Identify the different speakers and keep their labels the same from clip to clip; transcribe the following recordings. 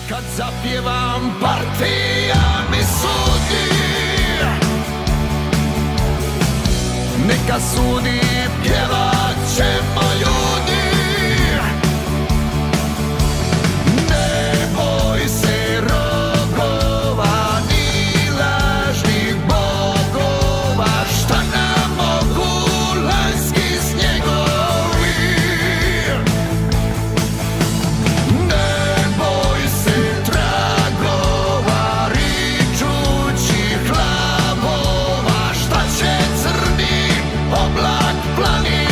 Speaker 1: Kad zapjevam partija mi sudi, neka sudi, pjevat ćemo ljudi. Ne boj se rogova ni lažnih bogova, šta nam mogu lanjski snjegovi. Ne boj se tragova ričućih hlavova, šta će crni oblak planini.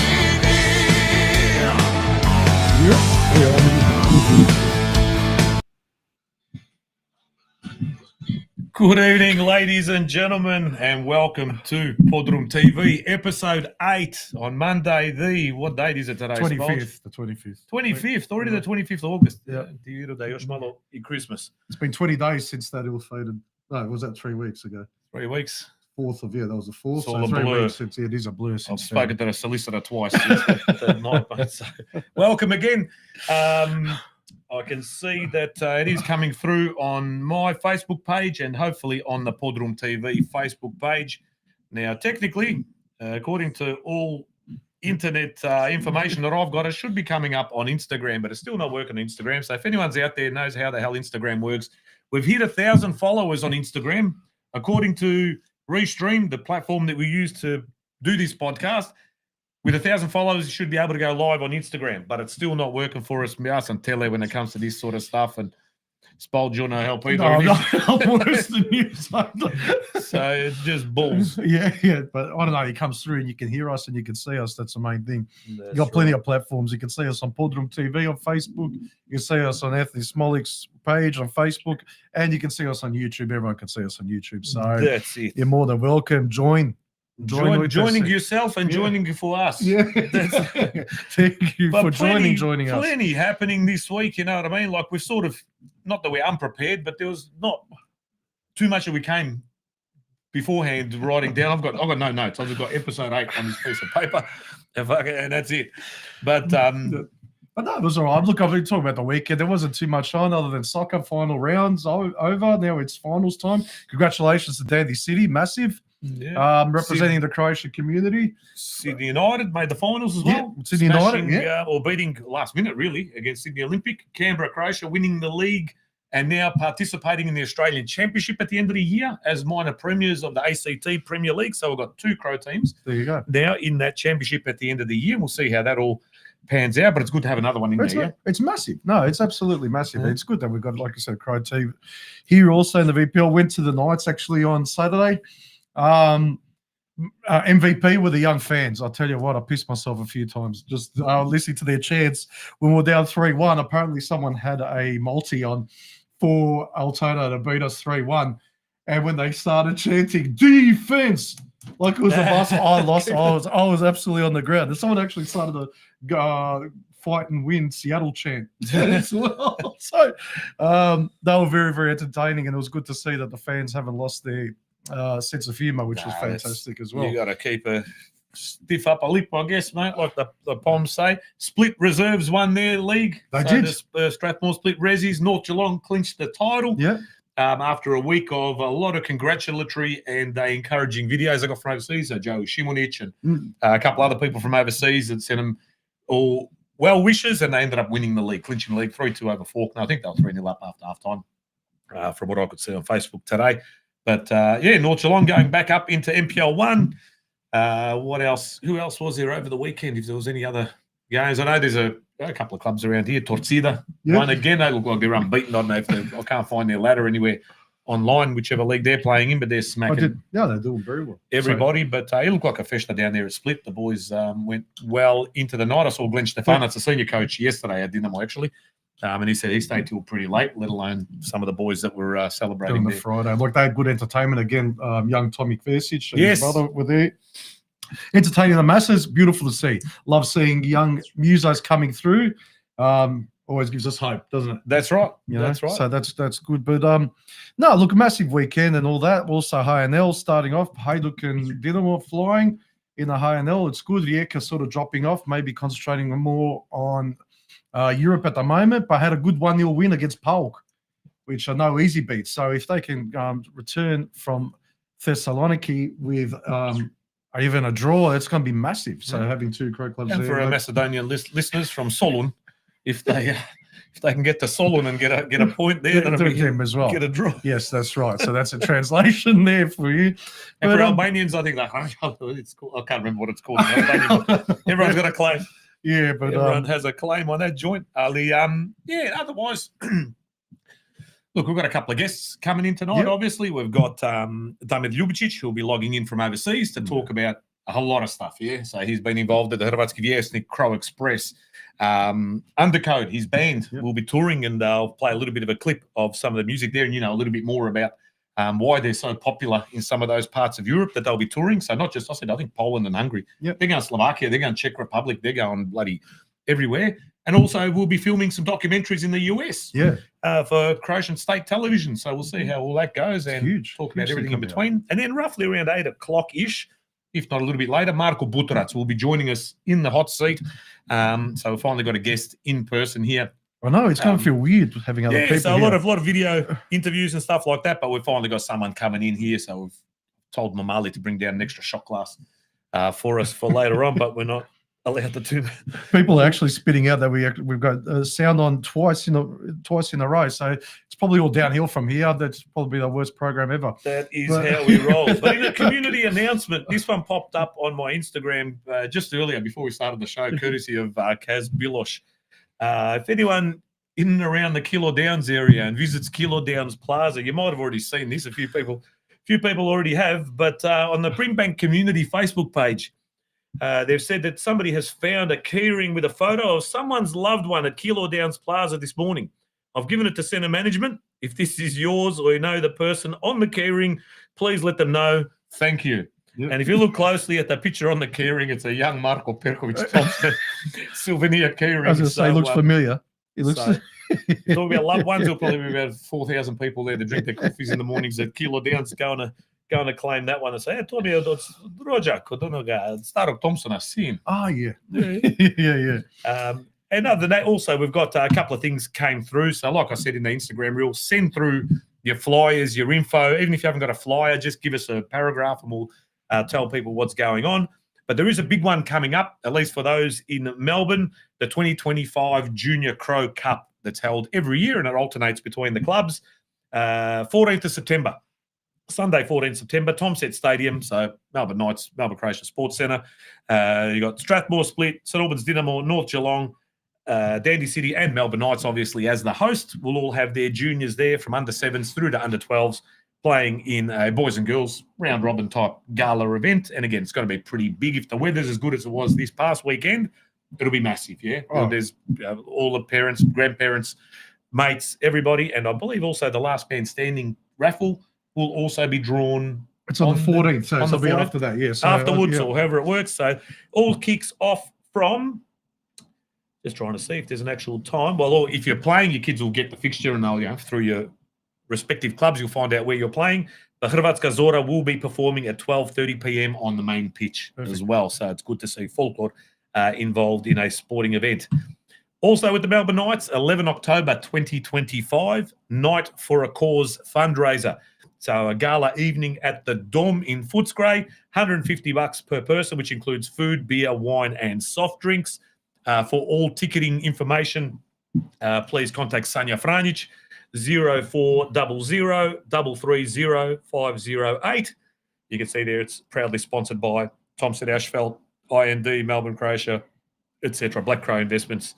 Speaker 2: Good evening, ladies and gentlemen, and welcome to PodroomTV, episode 8 on Monday, what date is it today?
Speaker 3: 25th, the
Speaker 2: 25th, already the 25th of August.
Speaker 3: Yeah.
Speaker 2: Još malo i Christmas.
Speaker 3: It's been 20 days since that ill-fated, no, was that 3 weeks ago?
Speaker 2: 3 weeks.
Speaker 3: 4th of, that was the 4th.
Speaker 2: It's all
Speaker 3: So
Speaker 2: a
Speaker 3: 3
Speaker 2: blur.
Speaker 3: weeks since, it is a blur
Speaker 2: I've
Speaker 3: since.
Speaker 2: spoken to a solicitor twice since that night, mate, so welcome again. I can see that it is coming through on my Facebook page and hopefully on the PodroomTV Facebook page. Now, technically, according to all internet information that I've got, it should be coming up on Instagram, but it's still not working on Instagram. So if anyone's out there knows how the hell Instagram works, we've hit 1,000 followers on Instagram. According to Restream, the platform that we use to do this podcast, with 1,000 followers, you should be able to go live on Instagram, but it's still not working for us. Me and Tele when it comes to this sort of stuff. And Spald, you know help either.
Speaker 3: No, I'm worse than you. So
Speaker 2: it's just balls.
Speaker 3: yeah, but I don't know. He comes through and you can hear us and you can see us. That's the main thing. You got plenty of platforms. You can see us on Podroom TV on Facebook. You can see us on Anthony Smolik's page on Facebook, and you can see us on YouTube. Everyone can see us on YouTube. So
Speaker 2: that's it.
Speaker 3: You're more than welcome. Joining
Speaker 2: yourself and joining for us.
Speaker 3: Yeah. Thank you for joining us.
Speaker 2: Plenty happening this week, you know what I mean? Like we've sort of, not that we're unprepared, but there was not too much that we came beforehand writing down. I've got no notes. I've just got episode 8 on this piece of paper, and that's it. But
Speaker 3: no, it was all right. Look, I've been talking about the weekend. There wasn't too much on other than soccer final rounds over. Now it's finals time. Congratulations to Dandy City, massive.
Speaker 2: Yeah.
Speaker 3: Representing the Croatian community.
Speaker 2: Sydney United made the finals as well.
Speaker 3: Yeah, Sydney United,
Speaker 2: or beating last minute really against Sydney Olympic. Canberra, Croatia winning the league and now participating in the Australian Championship at the end of the year as minor premiers of the ACT Premier League. So we've got 2 Crow teams
Speaker 3: there
Speaker 2: now in that championship at the end of the year. And we'll see how that all pans out, but it's good to have another one in there. Yeah?
Speaker 3: It's massive. No, it's absolutely massive. Yeah. It's good that we've got, like I said, Crow team here also in the VPL. Went to the Knights actually on Saturday. MVP with the young fans. I'll tell you what, I pissed myself a few times just listening to their chants when we were down 3-1. Apparently someone had a multi on for Altona to beat us 3-1, and when they started chanting defense like it was a bus, I lost. I was absolutely on the ground, and someone actually started to go fight and win Seattle chant as well. So they were very, very entertaining, and it was good to see that the fans haven't lost their sense of humour, which was fantastic as well.
Speaker 2: You got to keep a stiff upper lip, I guess, mate, like the Poms say. Split Reserves won their league.
Speaker 3: They did.
Speaker 2: Strathmore split Rezzies. North Geelong clinched the title.
Speaker 3: Yeah.
Speaker 2: After a week of a lot of congratulatory and encouraging videos I got from overseas. So Joe Shimonich and a couple other people from overseas that sent them all well wishes, and they ended up winning the league, clinching the league 3-2 over Faulkner. I think they were 3-0 up after half time, from what I could see on Facebook today. But, North Geelong going back up into MPL 1. What else? Who else was there over the weekend, if there was any other games? I know there's a couple of clubs around here. Torcida won again. They look like they're unbeaten. I don't know if I can't find their ladder anywhere online, whichever league they're playing in, but they're smacking
Speaker 3: they're doing very well.
Speaker 2: Everybody. But it looked like a festa down there at Split. The boys went well into the night. I saw Glenn Stefano, it's the senior coach, yesterday at Dynamo, actually. And he said he stayed till pretty late, let alone some of the boys that were celebrating
Speaker 3: on the Friday. Look, they had good entertainment again. Young Tommy Kversic and his brother were there, entertaining the masses. Beautiful to see. Love seeing young musos coming through. Always gives us hope, doesn't it?
Speaker 2: That's right.
Speaker 3: That's right. So that's good. But no, look, a massive weekend and all that. Also, HNL starting off. Hajduk and Dinamo flying in the HNL. It's good. Rijeka sort of dropping off, maybe concentrating more on Europe at the moment, but had a good 1-0 win against PAOK. which are no easy beats. So if they can return from Thessaloniki with even a draw, it's going to be massive. So having 2 Crow clubs
Speaker 2: And
Speaker 3: there,
Speaker 2: for our Macedonian listeners from Solun, if they can get to Solun and get a point there, that'll be
Speaker 3: them as well.
Speaker 2: Get a draw.
Speaker 3: Yes, that's right. So that's a translation there for you.
Speaker 2: And
Speaker 3: But,
Speaker 2: for Albanians, I think it's called, I can't remember what it's called. In Albania, but everyone's got a claim.
Speaker 3: Yeah, but
Speaker 2: Everyone has a claim on that joint. Ali, otherwise, look, we've got a couple of guests coming in tonight.
Speaker 3: Yep.
Speaker 2: Obviously, we've got Damir Ljubicic, who'll be logging in from overseas to talk about a whole lot of stuff. Yeah, so he's been involved at the Hrvatski Vjesnik, Crow Express, Undercode. His band will be touring, and I'll play a little bit of a clip of some of the music there, and a little bit more about why they're so popular in some of those parts of Europe that they'll be touring. So not just, I think Poland and Hungary.
Speaker 3: Yep.
Speaker 2: They're going to Slovakia, they're going to Czech Republic, they're going bloody everywhere. And also we'll be filming some documentaries in the US for Croatian state television. So we'll see how all that goes and talk about everything in between. And then roughly around 8 o'clock-ish, if not a little bit later, Marko Butorac will be joining us in the hot seat. So we've finally got a guest in person here.
Speaker 3: I know it's going to feel weird having other people.
Speaker 2: So a lot of video interviews and stuff like that, but we've finally got someone coming in here. So we've told Mamali to bring down an extra shot glass for us for later on, but we're not allowed to do that.
Speaker 3: People are actually spitting out that we've got sound on twice in a row. So it's probably all downhill from here. That's probably the worst program ever.
Speaker 2: That is how we roll. But in a community announcement, this one popped up on my Instagram just earlier before we started the show, courtesy of Kaz Bilosh. If anyone in and around the Kilo Downs area and visits Kilo Downs Plaza, you might have already seen this. A few people already have. But on the Brimbank Community Facebook page, they've said that somebody has found a keyring with a photo of someone's loved one at Kilo Downs Plaza this morning. I've given it to centre management. If this is yours or you know the person on the keyring, please let them know. Thank you. Yep. And if you look closely at the picture on the keyring, it's a young Marko Perkovic Thompson souvenir keyring.
Speaker 3: I was going to say, looks familiar. It looks.
Speaker 2: So, talking about loved ones, there'll probably be about 4,000 people there to drink their coffees in the mornings at Kilo Downs going to claim that one and say, to mi je od rođaka, od onoga starog Thompsona sin.
Speaker 3: Oh, yeah. Yeah.
Speaker 2: And other than that, also, we've got a couple of things came through. So like I said in the Instagram reel, send through your flyers, your info. Even if you haven't got a flyer, just give us a paragraph and we'll tell people what's going on. But there is a big one coming up, at least for those in Melbourne, the 2025 Junior Crow Cup that's held every year, and it alternates between the clubs. 14th of September, Sunday, 14th September, Tomset Stadium, so Melbourne Knights, Melbourne Croatian Sports Centre. You got Strathmore Split, St Albans Dynamo, North Geelong, Dandy City, and Melbourne Knights, obviously, as the host. Will all have their juniors there from under 7s through to under 12s, playing in a boys and girls round robin type gala event. And again, it's going to be pretty big. If the weather's as good as it was this past weekend, it'll be massive. Yeah. Oh. There's all the parents, grandparents, mates, everybody. And I believe also the last man standing raffle will also be drawn.
Speaker 3: It's on the 14th. So it'll be after that. Yes. Yeah,
Speaker 2: afterwards or however it works. So all kicks off from, just trying to see if there's an actual time. Well, if you're playing, your kids will get the fixture and they'll, through your respective clubs, you'll find out where you're playing. The Hrvatska Zora will be performing at 12:30 p.m. on the main pitch as well. So it's good to see Folklore involved in a sporting event. Also with the Melbourne Knights, 11 October 2025, Night for a Cause fundraiser. So a gala evening at the Dom in Footscray, $150 per person, which includes food, beer, wine, and soft drinks. For all ticketing information, please contact Sanja Franjic, 0400 330 508. You can see there it's proudly sponsored by Thompson Asphalt, IND, Melbourne, Croatia, etc. Black Crow Investments.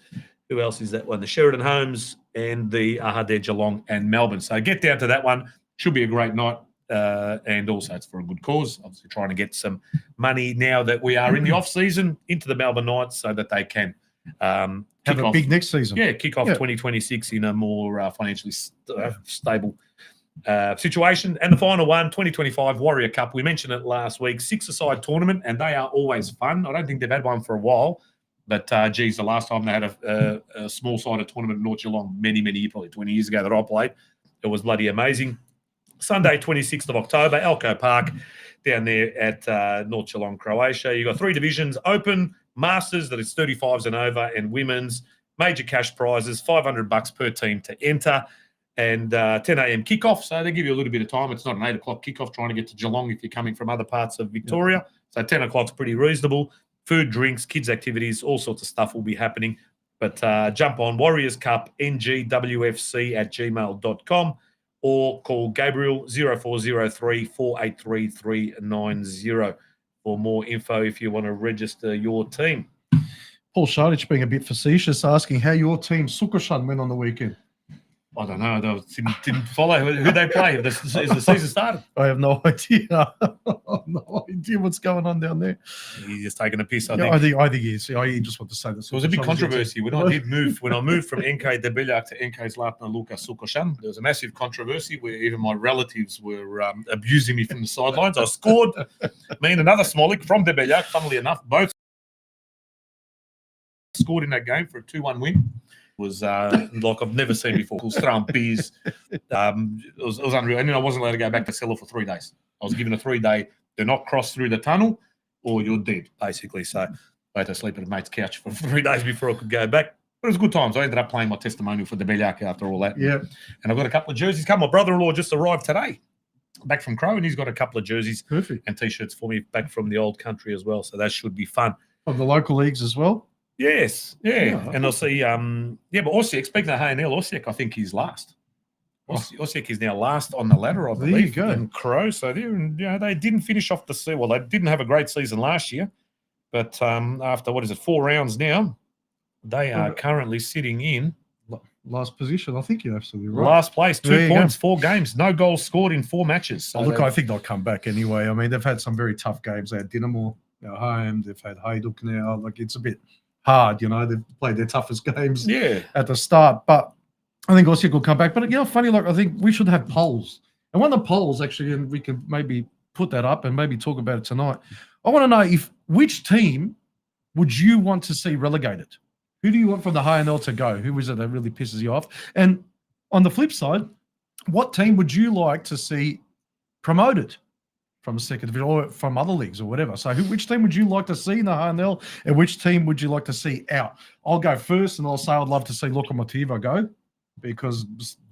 Speaker 2: Who else is that one? The Sheridan Homes and the Ahade Geelong and Melbourne. So get down to that one. Should be a great night. And also it's for a good cause. Obviously trying to get some money now that we are in the off-season into the Melbourne Knights so that they can
Speaker 3: have a big next season.
Speaker 2: Yeah, kick off 2026 in a more financially stable situation. And the final one, 2025 Warrior Cup. We mentioned it last week, 6-a-side tournament, and they are always fun. I don't think they've had one for a while, but the last time they had a small-sided tournament in North Geelong many years, probably 20 years ago that I played, it was bloody amazing. Sunday, 26th of October, Elko Park, down there at North Geelong, Croatia. You've got 3 divisions, Open, Masters, that is 35s and over, and Women's, major cash prizes, $500 per team to enter. and 10 a.m. kickoff. So they give you a little bit of time. It's not an 8 o'clock kickoff trying to get to Geelong if you're coming from other parts of Victoria. So 10 o'clock's pretty reasonable. Food, drinks, kids' activities, all sorts of stuff will be happening. But jump on Warriors Cup, ngwfc@gmail.com, or call Gabriel 0403 483 390 for more info if you want to register your team.
Speaker 3: Paul Shardich being a bit facetious, asking how your team Sukushan went on the weekend.
Speaker 2: I don't know. They didn't follow who they play. Is the season started?
Speaker 3: I have no idea. I have no idea what's going on down there.
Speaker 2: He's just taking a piss, I
Speaker 3: Yeah,
Speaker 2: think.
Speaker 3: I think he is. I just want to say this.
Speaker 2: There was a big controversy when I moved from NK Debeljak to NK Zlatna Luka Sukoshan. There was a massive controversy where even my relatives were abusing me from the sidelines. I scored. Me and another Smolik from Debeljak, funnily enough, both scored in that game for a 2-1 win. It was like I've never seen before. Strampies. It was unreal. And then I wasn't allowed to go back to Cellar for 3 days. I was given a 3-day, do not cross through the tunnel or you're dead, basically. So I had to sleep at a mate's couch for 3 days before I could go back. But it was good times. I ended up playing my testimonial for the Debeljak after all that.
Speaker 3: Yeah.
Speaker 2: And I've got a couple of jerseys. My brother-in-law just arrived today, back from Crow, and he's got a couple of jerseys and T-shirts for me back from the old country as well. So that should be fun.
Speaker 3: Of the local leagues as well?
Speaker 2: Yes, yeah. And I'll see, but Osijek, speaking of HNL, Osijek, I think he's last. Osijek is now last on the ladder, I believe.
Speaker 3: There you go.
Speaker 2: In Crow. So they didn't finish off the season. Well, they didn't have a great season last year, but after 4 rounds now, they are currently sitting in
Speaker 3: last position. I think you're absolutely right.
Speaker 2: Last place, 2 points, 4 games, no goals scored in 4 matches. So
Speaker 3: look, I think they'll come back anyway. I mean, they've had some very tough games. They had Dinamo at home. They've had Hajduk now. Like, it's a bit hard, they've played their toughest games at the start, but I think Osijek will come back. But funny, I think we should have polls, and one of the polls actually, and we can maybe put that up and maybe talk about it tonight. I want to know which team would you want to see relegated? Who do you want from the HNL to go? Who is it that really pisses you off? And on the flip side, what team would you like to see promoted from a second division or from other leagues or whatever? So which team would you like to see in the HNL and which team would you like to see out? I'll go first, and I'll say I'd love to see Lokomotiva go because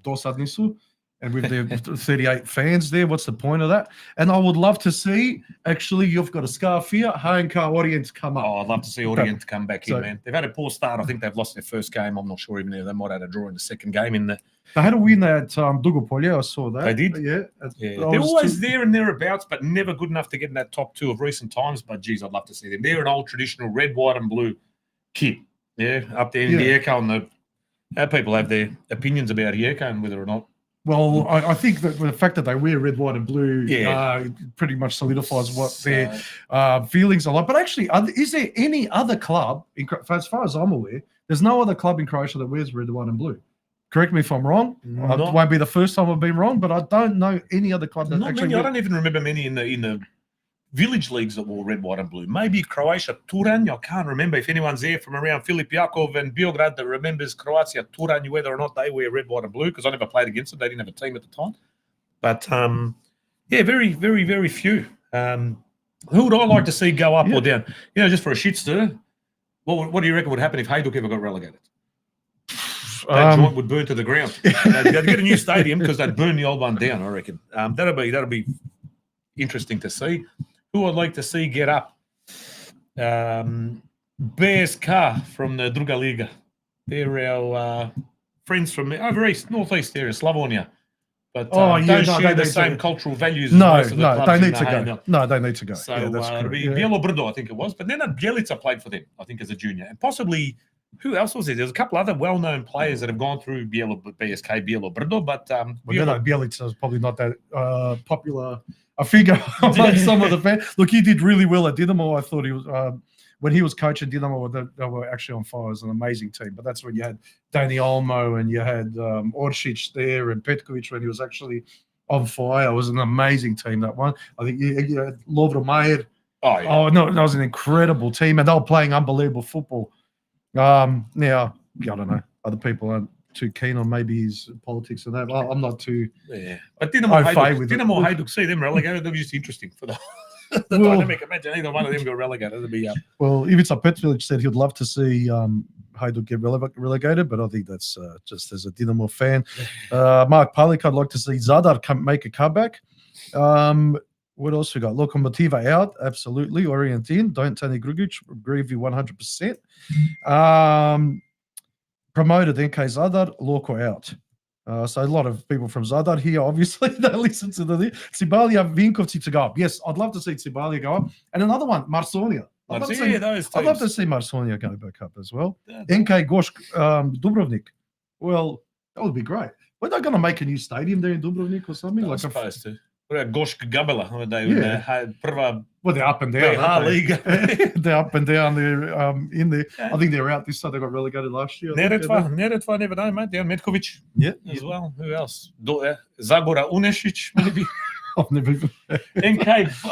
Speaker 3: Dosad Nisu, and with their 38 fans there, what's the point of that? And I would love to see, actually, you've got a scarf here, HNK Orient come up.
Speaker 2: Oh, I'd love to see Orient come back in, man. They've had a poor start. I think they've lost their first game. I'm not sure even if they might have had a draw in the second game.
Speaker 3: They had a win at Dugopolje. I saw that.
Speaker 2: They did?
Speaker 3: Yeah.
Speaker 2: They're always there and thereabouts, but never good enough to get in that top 2 of recent times. But, geez, I'd love to see them. They're an old traditional red, white and blue kit. Yeah, up there in the Rijeka. And people have their opinions about Rijeka and whether or not.
Speaker 3: Well, I think that the fact that they wear red, white, and blue pretty much solidifies what their feelings are like. But actually, is there any other club, as far as I'm aware, there's no other club in Croatia that wears red, white, and blue? Correct me if I'm wrong. It won't be the first time I've been wrong, but I don't know any other club that actually.
Speaker 2: I don't even remember many in the village leagues that wore red, white, and blue. Maybe Croatia, Turan. I can't remember if anyone's there from around Filip Jakov and Beograd that remembers Croatia, Turan, whether or not they wear red, white, and blue, because I never played against them. They didn't have a team at the time. But, very, very, very few. Who would I like to see go up or down? Just for a shit stir, what do you reckon would happen if Hajduk ever got relegated? That joint would burn to the ground. They'd get a new stadium because they'd burn the old one down, I reckon. That'll be interesting to see. Who I'd like to see get up? BSK from the Druga Liga. They're our friends from over east, northeast area, Slavonia. But don't share the same cultural values as most of the clubs
Speaker 3: they
Speaker 2: in
Speaker 3: need
Speaker 2: the
Speaker 3: to
Speaker 2: HNL.
Speaker 3: go. No, they need to go.
Speaker 2: So
Speaker 3: it'll
Speaker 2: be Bielo Brdo, I think it was. But then Bjelica played for them, I think, as a junior. And possibly, who else was there? There's a couple other well-known players that have gone through BSK, Bielo Brdo. But
Speaker 3: Bjelica is probably not that popular a figure among some of the fans. Look, he did really well at Dinamo. I thought he was when he was coaching Dinamo, they were actually on fire. It was an amazing team. But that's when you had Dani Olmo and you had Orsic there and Petkovic when he was actually on fire. It was an amazing team, that one. I think you had Lovro Mayer. Oh, no, that was an incredible team. And they were playing unbelievable football. Now, I don't know. Other people aren't too keen on maybe his politics and that. I'm not too.
Speaker 2: Yeah, but Dinamo Hajduk, see them relegated. They're just interesting for the The dynamic, imagine either one of them got relegated. It'd be
Speaker 3: Well, Ivica Petrovic said he'd love to see Hajduk get relegated, but I think that's just as a Dinamo fan. Mark Palik, I'd like to see Zadar make a comeback. What else we got? Lokomotiva out, absolutely. Orient in. Don't Tony Grugic. Agree with you 100%. Promoted NK Zadar, Loko out. So a lot of people from Zadar here, obviously, they listen to the Cibalia, Vinkovci to go up. Yes, I'd love to see Cibalia go up. And another one, Marsonia. I'd love to see Marsonia go back up as well. NK Gosh Dubrovnik. Well, that would be great. Were they going to make a new stadium there in Dubrovnik or something?
Speaker 2: Like supposed to. Goshk Gabela. Well,
Speaker 3: they're up and down.
Speaker 2: They're
Speaker 3: up and down. They're in there. Yeah. I think they're out this side. They got relegated last year.
Speaker 2: Neretva, never know, mate. Down Metkovic. Yeah. As well. Who else? Zagora Unešić, maybe.
Speaker 3: I've never even...
Speaker 2: NK,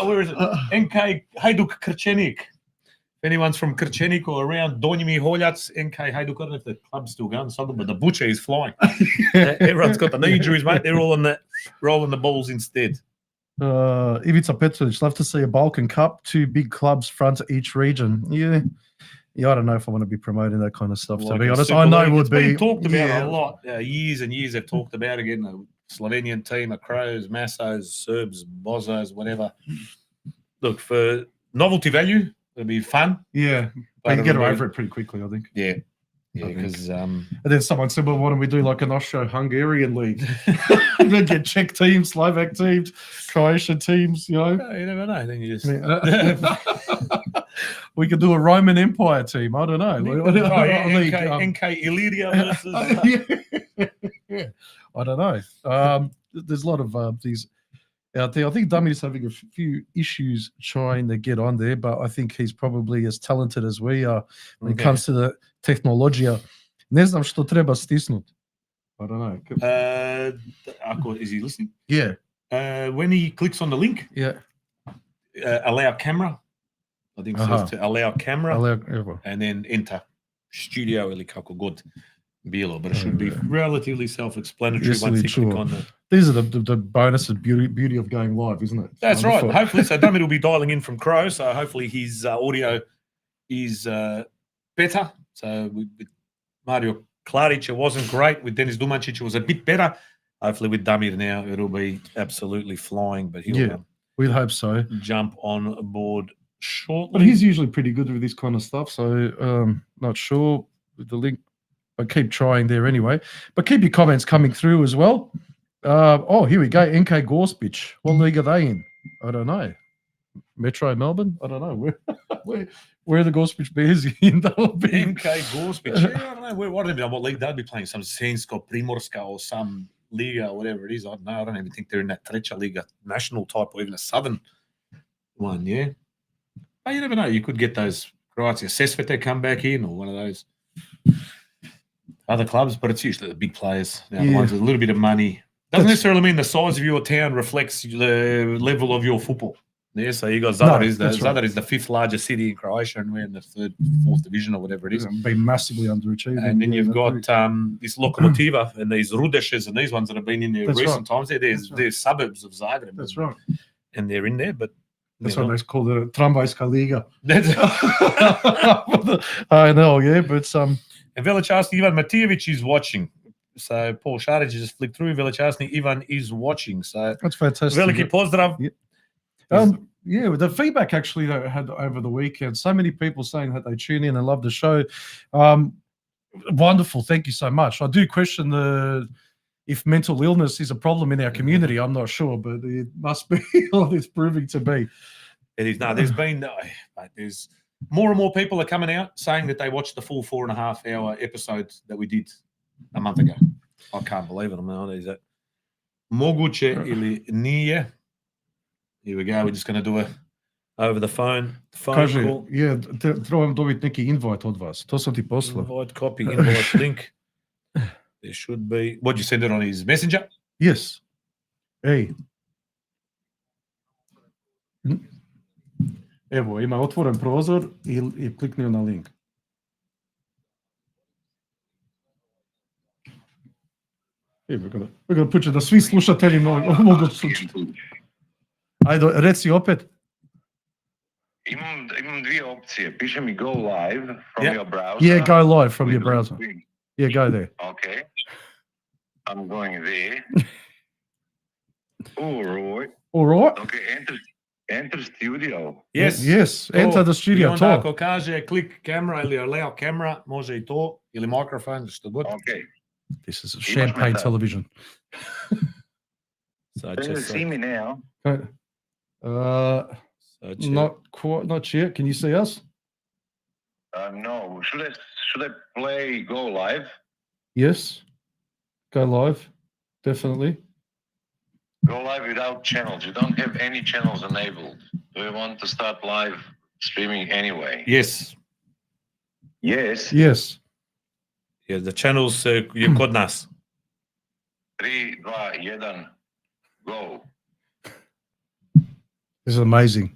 Speaker 2: where is it? NK Hajduk Krčenik. If anyone's from Krčenik or around Donji Miholjac, NK Hajduk, I don't know if the club's still going, but the butcher is flying. Everyone's got the knee injuries, mate. They're all rolling the balls instead.
Speaker 3: Ivica Petrovic, love to see a Balkan Cup, 2 big clubs front each region. Yeah, I don't know if I want to be promoting that kind of stuff, to be honest. I know it would be
Speaker 2: talked about a lot. Years and years they've talked about again. The Slovenian team, the Crows, Massos, Serbs, Bosnos, whatever. Look, for novelty value, it'll be fun.
Speaker 3: Yeah, they can get over it pretty quickly, I think.
Speaker 2: Yeah. Yeah, because
Speaker 3: and then someone said, "Well, why don't we do like an Austro-Hungarian league? Then get Czech teams, Slovak teams, Croatian teams. You know,
Speaker 2: you never know. Then you just
Speaker 3: we could do a Roman Empire team. I don't know.
Speaker 2: NK Illyria versus.
Speaker 3: I don't know. There's a lot of these out there. I think Damir's having a few issues trying to get on there, but I think he's probably as talented as we are when it comes to the технологија. Не знам што треба стиснут. I don't know.
Speaker 2: Is he listening?
Speaker 3: Yeah.
Speaker 2: When he clicks on the link, allow camera. I think it says to allow camera, and then enter studio ili kako god bilo, but it should be relatively self-explanatory once you click on the...
Speaker 3: These are the bonus and beauty of going live, isn't it?
Speaker 2: That's wonderful. Right. Hopefully, so Damir will be dialing in from Crow, so hopefully his audio is better. So with Mario Klaric, it wasn't great. With Denis Dumancic, it was a bit better. Hopefully with Damir now, it'll be absolutely flying, but he'll
Speaker 3: we'd hope so.
Speaker 2: Jump on board shortly.
Speaker 3: But he's usually pretty good with this kind of stuff, so not sure with the link. But keep trying there anyway. But keep your comments coming through as well. Here we go. NK Gorspic. What league are they in? I don't know. Metro Melbourne? I don't know. Where are the Gorspic Bears in?
Speaker 2: NK Gorspic. I don't know. What league they'd be playing? Some Senska, Primorska, or some Liga, or whatever it is. I don't know. I don't even think they're in that Treća Liga, national type, or even a southern one, yeah? But you never know. You could get those Croatia Sesvete come back in, or one of those other clubs, but it's usually the big players. The ones with a little bit of money. Doesn't necessarily mean the size of your town reflects the level of your football. Yeah, so you got Zadar. Zadar is the 5th largest city in Croatia, and we're in the 3rd, 4th division or whatever it is.
Speaker 3: Been massively underachieving.
Speaker 2: And then you've got this Lokomotiva and these Rudešes and these ones that have been in there recent times. They're suburbs of Zagreb.
Speaker 3: That's right.
Speaker 2: And they're in there, but
Speaker 3: that's what they call the Tramvajska Liga. I know, yeah, but
Speaker 2: and Veličasni Ivan Matijević is watching. So Paul Šarić just flicked through. Veličasni Ivan is watching. So
Speaker 3: that's fantastic.
Speaker 2: Veliki pozdrav.
Speaker 3: The feedback actually that I had over the weekend, so many people saying that they tune in and love the show. Wonderful. Thank you so much. I do question if mental illness is a problem in our community. I'm not sure, but it must be, or it's proving to be.
Speaker 2: It is. No, there's more and more people are coming out saying that they watched the full 4.5-hour episode that we did a month ago. I can't believe it. I mean, is that moguće ili nije? Here we go. We're just going to do a over the phone call.
Speaker 3: Yeah, trebam dobiti neki invite od vas. To sam ti poslao.
Speaker 2: Invite copy, invite link. There should be. What, you send it on his messenger?
Speaker 3: Yes. Hey. Evo, ima otvoren prozor i kliknio na link. We're gonna put you da svi slušatelji mogu slušati. Ajde, reci opet.
Speaker 4: Imam dvije opcije. Piše mi go live from
Speaker 2: Yeah.
Speaker 4: your browser.
Speaker 3: Yeah, go live from your
Speaker 4: with
Speaker 3: browser.
Speaker 4: screen.
Speaker 3: Yeah, go there.
Speaker 4: Okay. I'm going there. All right.
Speaker 3: All right.
Speaker 4: Okay, enter studio.
Speaker 2: Yes.
Speaker 3: Yes.
Speaker 2: To.
Speaker 3: Enter the
Speaker 2: I
Speaker 3: studio.
Speaker 2: onda ako
Speaker 3: Talk.
Speaker 2: kaže klik kamera ili allow kamera, može i to, ili mikrofon, što god.
Speaker 4: Okay.
Speaker 3: This is a
Speaker 4: Imaš
Speaker 3: champagne
Speaker 4: me sad.
Speaker 3: television.
Speaker 2: So
Speaker 4: Can you
Speaker 2: just
Speaker 4: see me now?
Speaker 3: Okay.
Speaker 2: so
Speaker 3: Not quite. Not yet. Can you see us?
Speaker 4: No. Should I play go live?
Speaker 3: Yes. Go live. Definitely.
Speaker 4: Go live without channels. You don't have any channels enabled. Do you want to start live streaming anyway?
Speaker 2: Yes.
Speaker 4: Yes.
Speaker 3: Yes.
Speaker 2: Yeah, the channels je kod nas.
Speaker 4: 3, 2, 1, go.
Speaker 3: This is amazing.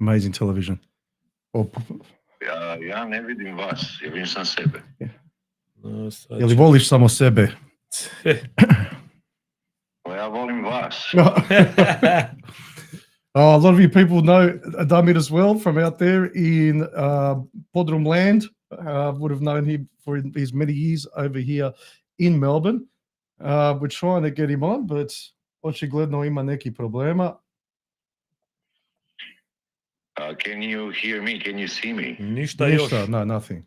Speaker 3: Amazing television. Oh,
Speaker 4: Ja ne vidim vas, ja vidim sam sebe.
Speaker 2: No, so
Speaker 3: je li voliš samo sebe?
Speaker 4: Pa ja volim vas.
Speaker 3: A lot of you people know Damir as well from out there in Podrum land. Would have known him for his many years over here in Melbourne. We're trying to get him on, but očigledno ima neki problema.
Speaker 4: Can you hear me? Can you see me?
Speaker 2: Ništa još.
Speaker 3: No, nothing.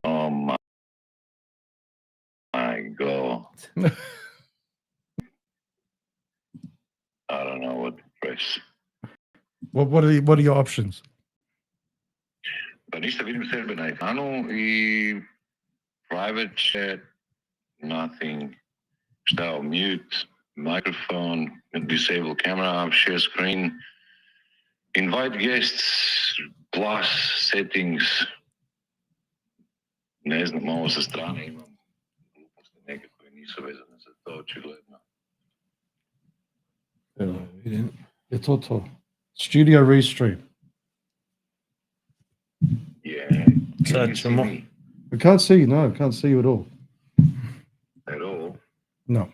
Speaker 4: Oh my God. I don't know what to press.
Speaker 3: What are your options?
Speaker 4: Pa ništa, vidim sebe na ekranu i private chat, nothing. Šta, mute, microphone, disable camera, share screen, invite guests, plus settings. Ne znam, ovo sa strane imam gluposti neke koje nisu vezane za to, očigledno.
Speaker 3: Evo, je to. Studio restream.
Speaker 4: Yeah.
Speaker 2: Sad
Speaker 4: Can you see
Speaker 2: ćemo.
Speaker 4: me
Speaker 3: We can't see you. No, can't see you at all.
Speaker 4: at all?
Speaker 3: No.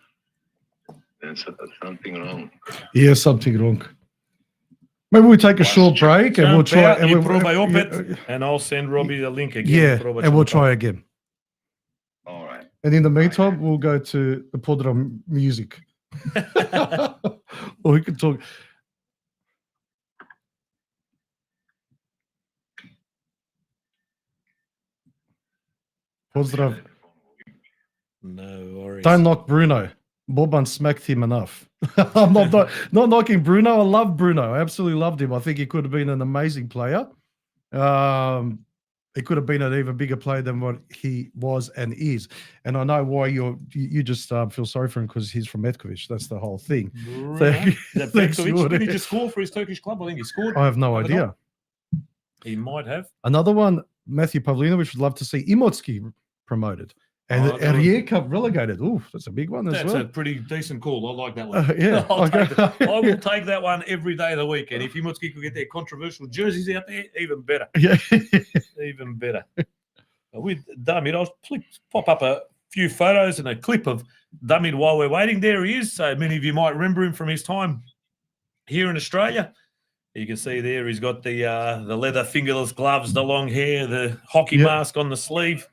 Speaker 4: There's something wrong.
Speaker 3: Yeah, something wrong. Maybe we take a short break and we'll try. And
Speaker 2: I
Speaker 3: we'll,
Speaker 2: probaj opet, and I'll send Robbie the link again.
Speaker 3: yeah,
Speaker 2: Probat
Speaker 3: and we'll
Speaker 2: ćemo
Speaker 3: try again.
Speaker 4: All right.
Speaker 3: And in the meantime, we'll go to the Podrum music. Or we can talk. Pozdrav.
Speaker 2: No worries.
Speaker 3: Don't knock Bruno. Boban smacked him enough. I'm not knocking Bruno. I love Bruno. I absolutely loved him. I think he could have been an amazing player. He could have been an even bigger player than what he was and is. And I know why you just feel sorry for him because he's from Metkovic. That's the whole thing.
Speaker 2: Thanks,
Speaker 3: Thanks,
Speaker 2: did he just score for his Turkish club? I think he scored.
Speaker 3: I have no
Speaker 2: Have a
Speaker 3: idea.
Speaker 2: knock. He might have.
Speaker 3: Another one, Matthew Pavlinovic would love to see Imotski promoted. And
Speaker 2: Oh, that was-
Speaker 3: Rijeka relegated. Ooh, that's a big one as
Speaker 2: That's
Speaker 3: well.
Speaker 2: a pretty decent call. I like that one.
Speaker 3: Yeah,
Speaker 2: I'll take that. I will take that one every day of the week. And if Imotski could get their controversial jerseys out there, even better.
Speaker 3: Yeah.
Speaker 2: Even better. With Damir, I'll pop up a few photos and a clip of Damir while we're waiting. There he is. So many of you might remember him from his time here in Australia. You can see there he's got the leather fingerless gloves, the long hair, the hockey
Speaker 3: Yep.
Speaker 2: mask on the sleeve.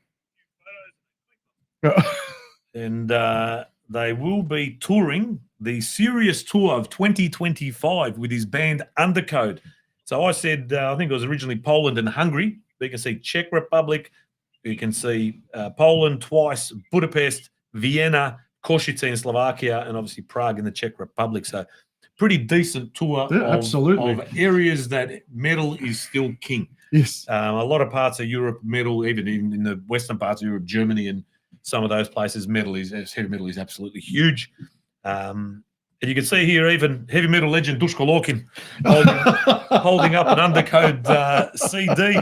Speaker 2: And they will be touring the Serious Tour of 2025 with his band Undercode. So I said, I think it was originally Poland and Hungary. But you can see Czech Republic. You can see Poland twice, Budapest, Vienna, Košice in Slovakia, and obviously Prague in the Czech Republic. So pretty decent tour
Speaker 3: absolutely.
Speaker 2: of areas that metal is still king.
Speaker 3: Yes.
Speaker 2: A lot of parts of Europe, metal, even in the western parts of Europe, Germany and some of those places, heavy metal is absolutely huge. And you can see here even heavy metal legend Duško Lorkin holding up an Undercode CD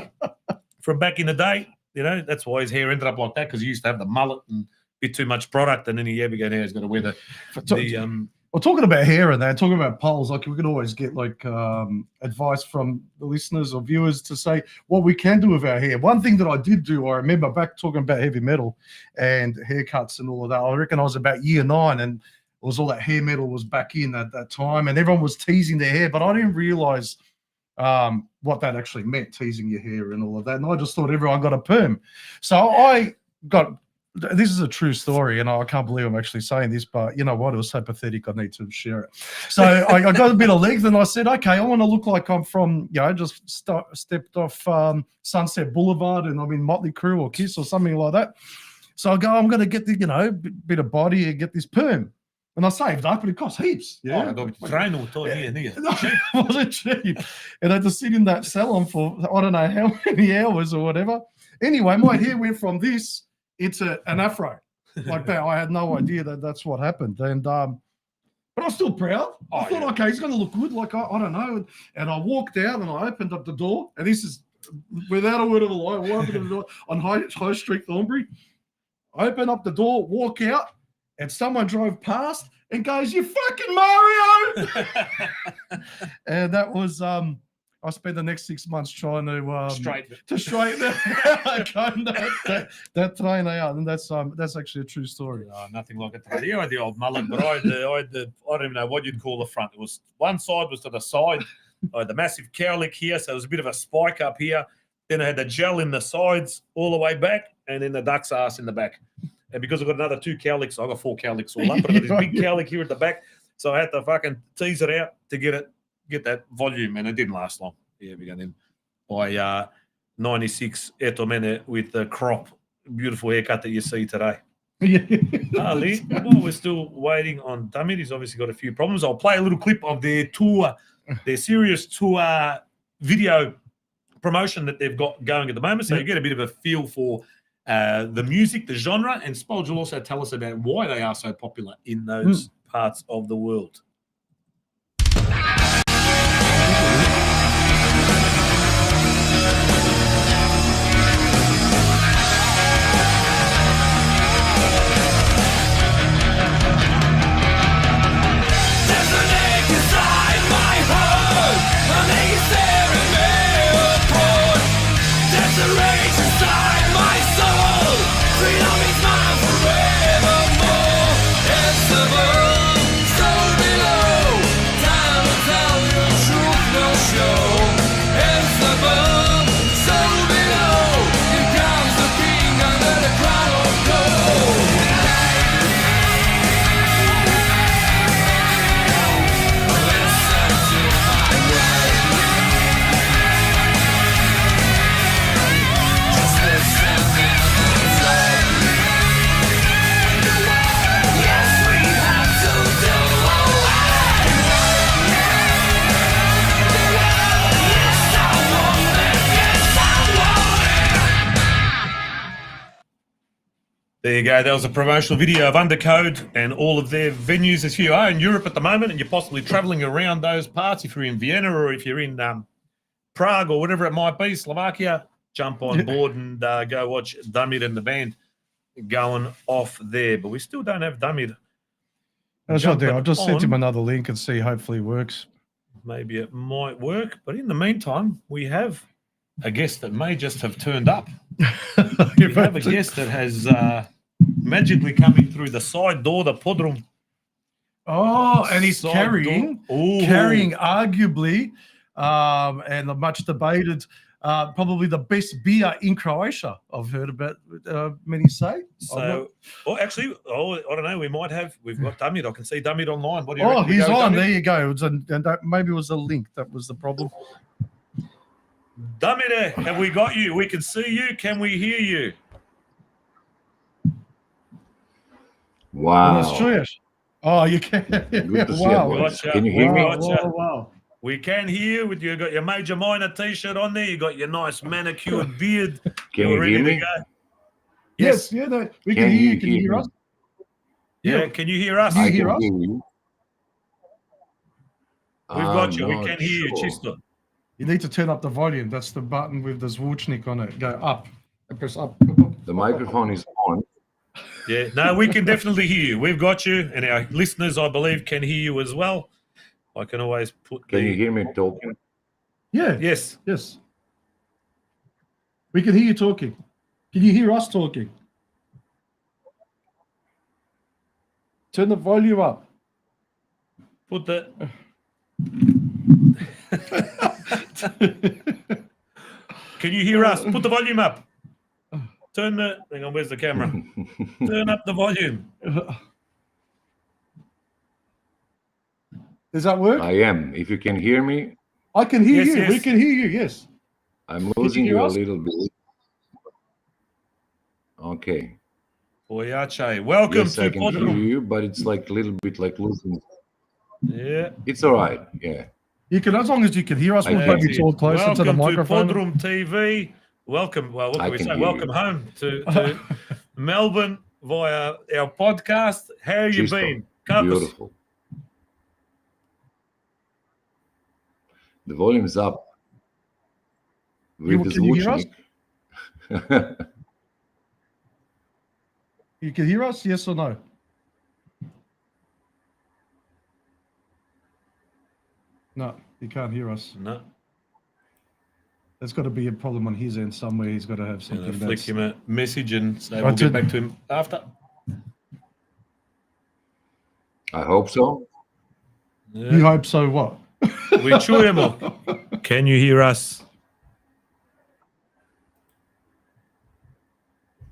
Speaker 2: from back in the day. You know, that's why his hair ended up like that, because he used to have the mullet and a bit too much product. And then now he's got to wear
Speaker 3: Well, talking about hair and that, talking about polls, like we could always get like advice from the listeners or viewers to say what we can do with our hair. One thing that I did do, I remember back talking about heavy metal and haircuts and all of that. I reckon I was about year 9 and it was all that hair metal was back in at that time and everyone was teasing their hair, but I didn't realize what that actually meant, teasing your hair and all of that. And I just thought everyone got a perm. So I got, this is a true story, and I can't believe I'm actually saying this, but you know what? It was so pathetic, I need to share it. So I got a bit of length, and I said, okay, I want to look like I'm from, you know, just stepped off Sunset Boulevard and I'm in Motley Crue or Kiss or something like that. So I go, I'm going to get the, you know, bit of body and get this perm. And I saved up, and it cost heaps. Yeah,
Speaker 2: It
Speaker 3: wasn't cheap. And I had to sit in that salon for I don't know how many hours or whatever. Anyway, my hair went from this into an afro like that. I had no idea that that's what happened. And but I was still proud. I thought, okay, he's going to look good. Like I don't know. And I walked out and I opened up the door. And this is without a word of a lie. I opened the door on High Street, Thornbury. I open up the door, walk out. And someone drove past and goes, "You fucking Mario!" And that was I spent the next 6 months trying to straighten that train out, and that's actually a true story.
Speaker 2: Nothing like it. You had the old mullet, but I don't even know what you'd call the front. It was one side was to the side. I had the massive cowlick here, so there was a bit of a spike up here. Then I had the gel in the sides all the way back, and then the duck's ass in the back. And because I've got another 2 cowlicks, I've got 4 cowlicks all up. But I've got this big cowlick here at the back. So I had to fucking tease it out to get that volume. And it didn't last long. Yeah, we got in by 96 Etomene with the crop. Beautiful haircut that you see today. Ali, while we're still waiting on Damir, he's obviously got a few problems. I'll play a little clip of their tour, their serious tour video promotion that they've got going at the moment. So you get a bit of a feel for the music, the genre, and Spolge will also tell us about why they are so popular in those parts of the world. There you go. That was a promotional video of Undercode and all of their venues. If you are in Europe at the moment and you're possibly traveling around those parts, if you're in Vienna or if you're in Prague or whatever it might be, Slovakia, jump on board and go watch Damir and the band going off there. But we still don't have Damir.
Speaker 3: That's what I do. I'll just send him another link and see. Hopefully it works.
Speaker 2: Maybe it might work. But in the meantime, we have a guest that may just have turned up. We have a guest that has magically coming through the side door, the Podrum.
Speaker 3: Oh, and he's carrying arguably and the much debated, probably the best beer in Croatia. I've heard about many say.
Speaker 2: So, actually, I don't know. We've got Damir. I can see Damir online. What do you reckon?
Speaker 3: He's on. Damir? There you go. And that, maybe it was a link. That was the problem.
Speaker 2: Damir, have we got you? We can see you. Can we hear you?
Speaker 5: Wow.
Speaker 3: Oh, you can.
Speaker 5: Wow. Can you hear me?
Speaker 3: Wow.
Speaker 2: We can hear you. You got your Major Minor t-shirt on there. You got your nice manicured beard.
Speaker 5: Can you hear me?
Speaker 3: Yes. Yeah, no, we can hear you. Can you hear us?
Speaker 2: Yeah, can you hear us?
Speaker 5: I can hear you.
Speaker 2: We've got you. We can hear you, Chisto.
Speaker 3: You need to turn up the volume. That's the button with the Zvuchnik on it. Go up. Press up.
Speaker 5: The microphone is on.
Speaker 2: Yeah, no, we can definitely hear you. We've got you, and our listeners, I believe, can hear you as well. I can always put.
Speaker 5: Can you hear me talking?
Speaker 3: Yeah.
Speaker 2: Yes.
Speaker 3: We can hear you talking. Can you hear us talking? Turn the volume up.
Speaker 2: Put the. Can you hear us? Put the volume up. Turn the. Hang on, where's the camera? Turn up the volume.
Speaker 3: Does that work?
Speaker 5: I am. If you can hear me,
Speaker 3: I can hear
Speaker 2: Yes,
Speaker 3: you. We
Speaker 2: yes.
Speaker 3: can hear you. Yes.
Speaker 5: I'm losing
Speaker 3: hear
Speaker 5: you a
Speaker 3: us?
Speaker 5: little bit. Okay.
Speaker 2: Boyache. Welcome
Speaker 5: Yes,
Speaker 2: to
Speaker 5: I can hear
Speaker 2: Podroom.
Speaker 5: you, but it's like a little bit like losing.
Speaker 2: Yeah.
Speaker 5: It's all right. Yeah.
Speaker 3: You can, as long as you can hear us, we'll
Speaker 5: I
Speaker 3: maybe
Speaker 5: can.
Speaker 3: talk closer
Speaker 2: Welcome
Speaker 3: to the microphone.
Speaker 2: PodroomTV. Welcome. Well, what
Speaker 5: I
Speaker 2: can we
Speaker 5: can
Speaker 2: say?
Speaker 5: hear
Speaker 2: Welcome
Speaker 5: you.
Speaker 2: home to Melbourne via our podcast. How you
Speaker 5: Chisto.
Speaker 2: been? Campus.
Speaker 5: Beautiful. The volume's up. With the
Speaker 3: Can you hear us?
Speaker 5: zvučnik.
Speaker 3: You can hear us? Yes or no? No, you can't hear us.
Speaker 2: No.
Speaker 3: There's got to be a problem on his end somewhere. He's got to have
Speaker 2: I'm
Speaker 3: something.
Speaker 2: going to flick him a message and say
Speaker 3: I
Speaker 2: we'll
Speaker 3: did-
Speaker 2: get back to him after.
Speaker 5: I hope so.
Speaker 3: You
Speaker 2: Yeah.
Speaker 3: hope so. What?
Speaker 2: We čujemo. Can you hear us?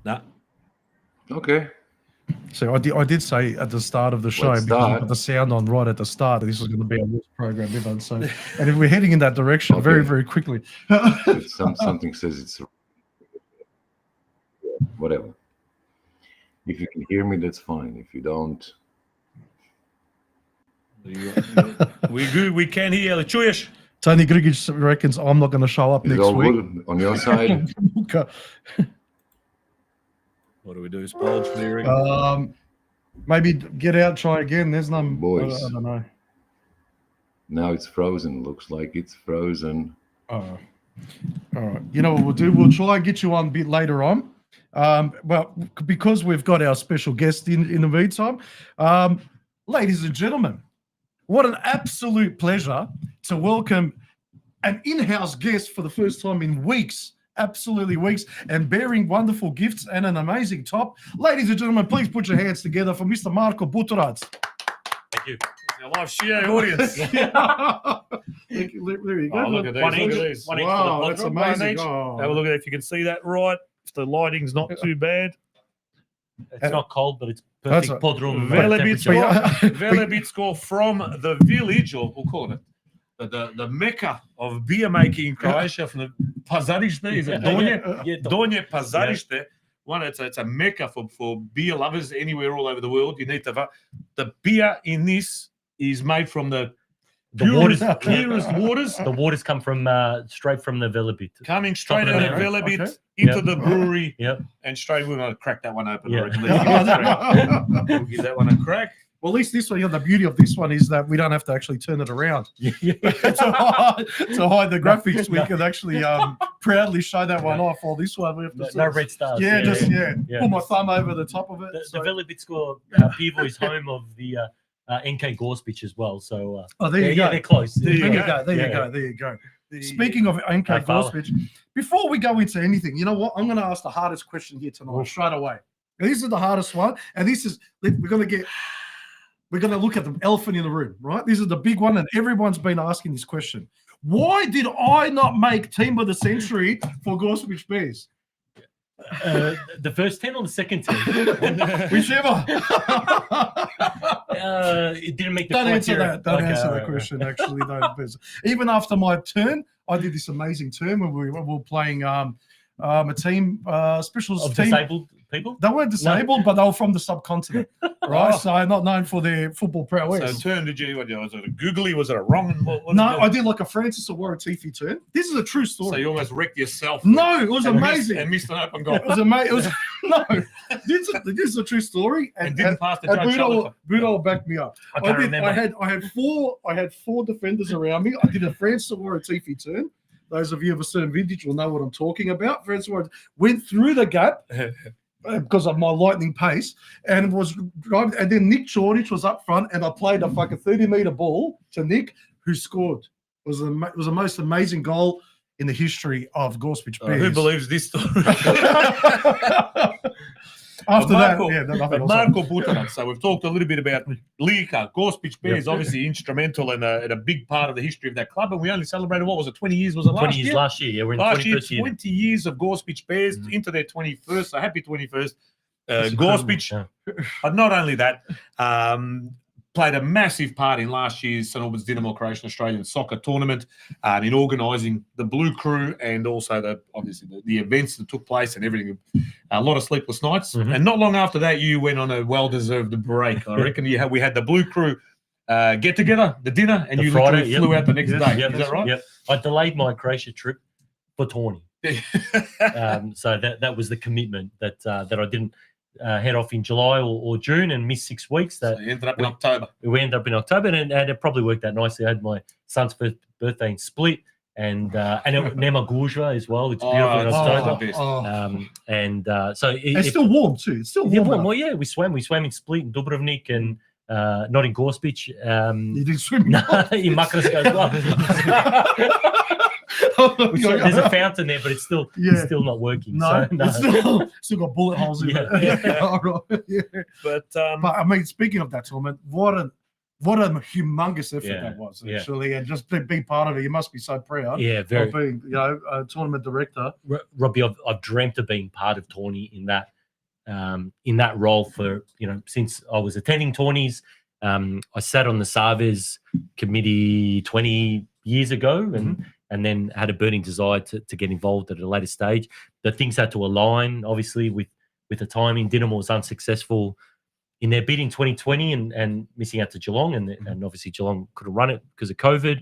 Speaker 2: No.
Speaker 5: Okay.
Speaker 3: So I did say at the start of the show,
Speaker 5: Let's
Speaker 3: because we
Speaker 5: start.
Speaker 3: put the sound on right at the start, this was going to be a worst program ever. So, and if we're heading in that direction very,
Speaker 5: Okay.
Speaker 3: very quickly.
Speaker 5: If something says it's whatever. If you can hear me, that's fine. If you don't,
Speaker 2: We good. We can hear you. Čuješ?
Speaker 3: Tony Grigic reckons I'm not going to show up
Speaker 5: is it
Speaker 3: next
Speaker 5: all
Speaker 3: week.
Speaker 5: good on your side?
Speaker 3: Okay.
Speaker 2: What do we do? Spolge clearing.
Speaker 3: Maybe get out, try again. There's none.
Speaker 5: Boys.
Speaker 3: I don't know.
Speaker 5: Now it's frozen. Looks like it's frozen.
Speaker 3: Oh. All right. You know what we'll do? We'll try and get you on a bit later on. Well, because we've got our special guest in the meantime. Ladies and gentlemen, what an absolute pleasure to welcome an in-house guest for the first time in weeks. Absolutely weeks, and bearing wonderful gifts and an amazing top. Ladies and gentlemen, please put your hands together for Mr. Marko Butorac.
Speaker 2: Thank you. Our live studio audience.
Speaker 3: There you go.
Speaker 2: Oh, look at these.
Speaker 6: One
Speaker 2: Look
Speaker 6: inch.
Speaker 2: at these.
Speaker 6: One inch
Speaker 3: Wow,
Speaker 6: for the
Speaker 3: that's
Speaker 6: Podroom.
Speaker 3: amazing.
Speaker 2: inch.
Speaker 3: Oh.
Speaker 2: Have a look at it if you can see that right. If the lighting's not too bad.
Speaker 6: It's not cold, but it's
Speaker 3: That's
Speaker 6: perfect
Speaker 3: a-
Speaker 6: Podroom
Speaker 2: Velebitsko,
Speaker 6: temperature.
Speaker 2: Velebitsko from the village, or we'll call it the Mecca of beer making in Croatia, from the Pazarište. Is it Donje?
Speaker 6: Yeah,
Speaker 2: Donje Pazarište. One, it's a Mecca for beer lovers anywhere all over the world. You need to have the beer in this is made from the
Speaker 6: waters-
Speaker 2: clearest waters.
Speaker 6: The waters come from straight from the Velebit.
Speaker 2: Coming straight
Speaker 6: Top
Speaker 2: out
Speaker 6: of
Speaker 2: of
Speaker 6: the
Speaker 2: Velebit
Speaker 3: okay.
Speaker 2: into
Speaker 6: Yep.
Speaker 2: the brewery,
Speaker 6: Yep.
Speaker 2: and straight we're going to crack that one open.
Speaker 6: Yeah.
Speaker 2: I reckon. We'll give that one a crack.
Speaker 3: Well, at least this one, the beauty of this one is that we don't have to actually turn it around to hide the graphics. We can actually proudly show that one off. While this one, we have to
Speaker 6: No red stars.
Speaker 3: yeah, just
Speaker 6: yeah.
Speaker 3: put my thumb over the top of it.
Speaker 6: The
Speaker 3: so-
Speaker 6: Velebitsko Pivo is home of the NK Gorspic as well. So
Speaker 3: oh, there you go.
Speaker 6: they're close.
Speaker 3: There you
Speaker 2: Yeah.
Speaker 3: go. There you
Speaker 6: Yeah.
Speaker 3: go. There you go. Speaking of NK Gorspic, before we go into anything, you know what? I'm going to ask the hardest question here tonight straight away. Now, this is the hardest one, and this is we're going to look at the elephant in the room, right? This is the big one, and everyone's been asking this question. Why did I not make Team of the Century for Gorspic Bears?
Speaker 6: The first 10 or the second 10?
Speaker 3: Whichever.
Speaker 6: It didn't make the
Speaker 3: Don't answer
Speaker 6: criteria.
Speaker 3: that. Don't
Speaker 6: Okay,
Speaker 3: answer
Speaker 6: all
Speaker 3: that
Speaker 6: right,
Speaker 3: question. Actually, don't. Even after my turn, I did this amazing turn when we were playing a team specials
Speaker 6: Of
Speaker 3: team.
Speaker 6: disabled people?
Speaker 3: They weren't disabled, but they were from the subcontinent, right?
Speaker 2: Oh.
Speaker 3: So not known for their football
Speaker 2: So
Speaker 3: prowess.
Speaker 2: turn, did you? Was it a googly? Was it a wrong? What
Speaker 3: No,
Speaker 2: did
Speaker 3: I
Speaker 2: you do?
Speaker 3: did like a Francis Awara-Tifi turn. This is a true
Speaker 2: So
Speaker 3: story.
Speaker 2: you almost wrecked yourself.
Speaker 3: No, it was
Speaker 2: and missed-
Speaker 3: amazing.
Speaker 2: and missed an open goal.
Speaker 3: It was amazing. It was no. This is a true story,
Speaker 2: And
Speaker 3: and
Speaker 2: didn't pass the
Speaker 3: and
Speaker 2: judge.
Speaker 3: Budo will back me up.
Speaker 6: I can't remember.
Speaker 3: I had four defenders around me. I did a Francis Awara-Tifi turn. Those of you of a certain vintage will know what I'm talking about. Francis Awara went through the gap because of my lightning pace, and was driving. And then Nick Chorich was up front, and I played a fucking 30-meter ball to Nick, who scored. It was the most amazing goal in the history of Gorspic Bears.
Speaker 2: Who believes this story?
Speaker 3: After
Speaker 2: Marco,
Speaker 3: that, yeah, nothing
Speaker 2: but
Speaker 3: else.
Speaker 2: Marco Buteran. So we've talked a little bit about Lika. Gospic Bear is obviously instrumental and a big part of the history of that club. And we only celebrated, what was it, 20 years? Was it last
Speaker 6: 20 years
Speaker 2: year?
Speaker 6: last year. Yeah, we're in
Speaker 2: Last year,
Speaker 6: 21st year.
Speaker 2: 20 years of Gospic Bears into their 21st. So happy 21st. Gospic. But not only that, played a massive part in last year's St Albans Dynamo Croatian Australian soccer tournament in organising the Blue Crew and also obviously the events that took place and everything. A lot of sleepless nights. And not long after that, you went on a well-deserved break. I reckon we had the Blue Crew get-together, the dinner, and
Speaker 6: The
Speaker 2: you
Speaker 6: Friday,
Speaker 2: literally flew out the next day.
Speaker 6: Yep,
Speaker 2: Is that right?
Speaker 6: Yep. I delayed my Croatia trip for Tawny. So that was the commitment that I didn't head off in July or June and miss 6 weeks.
Speaker 2: So you ended up in October.
Speaker 6: We ended up in October, and it probably worked out nicely. I had my son's first birthday in Split, and Nemagurja as well. It's beautiful in October. So
Speaker 3: it's still warm too. It's still warm.
Speaker 6: Well, yeah, we swam in Split and Dubrovnik, and not in Gospic.
Speaker 3: You did swim?
Speaker 6: No, in Makarska as well. There's a fountain there, but it's still not working.
Speaker 3: No,
Speaker 6: so, no.
Speaker 3: It's still got bullet holes in it.
Speaker 2: Yeah. But
Speaker 3: I mean, speaking of that tournament, what a humongous effort that was actually, and just to be part of it, you must be so proud.
Speaker 6: Yeah, very.
Speaker 3: Of being, a tournament director.
Speaker 6: Robbie, I've dreamt of being part of Tawny in that role for since I was attending Tawnies. I sat on the Savez committee 20 years ago, and then had a burning desire to get involved at a later stage. The things had to align, obviously, with the timing. Dinamo was unsuccessful in their bid in 2020 and missing out to Geelong, and obviously Geelong couldn't run it because of COVID.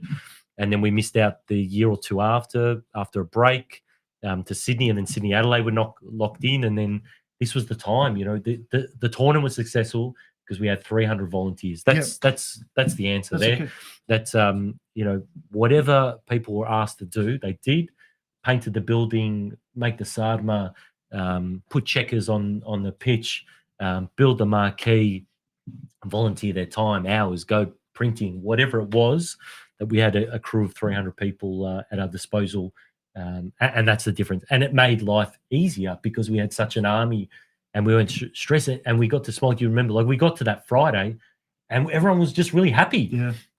Speaker 6: And then we missed out the year or two after a break to Sydney, and then Sydney Adelaide were locked in. And then this was the time, the tournament was successful because we had 300 volunteers. That's the answer there. Okay. That's whatever people were asked to do, they did. Painted the building, make the Sadma, put checkers on the pitch, build the marquee, volunteer their time, hours, go printing, whatever it was. That we had a crew of 300 people at our disposal, and that's the difference. And it made life easier because we had such an army. And we weren't stressing, and we got to smile. Do you remember? Like, we got to that Friday, and everyone was just really happy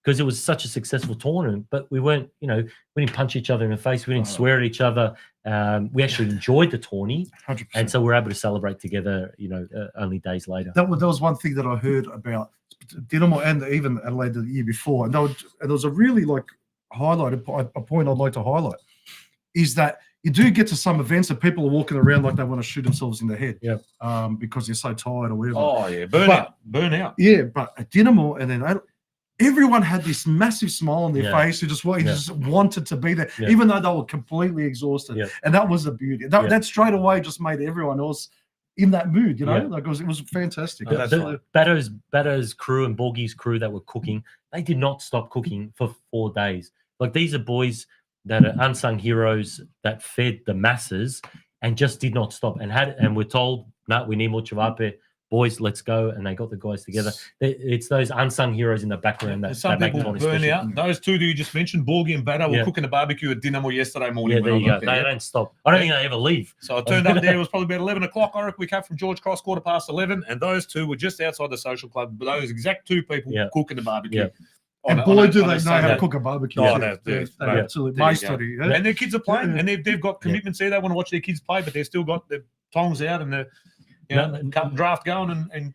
Speaker 6: because it was such a successful tournament. But we weren't, we didn't punch each other in the face. We didn't swear at each other. We actually enjoyed the tourney,
Speaker 3: 100%.
Speaker 6: And so we're able to celebrate together. Only days later.
Speaker 3: That was one thing that I heard about Dinamo and even Adelaide the year before, and there was a really a point I'd like to highlight is that. You do get to some events and people are walking around like they want to shoot themselves in the head, because they're so tired or whatever.
Speaker 2: Oh yeah, burnout.
Speaker 3: Yeah, but at Dinamo and then everyone had this massive smile on their face who just wanted to be there, even though they were completely exhausted. And that was the beauty. That straight away just made everyone else in that mood. Like it was fantastic.
Speaker 6: The Batto's crew and Borgie's crew that were cooking, they did not stop cooking for 4 days. Like, these are boys that are unsung heroes that fed the masses and just did not stop and we're told, no, we need more Chavape. Boys, let's go. And they got the guys together. It's those unsung heroes in the background that make them
Speaker 2: burn out. Those two that you just mentioned, Borgie and Batto, were cooking a barbecue at Dinamo yesterday morning.
Speaker 6: Yeah, there you go. They don't stop. I don't think they ever leave.
Speaker 2: So I turned up there. It was probably about 11 o'clock. I reckon we came from George Cross 11:15, and those two were just outside the social club. Those exact two people cooking the barbecue.
Speaker 3: And boy, do they know how to cook a barbecue.
Speaker 2: They
Speaker 3: absolutely mastery.
Speaker 2: And their kids are playing, and they've got commitments there. They want to watch their kids play, but they've still got their tongs out and the cut and draft going and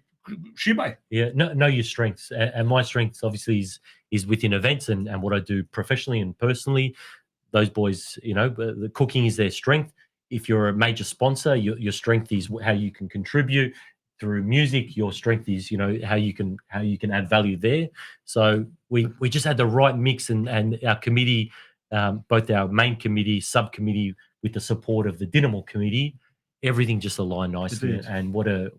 Speaker 2: shibe.
Speaker 6: Yeah, know your strengths. And my strengths obviously is within events and what I do professionally and personally. Those boys, the cooking is their strength. If you're a major sponsor, your strength is how you can contribute. Through music, your strength is how you can add value there. So we just had the right mix, and our committee, both our main committee, subcommittee, with the support of the Dinamo committee, everything just aligned nicely. And what an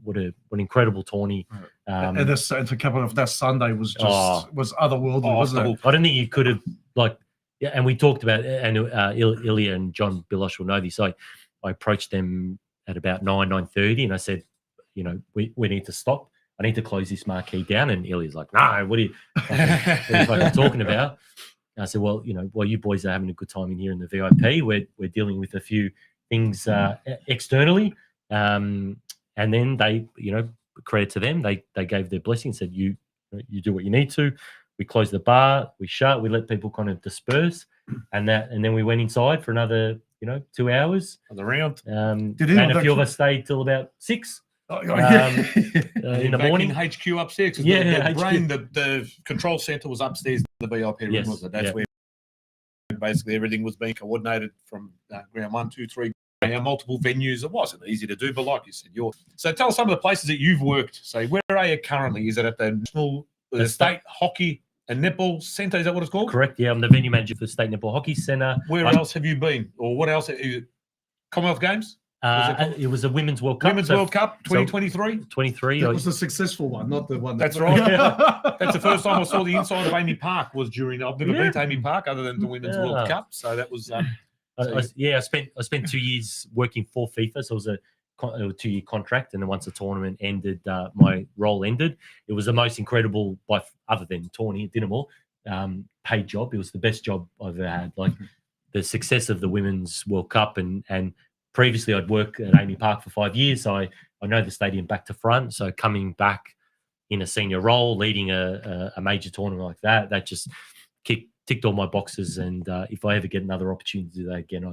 Speaker 6: incredible tourney.
Speaker 3: And to cap off, that Sunday was otherworldly, wasn't it?
Speaker 6: I don't think you could have and we talked about and Ilya and John Bilosh will know this. I approached them at about 9:30, and I said, we need to stop. I need to close this marquee down. And Ilya's like, no, what are you fucking talking about? And I said, well, while you boys are having a good time in here in the VIP, we're dealing with a few things externally. And And then they, credit to them, they gave their blessing and said, you do what you need to. We closed the bar, we shut, we let people kind of disperse, and then we went inside for another 2 hours.
Speaker 2: On the round.
Speaker 6: And a few of us stayed till about 6 in the morning.
Speaker 2: HQ upstairs.
Speaker 6: Yeah,
Speaker 2: the control center was upstairs in the VIP room,
Speaker 6: Yes,
Speaker 2: wasn't it? That's where basically everything was being coordinated from ground 1, 2, 3. Multiple venues. It wasn't easy to do, but like you said, so tell us some of the places that you've worked. Say, where are you currently? Is it at the National State Hockey and Netball Centre? Is that what it's called?
Speaker 6: Correct. Yeah, I'm the venue manager for the State Netball Hockey Centre.
Speaker 2: Where else have you been, or what else? Commonwealth Games?
Speaker 6: It was a Women's World Cup.
Speaker 2: Women's World Cup 2023.
Speaker 6: 23.
Speaker 3: That was the successful one, not the one.
Speaker 2: That's right. That's the first time I saw the inside of Amy Park. Was during. I've never been to Amy Park other than the Women's World Cup. So that was.
Speaker 6: I spent 2 years working for FIFA, so it was a 2-year contract, and then once the tournament ended, my role ended. It was the most incredible, other than Tawny, Dinamo, paid job. It was the best job I've ever had. Like the success of the Women's World Cup, and previously I'd worked at Amy Park for 5 years, so I know the stadium back to front. So coming back in a senior role, leading a major tournament like that just ticked all my boxes, and if I ever get another opportunity to do that again,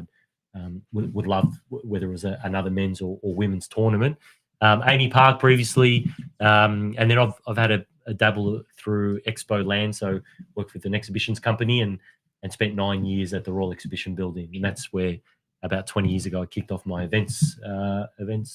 Speaker 6: I would love, whether it was another men's or women's tournament. Amy Park previously, and then I've had a dabble through Expo Land, so worked with an exhibitions company and spent 9 years at the Royal Exhibition Building, and that's where about 20 years ago I kicked off my events.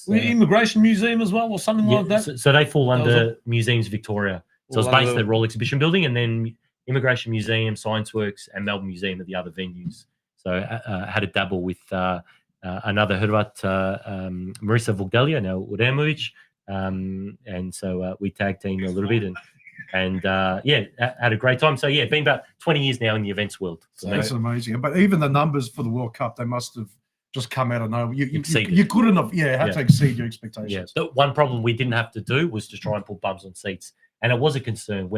Speaker 2: Immigration Museum as well, or something like that.
Speaker 6: So they fall under Museums Victoria. So it's based at the Royal Exhibition Building, and then Immigration Museum, Science Works, and Melbourne Museum are the other venues. So I had a dabble with another Hrvat, Marisa Vogdelia, now Uremovic, and so we tag teamed a little bit, and had a great time. So been about 20 years now in the events world. So
Speaker 3: that's amazing. But even the numbers for the World Cup, they must have just come out of nowhere. You couldn't have, had to exceed your expectations.
Speaker 6: Yeah. The one problem we didn't have to do was to try and put bums on seats, and it was a concern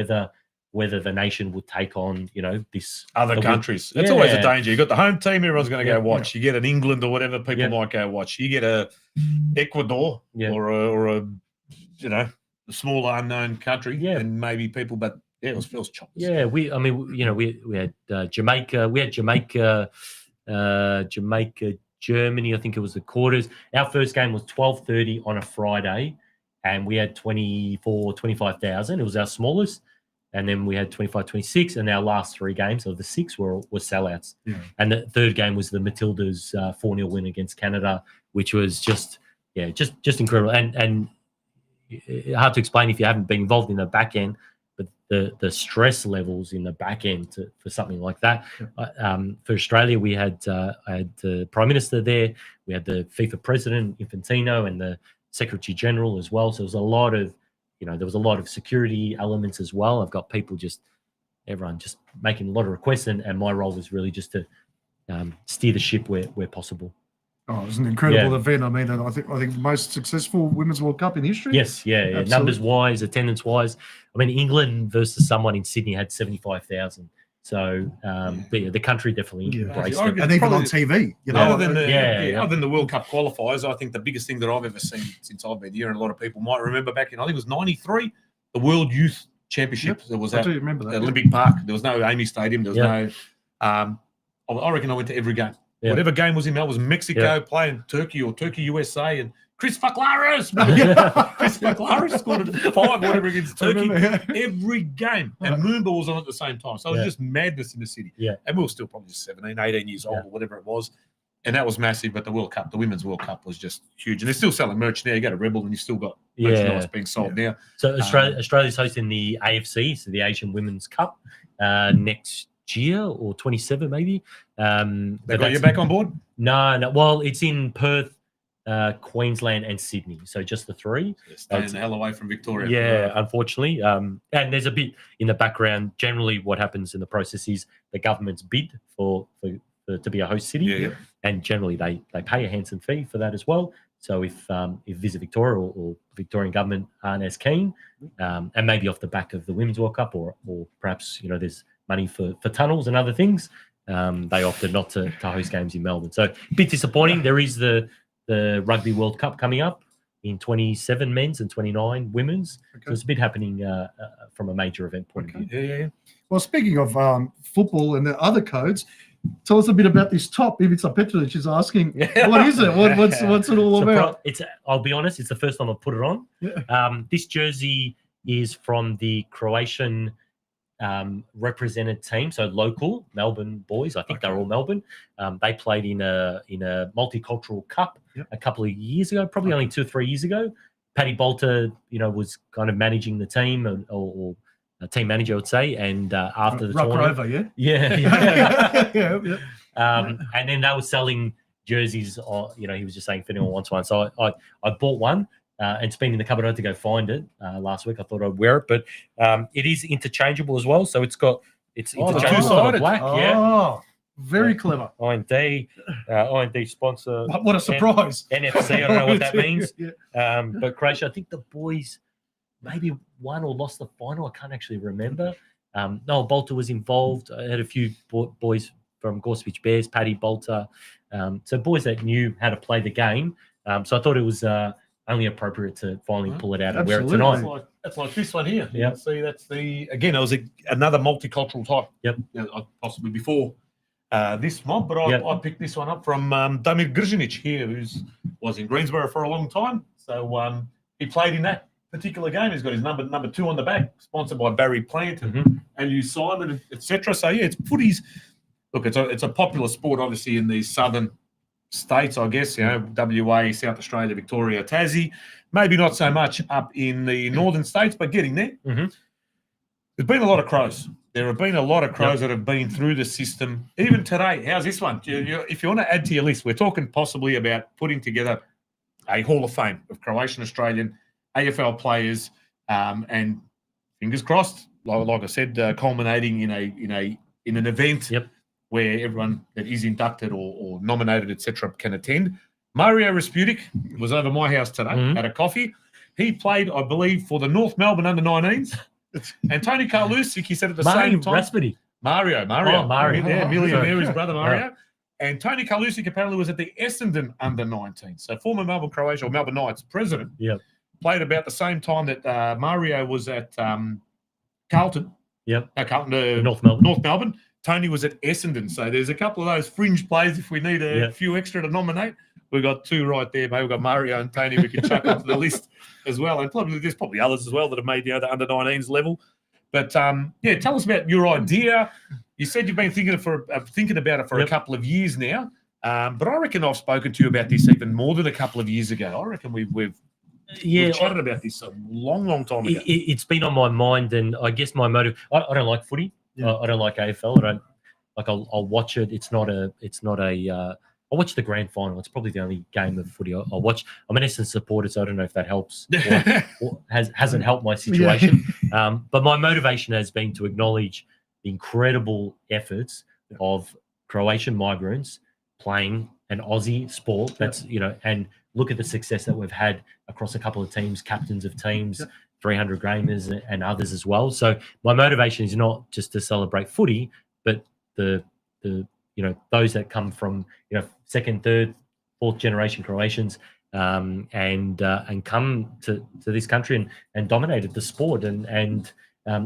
Speaker 6: whether the nation would take on, this
Speaker 2: other countries. That's always a danger. You got the home team, everyone's going to go watch. You get an England or whatever, people might go watch. You get a Ecuador or a smaller unknown country, and maybe people, but it was choppers.
Speaker 6: Yeah, we had Jamaica. We had Jamaica, Germany. I think it was the quarters. Our first game was 12:30 on a Friday, and we had 25,000. It was our smallest. And then we had 25, 26, and our last 3 games of the 6 were sellouts. Yeah. And the third game was the Matildas 4-0 win against Canada, which was just incredible. And hard to explain if you haven't been involved in the back end, but the stress levels in the back end for something like that. For Australia, I had the Prime Minister there, we had the FIFA President Infantino, and the Secretary General as well. So there was a lot of there was a lot of security elements as well. I've got people everyone just making a lot of requests, and my role was really just to steer the ship where possible.
Speaker 3: Oh, it was an incredible event. I mean, I think the most successful Women's World Cup in history.
Speaker 6: Yes, yeah. Numbers wise, attendance wise. I mean, England versus someone in Sydney had 75,000. So the country definitely embraced it.
Speaker 3: And even on TV,
Speaker 2: Other than the World Cup qualifiers, I think the biggest thing that I've ever seen since I've been here, and a lot of people might remember back in, I think it was 93, the World Youth Championship. There was
Speaker 3: I do remember that.
Speaker 2: Olympic Park. There was no Amy Stadium. There was no. I reckon I went to every game. Yeah. Whatever game was in there, was Mexico playing Turkey or Turkey USA, and Chris Faklaris. Chris Faklaris scored a 5 whatever against Turkey. Every game. And Moomba was on at the same time. So it was just madness in the city.
Speaker 6: Yeah.
Speaker 2: And we were still probably just 17, 18 years old or whatever it was. And that was massive. But the World Cup, the Women's World Cup was just huge. And they're still selling merch now. You go to Rebel and you've still got merchandise being sold now.
Speaker 6: So Australia's hosting the AFC, so the Asian Women's Cup, next year or 27 maybe.
Speaker 2: They got you back on board?
Speaker 6: No. Well, it's in Perth, Queensland, and Sydney. So just the 3.
Speaker 2: Staying the hell away from Victoria.
Speaker 6: Yeah, unfortunately. And there's a bit in the background. Generally, what happens in the process is the government's bid for to be a host city, and generally they pay a handsome fee for that as well. So if Visit Victoria or Victorian government aren't as keen, and maybe off the back of the Women's World Cup, or perhaps there's money for tunnels and other things, they opted not to host games in Melbourne. So a bit disappointing. There is the Rugby World Cup coming up in 27 men's and 29 women's.
Speaker 3: Okay.
Speaker 6: So it's a bit happening from a major event point of view.
Speaker 2: Yeah.
Speaker 3: Well, speaking of football and the other codes, tell us a bit about this top. If it's a Petrovic is asking, what is it? What's it all about?
Speaker 6: I'll be honest, it's the first time I've put it on.
Speaker 3: Yeah.
Speaker 6: This jersey is from the Croatian represented team, so local Melbourne boys. I think they're all Melbourne. They played in a multicultural cup a couple of years ago, probably only 2 or 3 years ago. Paddy Bolter, was kind of managing the team or a team manager, I would say. And after the tournament,
Speaker 3: Rover,
Speaker 6: yeah. And then they were selling jerseys. He was just saying if anyone wants one. So I bought one. And it's been in the cupboard. I had to go find it last week. I thought I'd wear it, but it is interchangeable as well. So it's interchangeable with black.
Speaker 3: Oh, very clever.
Speaker 6: IND sponsor.
Speaker 3: What a surprise.
Speaker 6: NFC. I don't know what that means. But Croatia, I think the boys maybe won or lost the final. I can't actually remember. Noel Bolter was involved. I had a few boys from Gorsuch Bears, Paddy Bolter. So boys that knew how to play the game. So I thought it was only appropriate to finally pull it out and wear it tonight.
Speaker 2: That's like this one here.
Speaker 6: Yeah.
Speaker 2: See, that's again, it was another multicultural type.
Speaker 6: Yep.
Speaker 2: Possibly before this mob, but I picked this one up from Damir here, who was in Greensboro for a long time. So he played in that particular game. He's got his number 2 on the back, sponsored by Barry Plant and you Simon, etc. So yeah, it's footies. Look, it's a popular sport, obviously, in these southern states, I guess, WA, South Australia, Victoria, Tassie, maybe not so much up in the northern states, but getting there. There's been a lot of Crows. There have been a lot of Crows that have been through the system. Even today, how's this one? If you want to add to your list, we're talking possibly about putting together a Hall of Fame of Croatian, Australian, AFL players, and fingers crossed, like I said, culminating in an event where everyone that is inducted or nominated, etc., can attend. Mario Rasputic was over my house today at a coffee. He played, I believe, for the North Melbourne under-19s. And Tony Carlusic, he said at the same time. Mario.
Speaker 6: Oh, Mario.
Speaker 2: Yeah, Mary's brother, Mario. And Tony Carlusic apparently was at the Essendon under-19. So former Melbourne Croatia or Melbourne Knights president. Played about the same time that Mario was at Carlton. Carlton,
Speaker 6: North
Speaker 2: Melbourne. Tony was at Essendon. So there's a couple of those fringe plays if we need a few extra to nominate. We've got 2 right there, mate. We've got Mario and Tony we can chuck onto the list as well. And there's probably others as well that have made the under-19s level. But, tell us about your idea. You said you've been thinking about it for a couple of years now. But I reckon I've spoken to you about this even more than a couple of years ago. I reckon we've chatted about this a long, long time ago.
Speaker 6: It's been on my mind, and I guess my motive. I don't like footy. I don't like AFL. I'll watch it. It's not a. I watch the grand final. It's probably the only game of footy I watch. I'm an Essendon supporter, so I don't know if that helps or hasn't helped my situation. But my motivation has been to acknowledge the incredible efforts of Croatian migrants playing an Aussie sport. That's and look at the success that we've had across a couple of teams, captains of teams. 300 gamers and others as well. So my motivation is not just to celebrate footy, but the those that come from second, third, fourth generation Croatians and come to this country and dominated the sport. And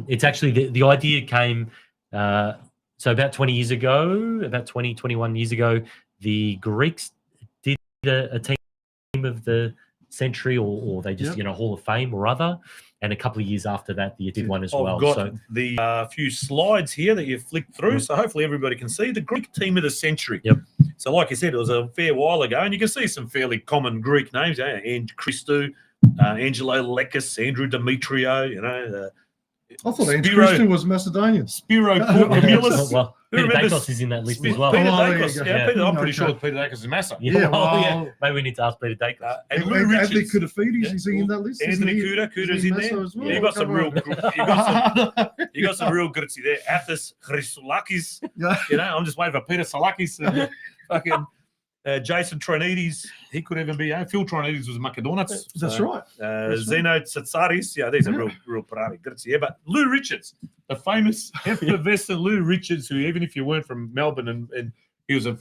Speaker 6: it's actually the idea came so about 20 years ago, about 21 years ago, the Greeks did a team of the century or they just Hall of Fame or other, and a couple of years after that they did one as well.
Speaker 2: I've got the few slides here that you flicked through, so hopefully everybody can see the Greek team of the century. So like I said, it was a fair while ago, and you can see some fairly common Greek names, Christou, Angelo Lekis, Andrew Demetrio,
Speaker 3: I thought Christou was Macedonian.
Speaker 2: Spiro Korkamilis.
Speaker 6: Well, Peter Dacos is in that list as well.
Speaker 2: Peter Dacos, I'm pretty sure Peter Dacos is Massa.
Speaker 6: Maybe we need to ask Peter Dacos.
Speaker 2: And Lou Richards.
Speaker 3: Anthony Kudafides, is he in that list?
Speaker 2: Anthony Kuda's in there.
Speaker 3: Well?
Speaker 2: You got some real gritty there. Athos Christoulakis. I'm just waiting for Peter Salakis. Fucking Jason Tronides. He could even be. Phil Tronides was Macedonac.
Speaker 3: That's right.
Speaker 2: Zeno Tsatsaris. Yeah, these are real parati gritty. Yeah, but Lou Richards, the famous effervescent Lou Richards, who even if you weren't from Melbourne and he was an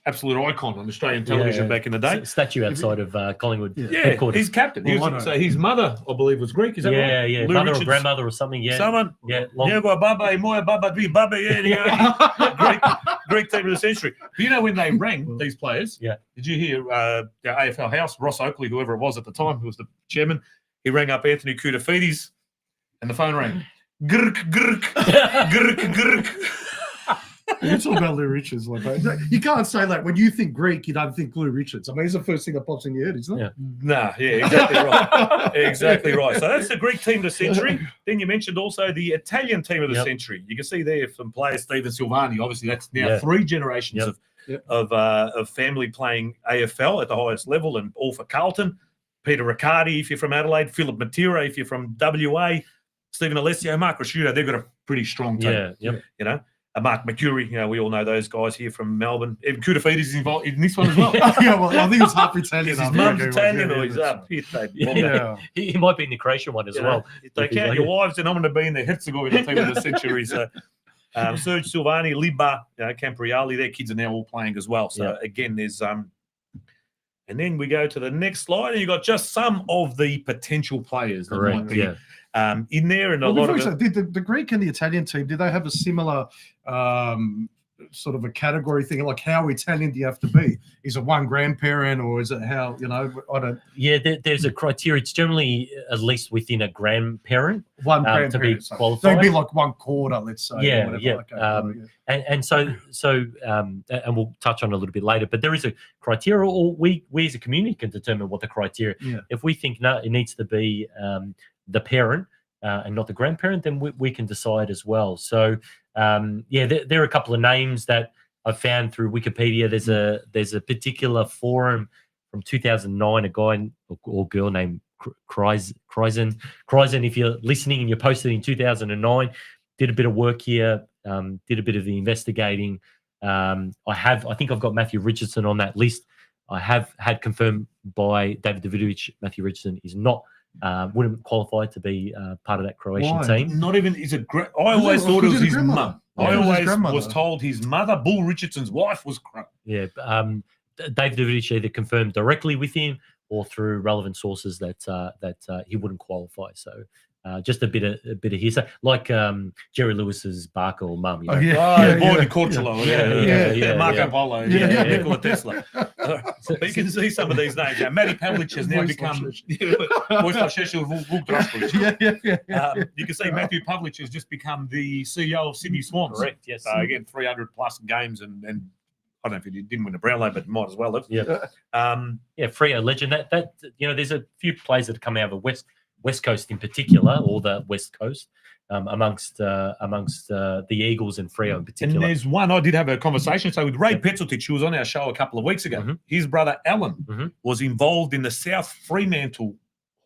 Speaker 2: absolute icon on Australian television back in the day.
Speaker 6: Statue outside of Collingwood
Speaker 2: Yeah,
Speaker 6: headquarters.
Speaker 2: he's captain. So his mother, I believe, was Greek. Is that right?
Speaker 6: Yeah,
Speaker 2: Lou
Speaker 6: mother
Speaker 2: Richards.
Speaker 6: or grandmother or something. Yeah,
Speaker 2: Someone.
Speaker 6: yeah,
Speaker 2: Greek team of the century. But you know when they rang these players?
Speaker 6: Yeah.
Speaker 2: Did you hear the AFL House, Ross Oakley, whoever it was at the time, who was the chairman? He rang up Anthony Koutafidis, and the phone rang. Grk, grk, grk, grk.
Speaker 3: You talk about Lou Richards like that. You can't say like when you think Greek, you don't think Lou Richards. I mean, it's the first thing that pops in your head, isn't it?
Speaker 2: Yeah, exactly right. Exactly right. So that's the Greek team of the century. Then you mentioned also the Italian team of the century. You can see there some players, Steven Silvani. Obviously, that's now 3 generations of family playing AFL at the highest level, and all for Carlton. Peter Riccardi, if you're from Adelaide. Philip Matera, if you're from WA. Stephen Alessio, Mark Rasciuto. They've got a pretty strong team. You know. Mark McCurry, we all know those guys here from Melbourne. Even Koutafidis is involved in this one as well.
Speaker 3: I think it's half Italian.
Speaker 2: His mum's Italian, or he's up.
Speaker 6: He might be in the Croatian one as well.
Speaker 2: If they count your wives, then I'm going to be in the Herzegovina team of the century. So, Serge Silvani, Liba, Campriali, their kids are now all playing as well. So, again, there's and then we go to the next slide, and you've got just some of the potential players that might be in there, and a lot of
Speaker 3: did the Greek and the Italian team, did they have a similar sort of a category thing? Like, how Italian do you have to be? Is it one grandparent, or is it how, I don't...
Speaker 6: Yeah, there's a criteria. It's generally at least within a grandparent.
Speaker 3: One grandparent. To be qualified. So it'd be like 1/4, let's say.
Speaker 6: And so and we'll touch on it a little bit later, but there is a criteria, or we as a community can determine what the criteria. If we think, no, it needs to be the parent and not the grandparent, then we can decide as well. So there are a couple of names that I've found through Wikipedia. There's a particular forum from 2009, a guy or girl named Croatian. If you're listening and you posted in 2009, did a bit of work here, did a bit of the investigating. I think I've got Matthew Richardson on that list. I have had confirmed by David Davidovich, Matthew Richardson is not wouldn't qualify to be part of that Croatian team.
Speaker 2: Not even I always thought it was his mum. I always was told his mother, Bull Richardson's wife, was Crow.
Speaker 6: Yeah, David Davidovich either confirmed directly with him or through relevant sources that he wouldn't qualify. So just a bit of hearsay, like Jerry Lewis's Barker or mum.
Speaker 2: Born in Corchulo, Marco Polo, Nikola Tesla. But you can see some of these names. Matty Pavlich has now become. You can see Matthew Pavlich has just become the CEO of Sydney Swans.
Speaker 6: Correct. Yes.
Speaker 2: Again, 300+ games, and I don't know if he didn't win a Brownlow, but might as well have.
Speaker 6: Freo legend. That there's a few players that have come out of the West Coast in particular, or the West Coast, amongst the Eagles and Freo in particular.
Speaker 2: And there's one I did have a conversation with Ray Petzotic, who was on our show a couple of weeks ago. His brother Alan was involved in the South Fremantle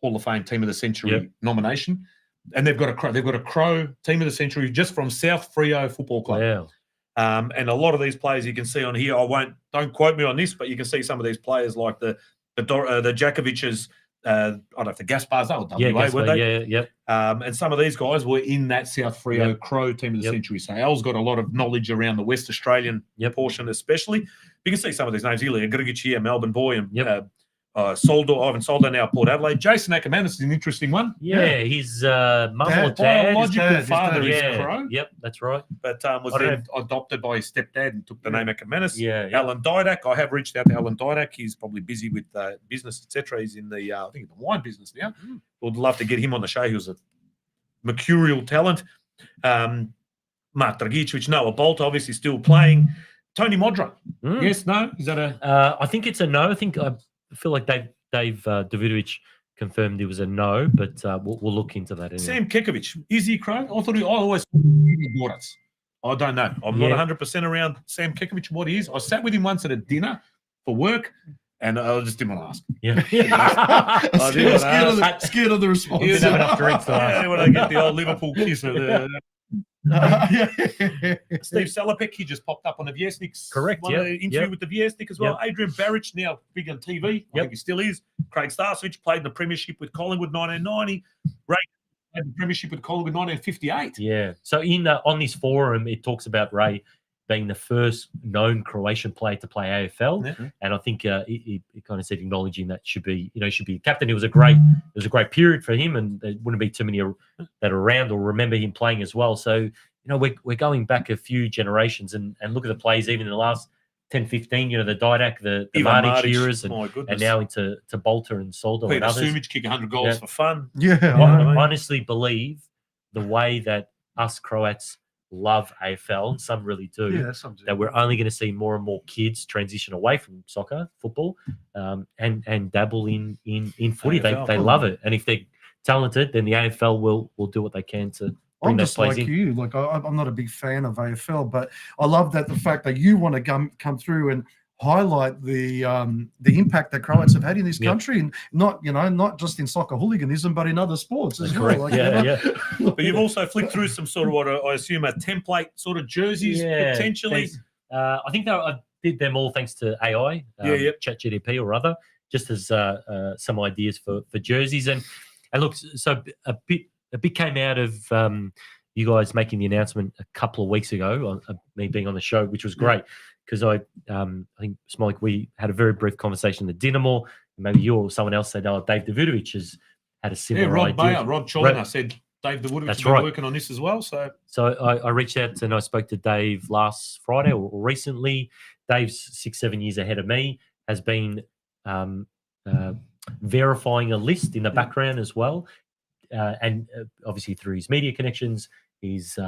Speaker 2: Hall of Fame Team of the Century nomination, and they've got a Crow Team of the Century just from South Freo Football Club.
Speaker 6: Wow.
Speaker 2: And a lot of these players you can see on here. Don't quote me on this, but you can see some of these players like the Djakoviches. I don't know if the Gaspars, they were WA, weren't they? And some of these guys were in that South Freo Crow Team of the Century. So Al's got a lot of knowledge around the West Australian portion, especially. You can see some of these names here: Grigic here, Melbourne boy, and Ivan Soldo now Port Adelaide. Jason Ackermanis is an interesting one.
Speaker 6: His mum or dad,
Speaker 2: biological father is Crow.
Speaker 6: Yep, that's right.
Speaker 2: But was then adopted by his stepdad and took the name Ackermanis. Alan
Speaker 6: Yeah.
Speaker 2: Didak. I have reached out to Alan Didak. He's probably busy with business, etc. He's in the I think the wine business now. Would love to get him on the show. He was a mercurial talent. Mark Dragicevic, Noah Bolt, obviously still playing. Tony Modra. Yes, no? Is that a?
Speaker 6: I think it's a no. I feel like Dave Davidovich confirmed it was a no, but we'll look into that. Anyway.
Speaker 2: Sam Kekovic, is he Crow? I always thought he bought us. I don't know. I'm not 100% around Sam Kekovic, what he is. I sat with him once at a dinner for work, and I just didn't want to ask.
Speaker 3: Scared of the response.
Speaker 6: Didn't have enough drinks to ask.
Speaker 2: When I get the old Liverpool kiss. Steve Salopek, he just popped up on the Viesnik's interview with the Viesnik as well. Adrian Barrich, now big on TV. I think he still is. Craig Starcevich played in the Premiership with Collingwood 1990. Ray played the Premiership with Collingwood 1958.
Speaker 6: Yeah. So on this forum, it talks about Ray being the first known Croatian player to play AFL,
Speaker 2: Yeah.
Speaker 6: and I think he kind of said acknowledging that should be captain. It was a great period for him, and there wouldn't be too many that are around or remember him playing as well. So we're going back a few generations and look at the plays even in the last 10, 15. The Didak, the Martic eras, and now into Bolter and Soldo
Speaker 2: Peter
Speaker 6: and others.
Speaker 2: Sumic kick 100 goals for fun.
Speaker 3: Yeah,
Speaker 6: I
Speaker 3: I know.
Speaker 6: honestly believe the way that us Croats love AFL, and some really do,
Speaker 3: Yeah, some do.
Speaker 6: that we're only going to see more and more kids transition away from soccer, football, and dabble in footy.
Speaker 2: AFL,
Speaker 6: They love it, and if they're talented, then the AFL will do what they can to bring
Speaker 3: I'm
Speaker 6: those
Speaker 3: just
Speaker 6: players
Speaker 3: like
Speaker 6: in.
Speaker 3: you. Like I'm not a big fan of AFL, but I love that the fact that you want to come through and highlight the impact that Croats have had in this
Speaker 6: Yeah.
Speaker 3: country, and not just in soccer hooliganism, but in other sports as
Speaker 6: Correct.
Speaker 3: well. Like,
Speaker 6: Yeah.
Speaker 2: But you've also flicked through some sort of what I assume are template sort of jerseys potentially.
Speaker 6: I think I did them all thanks to AI, ChatGPT or other, just as some ideas for jerseys. And look, so a bit came out of you guys making the announcement a couple of weeks ago, me being on the show, which was great because I think, Smike, we had a very brief conversation at Dinamo. Maybe you or someone else said, Dave Davidovic has had a similar idea.
Speaker 2: Rod Cholina said Dave Davidovic has been working on this as well. So
Speaker 6: I reached out and I spoke to Dave last Friday or recently. Dave's 6-7 years ahead of me, has been verifying a list in the background as well. And obviously through his media connections, he's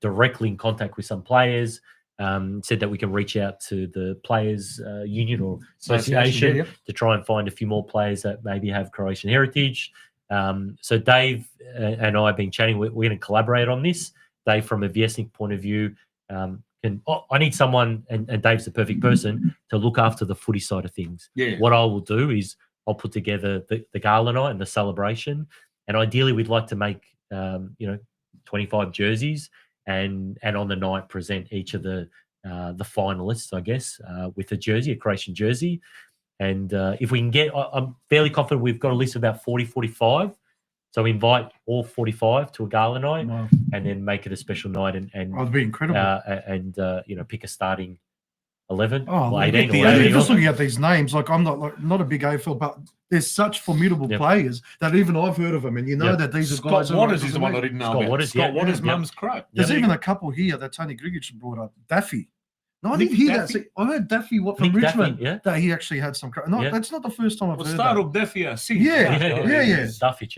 Speaker 6: directly in contact with some players. Said that we can reach out to the players union or association to try and find a few more players that maybe have Croatian heritage. So Dave and I have been chatting. We're going to collaborate on this. Dave, from a Viesnik point of view, I need someone, and Dave's the perfect person to look after the footy side of things.
Speaker 2: Yeah.
Speaker 6: What I will do is I'll put together the gala night and the celebration, and ideally we'd like to make 25 jerseys, and on the night present each of the finalists, I guess, with a Croatian jersey. And if we can get, I'm fairly confident we've got a list of about 40, 45. So invite all 45 to a gala night, and then make it a special night, and
Speaker 3: it'd be incredible.
Speaker 6: Pick a starting 11
Speaker 3: Oh,
Speaker 6: or 18 or
Speaker 3: just
Speaker 6: whatever.
Speaker 3: looking at these names, like I'm not a big AFL, but there's such formidable players that even I've heard of them, and that these are guys.
Speaker 2: Scott Waters is the one I didn't know about. Scott Waters' mum's crow.
Speaker 3: There's even a couple here that Tony Grigic brought up. Daffy. No, I didn't hear that. See, I heard Daffy from Richmond that he actually had some. That's not the first time I've heard that.
Speaker 2: Up Daffy,
Speaker 6: Daffy,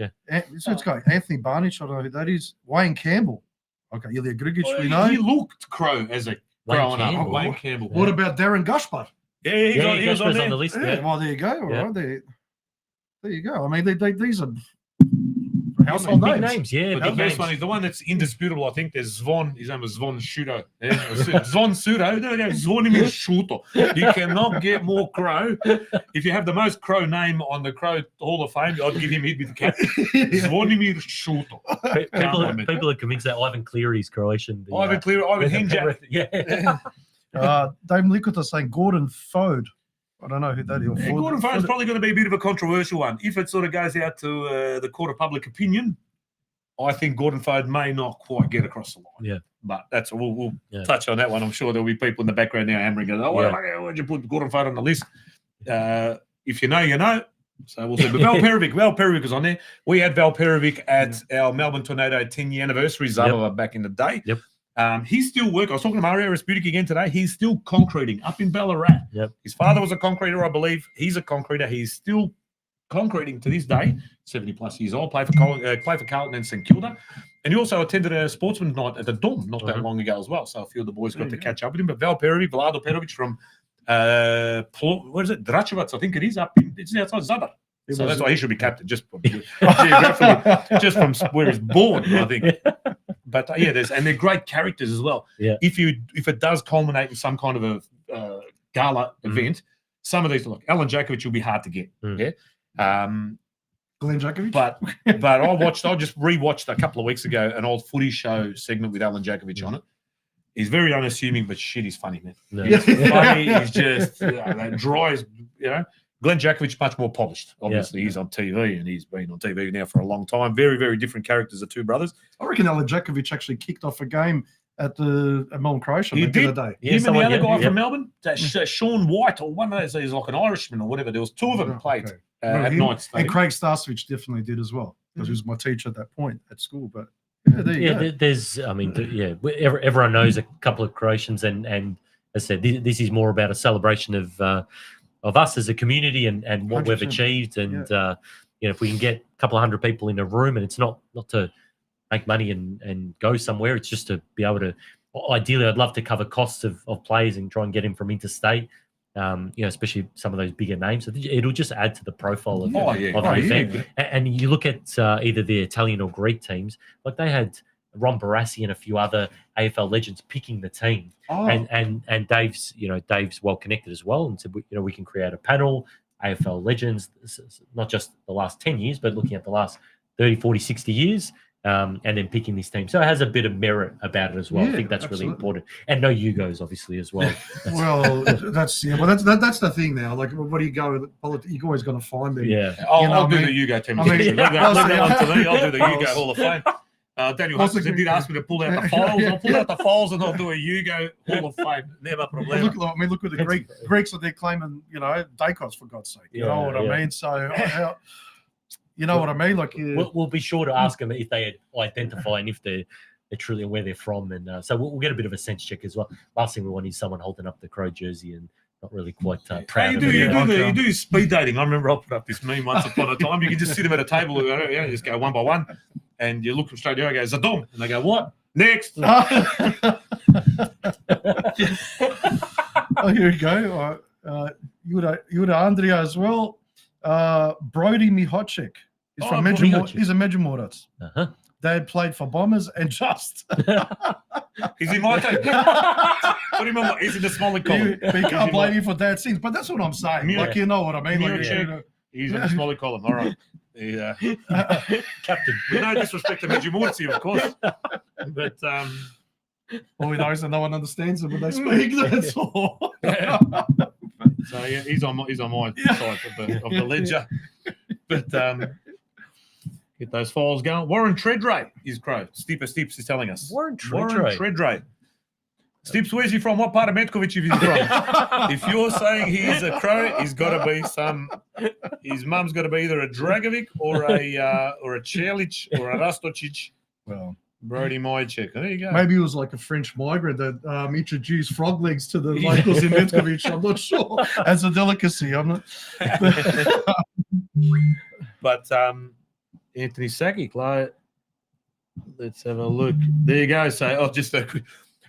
Speaker 3: So it's got Anthony Barnich. I don't know who that is. Wayne Campbell. Okay, Ilya Grigic, we know.
Speaker 2: He looked crow as a growing up. Wayne Campbell.
Speaker 3: What about Darren Gushbutt?
Speaker 2: Yeah, he was on
Speaker 6: the list.
Speaker 3: Yeah, well, there you go. All right, there you go. I mean, these are household
Speaker 6: big
Speaker 3: names.
Speaker 6: names. Yeah,
Speaker 2: but the best one is the one that's indisputable. I think there's Zvon. His name was Zvon Shuto. Zvon Shuto. No, Zvonimir Shuto. You cannot get more crow. If you have the most crow name on the Crow Hall of Fame, I'd give him he'd be the captain. Zvonimir Shuto.
Speaker 6: People are convinced that Ivan Cleary's Croatian.
Speaker 2: Ivan Hinjak.
Speaker 6: Yeah.
Speaker 3: Dave Likota saying Gordon Fode. I don't know who that is.
Speaker 2: Yeah, Gordon Fode's probably going to be a bit of a controversial one. If it sort of goes out to the court of public opinion, I think Gordon Fode may not quite get across the line.
Speaker 6: Yeah.
Speaker 2: But we'll touch on that one. I'm sure there'll be people in the background now hammering, why'd you put Gordon Fode on the list? If you know, you know. So we'll see. But Val Perovic is on there. We had Val Perovic at our Melbourne Tornado 10-year anniversary Zabava back in the day.
Speaker 6: Yep.
Speaker 2: He's still working. I was talking to Mario Rasputic again today. He's still concreting up in Ballarat.
Speaker 6: Yep.
Speaker 2: His father was a concreter, I believe. He's a concreter. He's still concreting to this day. 70+ years old. Play for Carlton and St Kilda. And he also attended a sportsman's night at the Dom not that long ago as well. So a few of the boys got to catch up with him. But Val Perovic, Vlado Perovic from what is it? Dračevac, I think it is. It's outside Zadar. So that's why he should be captain, just geographically, just from where he's born, I think. But they're great characters as well.
Speaker 6: Yeah.
Speaker 2: If it does culminate in some kind of a gala event, some of these look, Alan Jakovic will be hard to get. Yeah.
Speaker 3: Glenn Jakovic.
Speaker 2: But I just rewatched a couple of weeks ago an old footy show segment with Alan Jakovic on it. He's very unassuming, but shit, he's funny, man.
Speaker 6: No.
Speaker 2: He's funny. He's just that dry as Glenn Jakovic, much more polished. Obviously, he's on TV, and he's been on TV now for a long time. Very, very different characters, the two brothers.
Speaker 3: I reckon Alan Jakovic actually kicked off a game at Melbourne Croatian
Speaker 2: He
Speaker 3: back in the
Speaker 2: did.
Speaker 3: day.
Speaker 6: Yeah,
Speaker 2: Him and the
Speaker 6: someone-
Speaker 2: other
Speaker 6: yeah,
Speaker 2: guy
Speaker 6: yeah.
Speaker 2: from Melbourne, that Sean White or one of those, he's like an Irishman or whatever. There was two of them played
Speaker 3: Okay. Well,
Speaker 2: at
Speaker 3: him
Speaker 2: Knights
Speaker 3: and
Speaker 2: Stadium.
Speaker 3: Craig Starcevich definitely did as well, because he was my teacher at that point at school. But yeah, there you
Speaker 6: Yeah,
Speaker 3: go.
Speaker 6: there's, I mean, everyone knows a couple of Croatians, and as I said, this is more about a celebration of us as a community and what we've
Speaker 3: 100%.
Speaker 6: achieved, and if we can get a couple of hundred people in a room, and it's not to make money and go somewhere, it's just to be able to. Ideally, I'd love to cover costs of players and try and get him from interstate. Especially some of those bigger names. So it'll just add to the profile of,
Speaker 2: Oh, yeah.
Speaker 6: of
Speaker 2: Oh,
Speaker 6: the
Speaker 2: yeah.
Speaker 6: event. And you look at either the Italian or Greek teams, like they had Ron Barassi and a few other AFL legends picking the team.
Speaker 3: Oh,
Speaker 6: And Dave's well connected as well. And so we can create a panel, AFL legends, not just the last 10 years, but looking at the last 30, 40, 60 years. And then picking this team. So it has a bit of merit about it as well. I
Speaker 3: Yeah,
Speaker 6: think that's
Speaker 3: absolutely.
Speaker 6: really important. And no Yugos, obviously, as well.
Speaker 3: well, that's the thing now. Like, what do you go? You're always going to find them.
Speaker 6: Yeah.
Speaker 2: I'll do
Speaker 3: I mean-
Speaker 2: the Yugo team.
Speaker 3: I mean-
Speaker 2: leave that one to me. I'll do the Yugo Hall of Fame. Daniel
Speaker 3: What's
Speaker 2: Hutchinson
Speaker 3: the-
Speaker 2: did ask me to pull out the files. I'll pull out the files and I'll do a Yugo Hall of Fame. Never
Speaker 3: Well,
Speaker 2: problem.
Speaker 3: look at the Greeks that they're claiming, Dacos, for God's sake. You know what I mean? So, you know what I mean? Like,
Speaker 6: We'll be sure to ask them if they identify and if they're truly where they're from. And so we'll get a bit of a sense check as well. Last thing we want is someone holding up the Crow jersey and not really quite proud of it.
Speaker 2: You do speed dating. I remember I put up this meme once upon a time. You can just sit them at a table, just go one by one, and you look them straight down and go, Zadom. And they go, what? Next.
Speaker 3: oh, here we go. Yuda Andrea as well. Brody Mihocek. He's from
Speaker 6: Mihocek.
Speaker 3: He's a Međimurac.
Speaker 6: Uh-huh.
Speaker 3: Dad played for Bombers and Just.
Speaker 2: He's in my team. Put him on. He's in the smaller column.
Speaker 3: But you can't blame him for Dad sins. But that's what I'm saying.
Speaker 2: Yeah.
Speaker 3: Like, you know what I mean? Like,
Speaker 2: Mihocek. He's in the smaller column. All right. Yeah.
Speaker 6: Captain.
Speaker 2: With no disrespect to Međimurci, of course. But
Speaker 3: all he knows that no one understands them when they speak. That's all.
Speaker 2: so yeah, he's on my side of the ledger. But get those files going. Warren Treadray is Crow. Stips is telling us.
Speaker 6: Warren Treadray.
Speaker 2: Stips, where's he from? What part of Metkovic is he from? If you're saying he's a Crow, he's got to be his mum's got to be either a Dragovic or a Čelić or a Rastocic.
Speaker 3: Well,
Speaker 2: Brody Mihocek. There you go.
Speaker 3: maybe he was like a French migrant that introduced frog legs to the locals in Metkovic. I'm not sure. As a delicacy, I'm not.
Speaker 2: But Anthony Sakic, like, let's have a look. There you go. So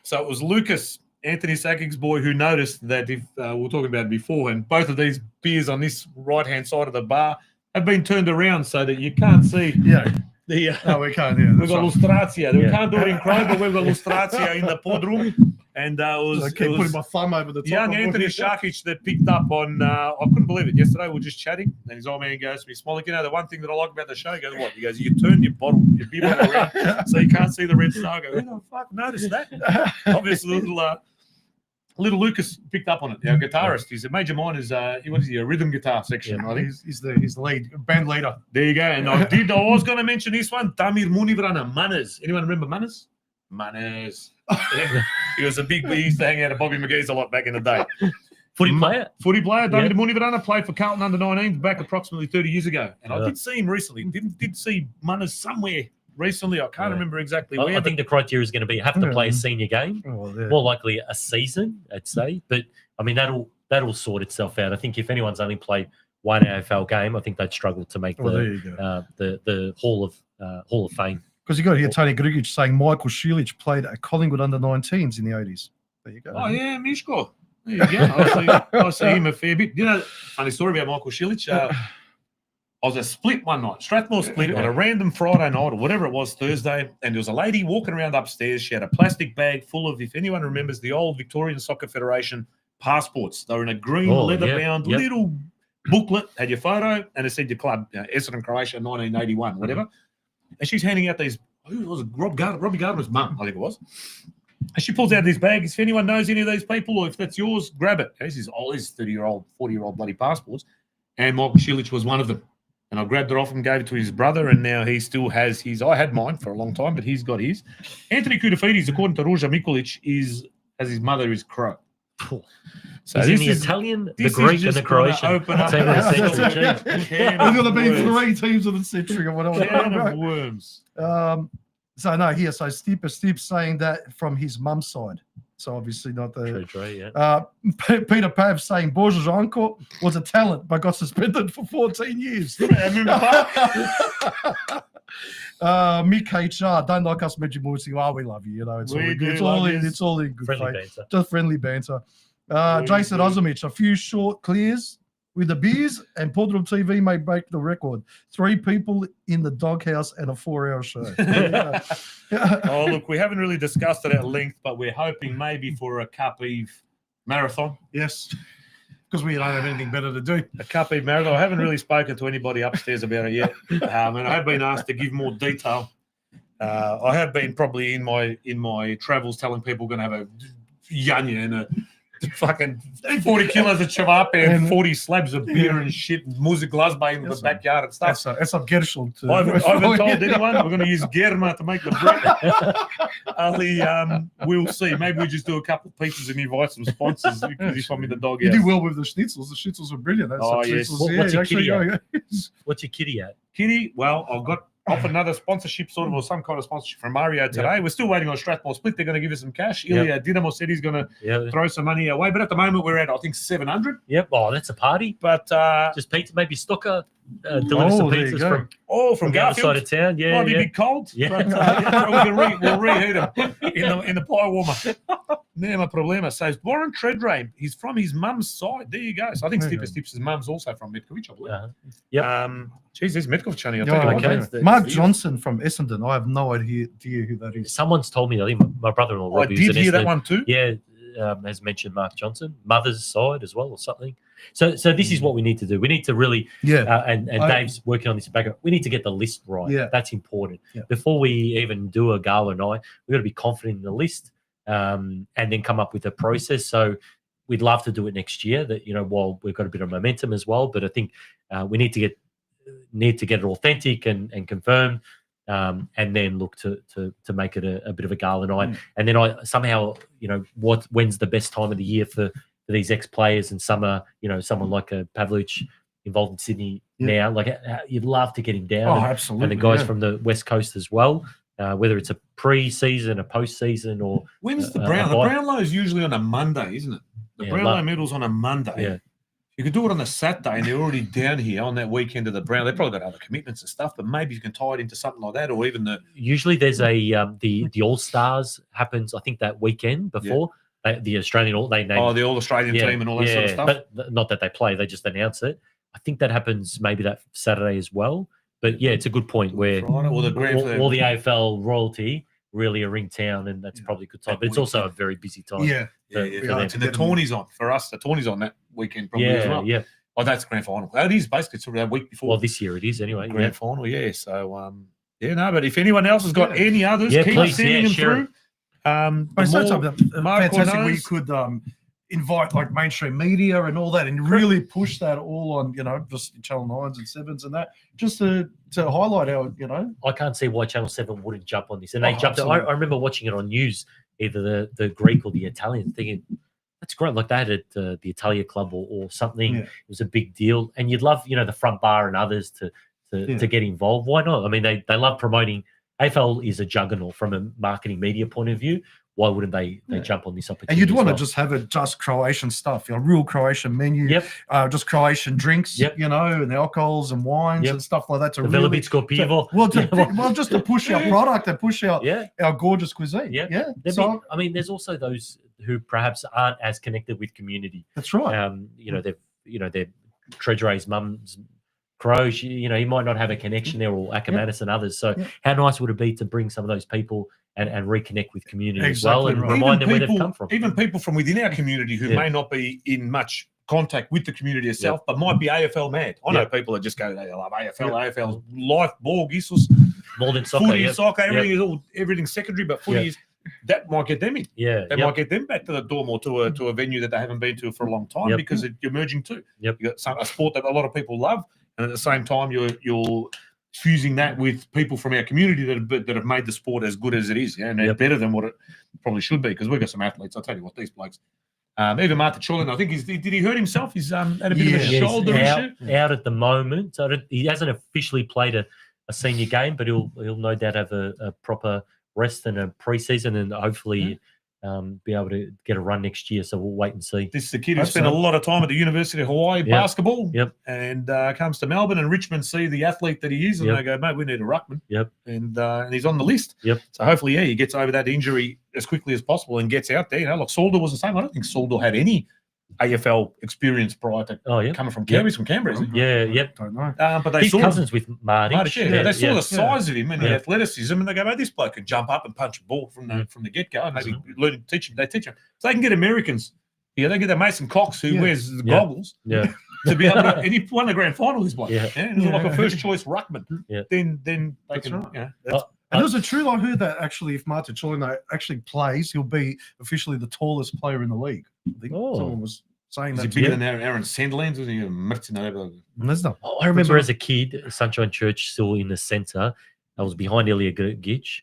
Speaker 2: so it was Lucas, Anthony Sakic's boy, who noticed that if we were talking about it before, and both of these beers on this right-hand side of the bar have been turned around so that you can't see
Speaker 3: Yeah.
Speaker 2: the.
Speaker 3: No, we can't. Yeah,
Speaker 2: We've got Lustrazia. We
Speaker 6: Yeah.
Speaker 2: can't do it in Crow, but we've got Lustrazia in the pod room. And
Speaker 3: I
Speaker 2: it
Speaker 3: keep
Speaker 2: was
Speaker 3: putting my thumb over the top.
Speaker 2: young
Speaker 3: of
Speaker 2: Anthony
Speaker 3: it.
Speaker 2: Sakic that picked up on, I couldn't believe it. Yesterday we were just chatting, and his old man goes to me, Smolik, the one thing that I like about the show, he goes, what? He goes, you turn your beer bottle around so you can't see the red star. I go, who the fuck noticed that? Obviously, little Lucas picked up on it. Our guitarist, he's a major mine, is what is he, a rhythm guitar section, I think.
Speaker 3: He's the lead band leader.
Speaker 2: There you go. And I was going to mention this one, Damir Munivrana, Manners. Anyone remember Manners? Manners. He was he used to hang out at Bobby McGee's a lot back in the day.
Speaker 6: Footy player.
Speaker 2: Damir
Speaker 6: Yeah.
Speaker 2: Munivrana played for Carlton under 19s back approximately 30 years ago. And I did see him recently. Did see Manners somewhere recently. I can't remember exactly where.
Speaker 6: I think the criteria is going to be have to play a senior game,
Speaker 3: Oh, yeah.
Speaker 6: more likely a season, I'd say. But I mean that'll sort itself out. I think if anyone's only played one AFL game, I think they'd struggle to make
Speaker 3: Well, there you go.
Speaker 6: the Hall of Fame.
Speaker 3: Because you got here Tony Grugic saying Michael Šilić played at Collingwood under 19s in the 80s. There you go.
Speaker 2: Oh, yeah, Mishko. There you go. I see him a fair bit. You know, funny story about Michael Šilić. I was a split one night, Strathmore split, on a random Friday night or whatever it was, Thursday, and there was a lady walking around upstairs. She had a plastic bag full of, if anyone remembers, the old Victorian Soccer Federation passports. They were in a green leather-bound little booklet, had your photo, and it said your club, Essendon, Croatia, 1981, whatever. And she's handing out these, who was it? Robbie Gardner's mum, I think it was. And she pulls out these bags. If anyone knows any of these people, or if that's yours, grab it. This is all his 30-year-old, 40-year-old bloody passports. And Michael Šilić was one of them. and I grabbed it off him, gave it to his brother, and now he still has his. I had mine for a long time, but he's got his. Anthony Koutafidis, according to Roja Mikulic, as his mother is Croat. So
Speaker 6: He's
Speaker 2: this
Speaker 6: in the
Speaker 2: is
Speaker 6: Italian, the
Speaker 2: this is
Speaker 6: Greek, and
Speaker 2: just
Speaker 6: the
Speaker 2: gonna
Speaker 6: Croatian.
Speaker 2: open up
Speaker 6: team of the century.
Speaker 3: There's
Speaker 2: can
Speaker 3: going to
Speaker 2: of
Speaker 3: be
Speaker 2: worms.
Speaker 3: 3 teams of the century or whatever.
Speaker 2: Can of worms.
Speaker 3: So no, here. So Steep's saying that from his mum's side. So obviously not the.
Speaker 6: True, yeah.
Speaker 3: Peter Pav saying Borges Anko was a talent but got suspended for 14 years. Mick HR, don't like us, Mejimusi. Oh, we love you. You know, it's
Speaker 2: We
Speaker 3: all
Speaker 2: do
Speaker 3: good.
Speaker 2: love yous.
Speaker 3: It's all in good
Speaker 6: Friendly
Speaker 3: faith.
Speaker 6: banter.
Speaker 3: Just friendly banter.
Speaker 2: We
Speaker 3: Jason
Speaker 2: do.
Speaker 3: Ozumich, a few short clears with the beers, and Podrum TV may break the record. 3 people in the doghouse and a 4-hour show. There you go.
Speaker 2: Oh, look, we haven't really discussed it at length, but we're hoping maybe for a Cup Eve marathon.
Speaker 3: Yes, because we don't have anything better to do.
Speaker 2: A Cup Eve marathon. I haven't really spoken to anybody upstairs about it yet, and I have been asked to give more detail. I have been probably in my travels telling people we're going to have a yanya and a fucking 40 kilos of cevap and 40 slabs of beer and shit, music glasba in the backyard and stuff.
Speaker 3: That's a Gershel.
Speaker 2: I haven't told anyone. We're going to use Germa to make the bread. Ali, we'll see. Maybe we just do a couple of pieces and invite some sponsors because he's from the dog
Speaker 3: You
Speaker 2: house.
Speaker 3: do well with the schnitzels. The schnitzels are brilliant. That's
Speaker 2: Oh,
Speaker 3: the
Speaker 2: yes.
Speaker 3: schnitzels.
Speaker 6: What's your
Speaker 3: actually
Speaker 6: kitty
Speaker 3: go.
Speaker 6: What's your kitty at?
Speaker 2: Kitty, well, I've got off another sponsorship sort of or some kind of sponsorship from Mario today. We're still waiting on Strathmore Split. They're going to give us some cash. Ilya Dinamo said he's going to
Speaker 6: Yeah.
Speaker 2: throw some money away. But at the moment, we're at, I think, 700.
Speaker 6: Yep. Oh, that's a party.
Speaker 2: But,
Speaker 6: Just pizza, maybe Stocker. Deliver some
Speaker 3: there you
Speaker 6: pizzas
Speaker 3: go.
Speaker 6: from
Speaker 2: from
Speaker 6: the other
Speaker 2: Garfield.
Speaker 6: side of town. Yeah.
Speaker 2: Might be a
Speaker 6: yeah.
Speaker 2: bit cold,
Speaker 6: Yeah.
Speaker 2: but we'll reheat them in the pie warmer. Nema problema. So Warren Tredrain, he's from his mum's side. There you go. So I think
Speaker 3: There you
Speaker 2: Stips' mum's also from Metkovic, I believe.
Speaker 6: Yep.
Speaker 2: Geez, there's Metkovic Chani. I'll
Speaker 3: Yeah,
Speaker 2: take it
Speaker 6: okay.
Speaker 2: one day.
Speaker 3: Mark Johnson from Essendon. I have no idea who that is.
Speaker 6: Someone's told me. I think my brother-in-law
Speaker 2: I
Speaker 6: Robbie
Speaker 2: did
Speaker 6: was an
Speaker 2: hear that
Speaker 6: Essendon.
Speaker 2: one too.
Speaker 6: Yeah, has mentioned Mark Johnson, mother's side as well, or something. So this is what we need to do. We need to really,
Speaker 3: Yeah.
Speaker 6: and Dave's working on this background. We need to get the list right.
Speaker 3: Yeah.
Speaker 6: That's important.
Speaker 3: Yeah.
Speaker 6: Before we even do a gala night, we've got to be confident in the list, and then come up with a process. So we'd love to do it next year. That while we've got a bit of momentum as well, but I think we need to get it authentic and confirmed. And then look to make it a bit of a gala night. And then I somehow, when's the best time of the year for these ex-players, and some are, someone like a Pavlich involved in Sydney now, like you'd love to get him down.
Speaker 3: Oh,
Speaker 6: and,
Speaker 3: absolutely.
Speaker 6: and the guys
Speaker 3: yeah.
Speaker 6: from the West Coast as well, whether it's a pre-season, a post-season, or
Speaker 2: When's the
Speaker 6: a
Speaker 2: Brown? The
Speaker 6: bye.
Speaker 2: Brownlow is usually on a Monday, isn't it? The
Speaker 6: Yeah,
Speaker 2: Brownlow medal's on a Monday.
Speaker 6: Yeah.
Speaker 2: You could do it on a Saturday, and they're already down here on that weekend of the Brown. They've probably got other commitments and stuff, but maybe you can tie it into something like that, or even the
Speaker 6: Usually there's a the All-Stars happens, I think, that weekend before. The Australian they name
Speaker 2: the All Australian team and all that sort of stuff.
Speaker 6: But not that they play, they just announce it. I think that happens maybe that Saturday as well. But yeah, it's a good point where
Speaker 2: Friday, or the grand
Speaker 6: all the AFL royalty really are in town, and that's probably a good time.
Speaker 2: That
Speaker 6: But it's also a
Speaker 2: weekend.
Speaker 6: very busy time.
Speaker 3: Yeah.
Speaker 2: Yeah,
Speaker 6: for
Speaker 2: yeah.
Speaker 6: them.
Speaker 2: And the tourney's on for us. The tourney's on that weekend probably as well.
Speaker 6: Yeah.
Speaker 2: Oh, that's grand final. It is basically sort of that week before
Speaker 6: Well, this year it is anyway.
Speaker 2: grand final. Yeah. So but if anyone else has got any others,
Speaker 6: Yeah,
Speaker 2: keep
Speaker 6: please,
Speaker 2: sending them
Speaker 6: share
Speaker 2: through.
Speaker 6: it.
Speaker 3: But it's
Speaker 2: The
Speaker 3: also
Speaker 2: more Marco
Speaker 3: fantastic. We
Speaker 2: knows-
Speaker 3: could invite like mainstream media and all that, and really push that all on just Channel 9s and 7s and that, just to highlight our
Speaker 6: I can't see why Channel 7 wouldn't jump on this. And they
Speaker 3: Oh,
Speaker 6: jumped. I
Speaker 3: absolutely.
Speaker 6: remember watching it on news, either the Greek or the Italian, thinking that's great. Like they had it at the Italia Club or something.
Speaker 3: Yeah.
Speaker 6: It was a big deal, and you'd love the front bar and others to get involved. Why not? I mean, they love promoting. AFL is a juggernaut from a marketing media point of view. Why wouldn't they jump on this opportunity?
Speaker 3: And you'd
Speaker 6: as
Speaker 3: want to
Speaker 6: well?
Speaker 3: just have it just Croatian stuff, real Croatian menu,
Speaker 6: Yep.
Speaker 3: just Croatian drinks,
Speaker 6: Yep.
Speaker 3: and alcohols and wines
Speaker 6: Yep.
Speaker 3: and stuff like that. To
Speaker 6: the
Speaker 3: really,
Speaker 6: Velebitsko pivo.
Speaker 3: just to push our product and push our gorgeous cuisine.
Speaker 6: Yeah.
Speaker 3: Yeah.
Speaker 6: There'd
Speaker 3: So
Speaker 6: be- I mean, there's also those who perhaps aren't as connected with community.
Speaker 3: that's right.
Speaker 6: They're Treasury's mum's Crows. He might not have a connection there, or Ackermanis and others. So, how nice would it be to bring some of those people and reconnect with community as well,
Speaker 3: Exactly
Speaker 6: and
Speaker 3: right.
Speaker 6: remind them where they've come from?
Speaker 2: Even people from within our community who may not be in much contact with the community itself, but might be AFL mad. I know people that just go, they love AFL. AFL's life, ball, gissus,
Speaker 6: More than soccer.
Speaker 2: footy,
Speaker 6: Yeah.
Speaker 2: soccer, everything's secondary, but footy is that might get them in.
Speaker 6: Yeah.
Speaker 2: They might get them back to the dorm or to a venue that they haven't been to for a long time because you're merging too.
Speaker 6: Yep.
Speaker 2: You got a sport that a lot of people love, and at the same time, you're fusing that with people from our community that have made the sport as good as it is, and
Speaker 6: Yep.
Speaker 2: better than what it probably should be. Because we've got some athletes. I'll tell you what, these blokes. Even Martin, I think did he hurt himself? He's had a bit of a
Speaker 6: Yeah,
Speaker 2: shoulder
Speaker 6: he's
Speaker 2: issue.
Speaker 6: out at the moment. So he hasn't officially played a senior game, but he'll no doubt have a proper rest and a preseason, and hopefully be able to get a run next year. So we'll wait and see.
Speaker 2: This is the kid who spent a lot of time at the University of Hawaii basketball.
Speaker 6: Yep.
Speaker 2: And comes to Melbourne, and Richmond see the athlete that he is, and they go, mate, we need a ruckman.
Speaker 6: Yep.
Speaker 2: And he's on the list.
Speaker 6: Yep.
Speaker 2: So hopefully, he gets over that injury as quickly as possible and gets out there. You know, like Saunders was the same. I don't think Saunders had any AFL experience prior to coming from Canberra. He's from Canberra, isn't he?
Speaker 6: Yeah, yep.
Speaker 3: Don't know.
Speaker 2: But they
Speaker 6: He's
Speaker 2: saw
Speaker 6: cousins with Marty.
Speaker 2: they saw the size of him and the
Speaker 6: Yeah.
Speaker 2: athleticism, and they go, "Mate, this bloke can jump up and punch a ball from the get go." And maybe learn teach him. They teach him, so they can get Americans. Yeah, they get the Mason Cox who wears the goggles.
Speaker 6: Yeah.
Speaker 2: To be able to, and he won the grand final. This bloke,
Speaker 6: Yeah.
Speaker 2: and he was like a first choice ruckman.
Speaker 6: Yeah.
Speaker 2: Then they
Speaker 3: That's
Speaker 2: can,
Speaker 3: right.
Speaker 2: you know,
Speaker 3: And is it true? I heard that actually, if Martin Cholino actually plays, he'll be officially the tallest player in the league. I think someone was saying
Speaker 2: is
Speaker 3: that.
Speaker 2: he bigger than Aaron Sandlands? Was he a
Speaker 3: There's no.
Speaker 6: I remember as a kid, Sunshine Church still in the centre. I was behind Ilya Gitch,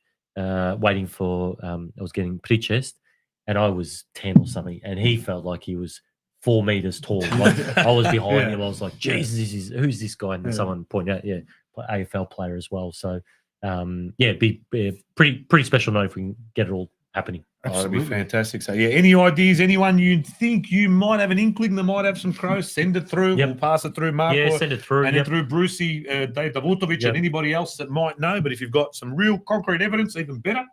Speaker 6: waiting for, I was getting pre-chest, and I was 10 or something, and he felt like he was 4 meters tall. Like I was behind him. I was like, Jesus, who's this guy? And then someone pointed out, AFL player as well. So, it'd be pretty special night if we can get it all happening.
Speaker 2: Oh, that'd be fantastic. So, any ideas? Anyone you think you might have an inkling that might have some crows? Send it through.
Speaker 6: Yep.
Speaker 2: We'll pass it through Mark.
Speaker 6: Yeah, send it through.
Speaker 2: And then through Brucey, Dave Davutovic, and anybody else that might know. But if you've got some real concrete evidence, even better.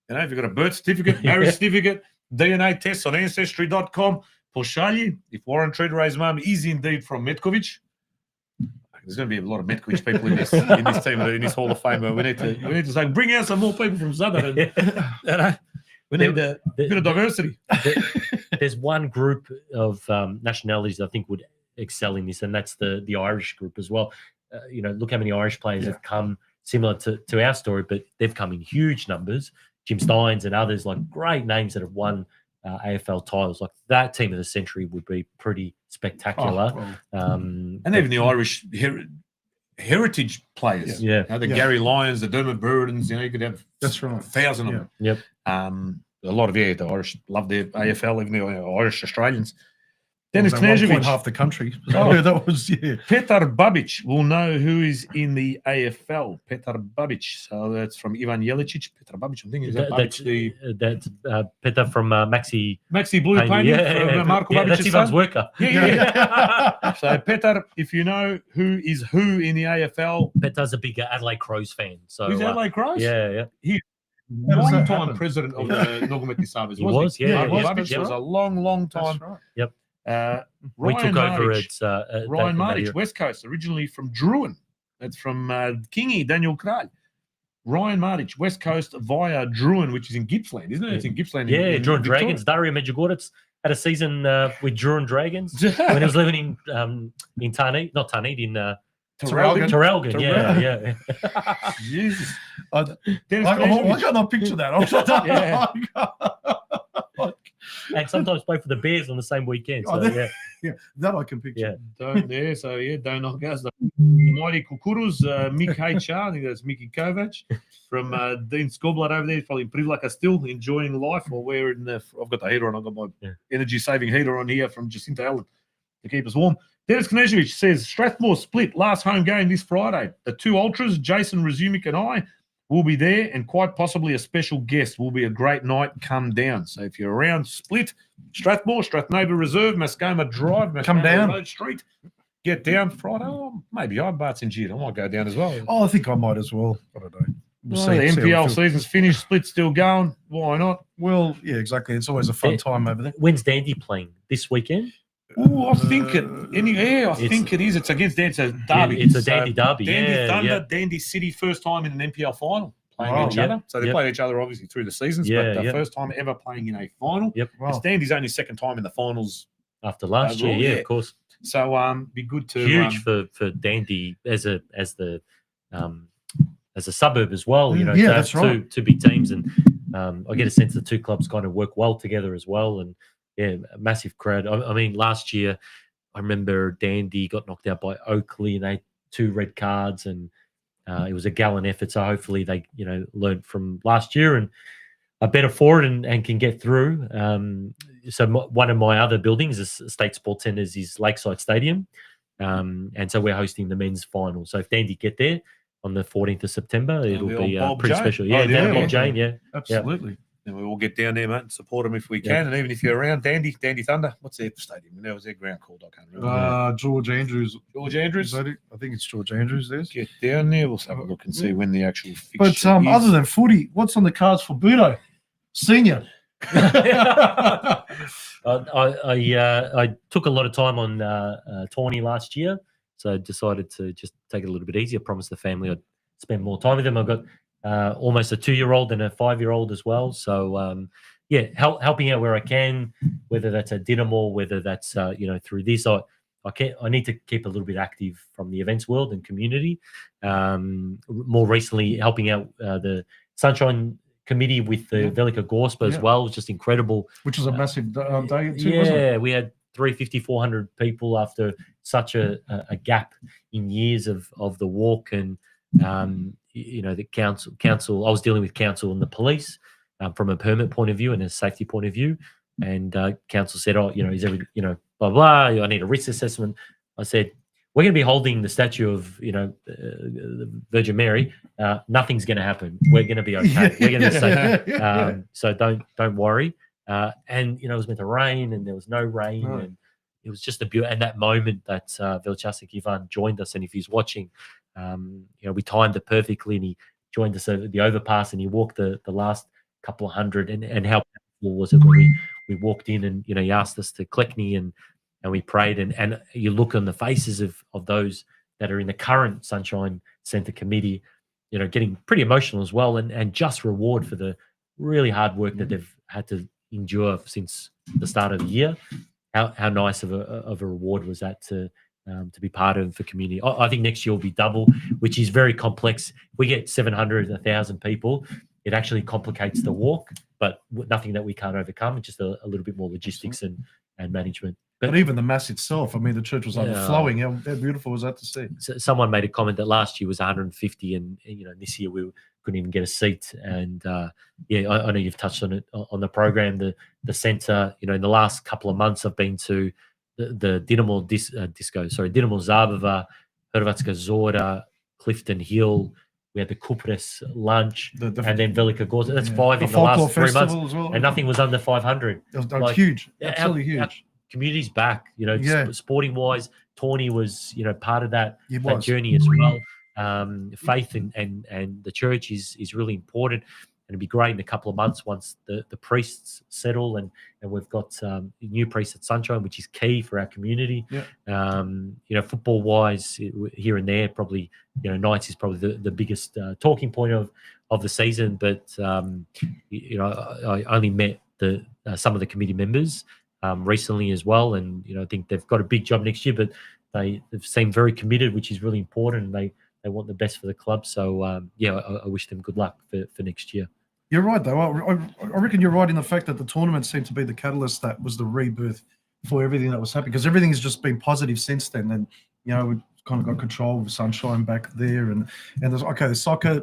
Speaker 2: You know, if you've got a birth certificate, marriage certificate, DNA tests on Ancestry.com, Poshali, if Warren Treaderay's mum is indeed from Metkovic. There's going to be a lot of Metkovic people in this team, in this Hall of Fame. We need to say, bring out some more people from Southern. We need a bit of diversity.
Speaker 6: There's one group of nationalities I think would excel in this, and that's the Irish group as well. Look how many Irish players have come similar to our story, but they've come in huge numbers. Jim Steins and others, like great names that have won AFL titles. Like that team of the century would be pretty spectacular.
Speaker 2: And even the Irish heritage players. The Gary Lyons, the Dermot Burdens, you could have 1,000 of them.
Speaker 6: Yep.
Speaker 2: A lot of the Irish love their AFL, even the Irish Australians. Dennis
Speaker 3: At one point,
Speaker 2: Knežević,
Speaker 3: half the country. That was
Speaker 2: Petar Babic will know who is in the AFL. Petar Babic. So that's from Ivan Jelicic. Petar Babic, I think is that Babic
Speaker 6: that's Petar from Maxi
Speaker 2: Blue Painting. Marko Babic's
Speaker 6: that's Ivan's
Speaker 2: son.
Speaker 6: worker.
Speaker 2: So Petar, if you know who is who in the AFL,
Speaker 6: Petar's a big Adelaide Crows fan. So
Speaker 2: he's Adelaide Crows.
Speaker 6: Yeah.
Speaker 2: He's long-time president of the Nogometni Savez.
Speaker 6: He was.
Speaker 2: Marko Babic was a long time.
Speaker 6: Yep.
Speaker 2: We
Speaker 6: took over
Speaker 2: Ryan Martic, West Coast, originally from Druin. That's from Kingy, Daniel Kral. Ryan Martic, West Coast via Druin, which is in Gippsland, isn't it? It's in Gippsland.
Speaker 6: Yeah, Druin Dragons. Dario Medjugorets had a season with Druin Dragons when he was living in Tarneit, not Tarneit, in Terrelgan. Yeah.
Speaker 2: Jesus.
Speaker 3: Why can't I picture that?
Speaker 6: And sometimes play for the Bears on the same weekend. So,
Speaker 3: that I can picture.
Speaker 6: Yeah.
Speaker 2: Don't knock us. The mighty Kukuruz, Mick HR, I think that's Mickey Kovac from Dean Skoblat over there. He's probably in Privlaka still enjoying life, or we're in the. I've got the heater on. I've got my energy saving heater on here from Jacinta Allen to keep us warm. Dennis Knežević says Strathmore split last home game this Friday. The two ultras, Jason Razumic and I, will be there, and quite possibly a special guest. Will be a great night. Come down. So if you're around Split, Strathmore, Strathnaber Reserve, Mascoma Drive,
Speaker 3: come down.
Speaker 2: Road Street, get down Friday. Oh, maybe I'm Bart's in June. I might go down as well.
Speaker 3: Oh, I think I might as well. I don't know.
Speaker 2: The NPL season's finished. Split's still going. Why not?
Speaker 3: Well, yeah, exactly. It's always a fun time over there.
Speaker 6: When's Dandy playing? This weekend?
Speaker 2: Oh, I think it is. It's against Dandy. It's a derby.
Speaker 6: It's a Dandy derby.
Speaker 2: Dandy Thunder, Dandy City, first time in an NPL final playing each other. So they played each other obviously through the seasons, but the first time ever playing in a final.
Speaker 6: Yep.
Speaker 2: It's Dandy's only second time in the finals
Speaker 6: after last year. Yeah, of course.
Speaker 2: So be good to
Speaker 6: huge for Dandy as a suburb as well.
Speaker 3: that's right.
Speaker 6: Two big teams, and I get a sense the two clubs kind of work well together as well. And massive crowd. I mean, last year I remember Dandy got knocked out by Oakley, and they 2 red cards, and it was a gallant effort. So hopefully they, learned from last year and are better for it and can get through. One of my other buildings, is State Sports Centres, is Lakeside Stadium. And so we're hosting the men's final. So if Dandy get there on the 14th of September, it'll be pretty special. Yeah, Bob Jane, yeah.
Speaker 3: Absolutely.
Speaker 2: And we all get down there, mate, and support them if we can. And even if you're around, Dandy Thunder, what's their stadium? Now, was their ground called? I can't remember.
Speaker 3: George Andrews.
Speaker 2: George Andrews?
Speaker 3: Is that it? I think it's George Andrews. There's.
Speaker 2: Get down there. We'll have a look and see when the actual fixture
Speaker 3: But
Speaker 2: is.
Speaker 3: other than footy, what's on the cards for Budo? Senior.
Speaker 6: I took a lot of time on Tawny last year, so I decided to just take it a little bit easier. I promised the family I'd spend more time with them. I've got almost a 2-year-old and a 5-year-old as well. So helping out where I can, whether that's at Dinamo, whether that's through this. I need to keep a little bit active from the events world and community. More recently, helping out the Sunshine Committee with the Velika Gorspa as well. It was just incredible.
Speaker 3: Which was a massive day too, wasn't it?
Speaker 6: We had 400 people after such a gap in years of the walk. And the council. I was dealing with council and the police from a permit point of view and a safety point of view. And council said, is every, blah, blah, I need a risk assessment. I said, we're going to be holding the statue of, the Virgin Mary. Nothing's going to happen. We're going to be okay. We're going to be safe. So don't worry. And, it was meant to rain and there was no rain.
Speaker 3: No.
Speaker 6: And it was just a beautiful, and that moment that Velichasik Ivan joined us. And if he's watching, we timed it perfectly, and he joined us over the overpass, and he walked the last couple of hundred, and how powerful was it when we walked in, and he asked us to Kleckney, and we prayed, and you look on the faces of those that are in the current Sunshine Centre committee, getting pretty emotional as well, and just reward for the really hard work that they've had to endure since the start of the year. How nice of a reward was that to be part of the community. I think next year will be double, which is very complex. If we get 700, 1,000 people, it actually complicates the walk, but nothing that we can't overcome. It's just a little bit more logistics and management.
Speaker 3: But even the mass itself, the church was overflowing. How beautiful was that to see?
Speaker 6: So someone made a comment that last year was 150, and this year we couldn't even get a seat. And I know you've touched on it on the program. The centre, in the last couple of months, I've been to the Dinamo Dinamo Zabava, Hrvatska Zora, Clifton Hill. We had the Kupres lunch, and then Velika Gorza. That's 5 in the last 3 months,
Speaker 3: well.
Speaker 6: and nothing was under 500.
Speaker 3: It was huge, absolutely huge.
Speaker 6: Our community's back, sporting wise. Tawny was, part of that journey as well. Faith and the church is really important, and it'd be great in a couple of months once the priests settle, and we've got new priests at Sunshine, which is key for our community. Football wise, here and there, probably Knights is probably the biggest talking point of the season. But I only met some of the committee members recently as well, and I think they've got a big job next year, but they've seemed very committed, which is really important, and they want the best for the club. So I wish them good luck for next year.
Speaker 3: You're right, though. I reckon you're right in the fact that the tournament seemed to be the catalyst that was the rebirth for everything that was happening, because everything's just been positive since then. And we kind of got control of Sunshine back there, and there's the soccer.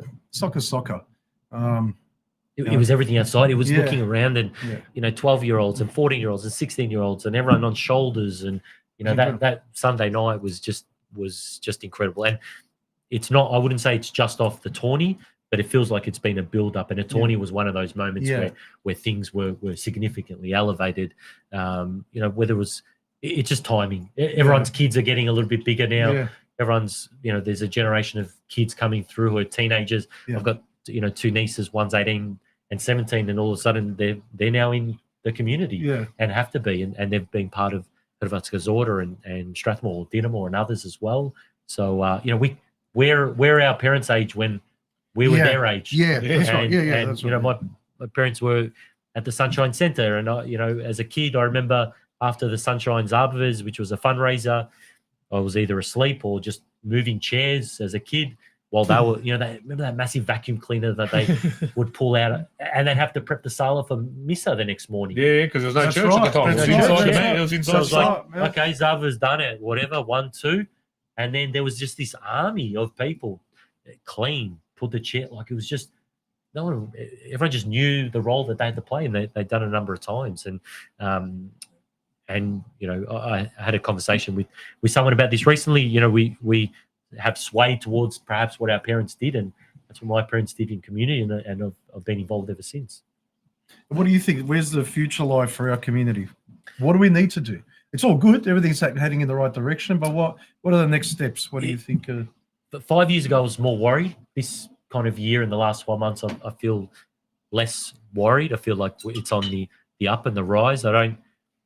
Speaker 6: It was everything outside. It was looking around, and 12-year-olds and 14-year-olds and 16-year-olds and everyone on shoulders, and that Sunday night was just incredible. And it's not, I wouldn't say it's just off the tourney, but it feels like it's been a build up, and a tourney was one of those moments where things were significantly elevated. Whether it's just timing. Everyone's kids are getting a little bit bigger now.
Speaker 3: Yeah.
Speaker 6: Everyone's, there's a generation of kids coming through who are teenagers.
Speaker 3: Yeah.
Speaker 6: I've got 2 nieces, one's 18 and 17, and all of a sudden they're now in the community and have to be, and they've been part of Hrvatska Zora and Strathmore, Dinamo, and others as well. So we're our parents' age when we were their age.
Speaker 3: Yeah, that's right. Yeah, that's right.
Speaker 6: My parents were at the Sunshine Centre, and as a kid, I remember after the Sunshine Zabavas, which was a fundraiser, I was either asleep or just moving chairs as a kid. While they were, remember that massive vacuum cleaner that they would pull out, and they'd have to prep the sala for Missa the next morning.
Speaker 2: Yeah, because there was no church at the time. It was inside the man. It was inside the
Speaker 6: okay, Zava's done it. Whatever, 1, 2. And then there was just this army of people, clean, put the chair, like it was just no one. Everyone just knew the role that they had to play, and they'd done it a number of times. And you know, I had a conversation with someone about this recently. You know, we have swayed towards perhaps what our parents did, and that's what my parents did in community, and I've been involved ever since.
Speaker 3: What do you think? Where's the future lie for our community? What do we need to do? It's all good. Everything's heading in the right direction. But what are the next steps? What do you think?
Speaker 6: But 5 years ago, I was more worried. This kind of year, in the last 12 months, I feel less worried. I feel like it's on the up and the rise. I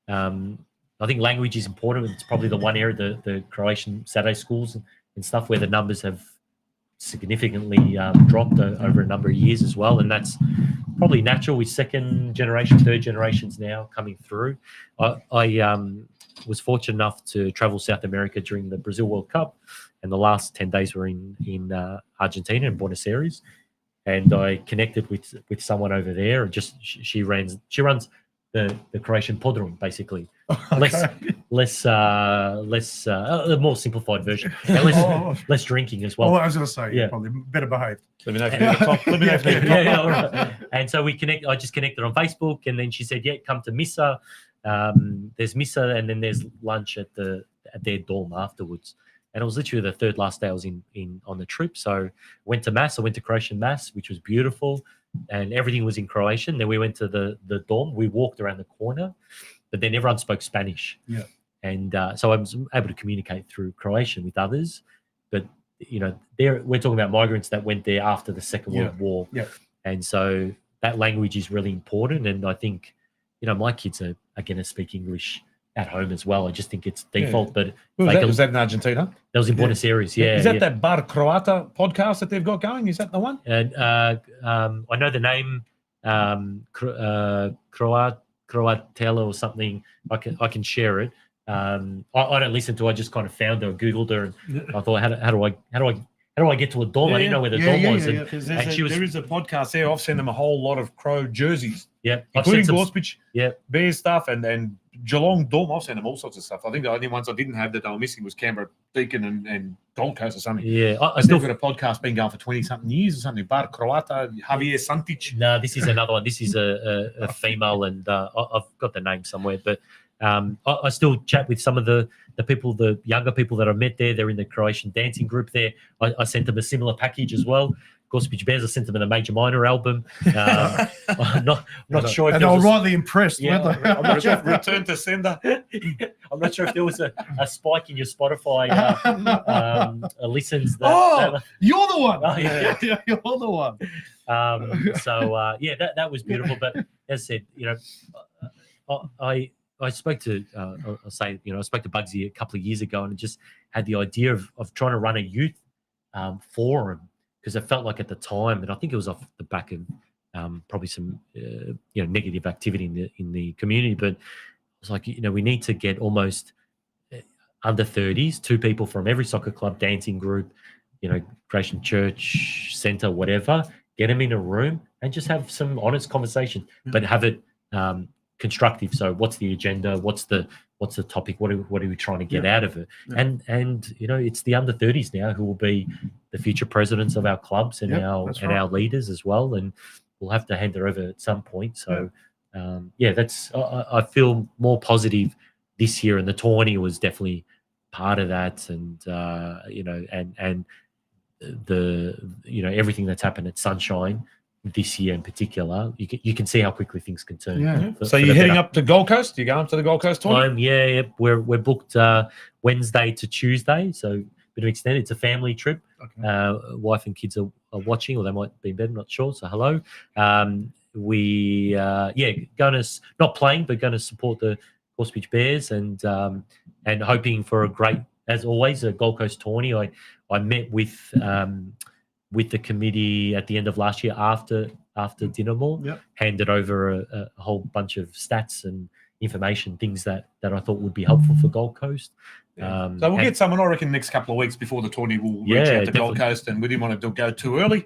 Speaker 6: think language is important. It's probably the one area, the Croatian Saturday schools and stuff, where the numbers have significantly dropped over a number of years as well, and that's probably natural with second generation, third generations now coming through. I was fortunate enough to travel South America during the Brazil World Cup, and the last 10 days were in Argentina, in Buenos Aires, and I connected with someone over there, and just she runs the Croatian Podrum, basically.
Speaker 3: Okay.
Speaker 6: Less a more simplified version. And less drinking as well.
Speaker 3: Oh, I was going to say,
Speaker 6: Yeah.
Speaker 3: probably better behaved.
Speaker 2: Let me know if you need a top. Let me know if you need a top.
Speaker 6: Yeah, all right. And so I just connected on Facebook, and then she said, "Yeah, come to Missa. There's Missa, and then there's lunch at their dorm afterwards." And it was literally the third last day I was on the trip. So went to Mass. I went to Croatian Mass, which was beautiful, and everything was in Croatian. Then we went to the dorm. We walked around the corner, but then everyone spoke Spanish.
Speaker 3: Yeah.
Speaker 6: And so I was able to communicate through Croatian with others. But, you know, we're talking about migrants that went there after the Second World War.
Speaker 3: Yeah.
Speaker 6: And so that language is really important. And I think, you know, my kids are going to speak English at home as well. I just think it's default. But
Speaker 2: Was that in Argentina?
Speaker 6: that was in Buenos Aires. Yeah.
Speaker 2: Is that Bar Croata podcast that they've got going? Is that the one?
Speaker 6: And I know the name Croatella or something. I can share it. I don't listen to her. I just kind of found her, Googled her, and I thought, how do I get to a dorm? I didn't know where the dorm was. And,
Speaker 2: Because
Speaker 6: and she was,
Speaker 2: there is a podcast there. I've sent them a whole lot of Crow jerseys,
Speaker 6: yeah,
Speaker 2: including
Speaker 6: some-
Speaker 2: Gorspich,
Speaker 6: yeah.
Speaker 2: Bears stuff, and Geelong Dorm. I've sent them all sorts of stuff. I think the only ones I didn't have that they were missing was Canberra Deakin and Gold Coast or something.
Speaker 6: Yeah, I
Speaker 2: I've
Speaker 6: still
Speaker 2: still got a podcast been going for 20-something years or something. Bar Croata, Javier Santic.
Speaker 6: No, this is another one. This is a female, and I've got the name somewhere. But I still chat with some of the people, the younger people that I met there. They're in the Croatian dancing group there. I sent them a similar package as well. Of course, Beach Bears, I sent them a Major Minor album. I'm not sure if
Speaker 3: And
Speaker 6: there
Speaker 3: they were
Speaker 6: was
Speaker 3: rightly impressed,
Speaker 6: Yeah,
Speaker 3: weren't they?
Speaker 6: I'm not sure if
Speaker 2: Return to sender.
Speaker 6: I'm not sure if there was a spike in your Spotify listens.
Speaker 3: Oh, you're the one.
Speaker 6: Oh, yeah.
Speaker 3: You're the one.
Speaker 6: That was beautiful. But as I said, you know, I spoke to I spoke to Bugsy a couple of years ago, and just had the idea of trying to run a youth forum, because I felt like at the time, and I think it was off the back of probably some negative activity in the community, but it was like, you know, we need to get almost under 30s, 2 people from every soccer club, dancing group, you know, Croatian church, centre, whatever, get them in a room and just have some honest conversation, but have it constructive. So what's the agenda? What's the topic? What are we trying to get out of it?
Speaker 3: Yeah.
Speaker 6: And you know, it's the under 30s now who will be the future presidents of our clubs and our leaders as well. And we'll have to hand it over at some point. So I feel more positive this year, and the tourney was definitely part of that. And everything that's happened at Sunshine this year in particular, you can see how quickly things can turn.
Speaker 3: Yeah.
Speaker 2: So you're heading up to Gold Coast? You going up to the Gold Coast tournament?
Speaker 6: We're booked Wednesday to Tuesday, so a bit of extended. It's a family trip.
Speaker 3: Okay.
Speaker 6: Wife and kids are watching, or they might be in bed, I'm not sure. So hello. We going to, not playing, but going to support the Horse Beach Bears, and hoping for a great, as always, a Gold Coast tourney. I met with the committee at the end of last year after Dinamo, handed over a whole bunch of stats and information, things that I thought would be helpful for Gold Coast.
Speaker 2: So we'll get someone, I reckon, next couple of weeks before the tourney. We'll reach out to Gold Coast, and we didn't want to go too early.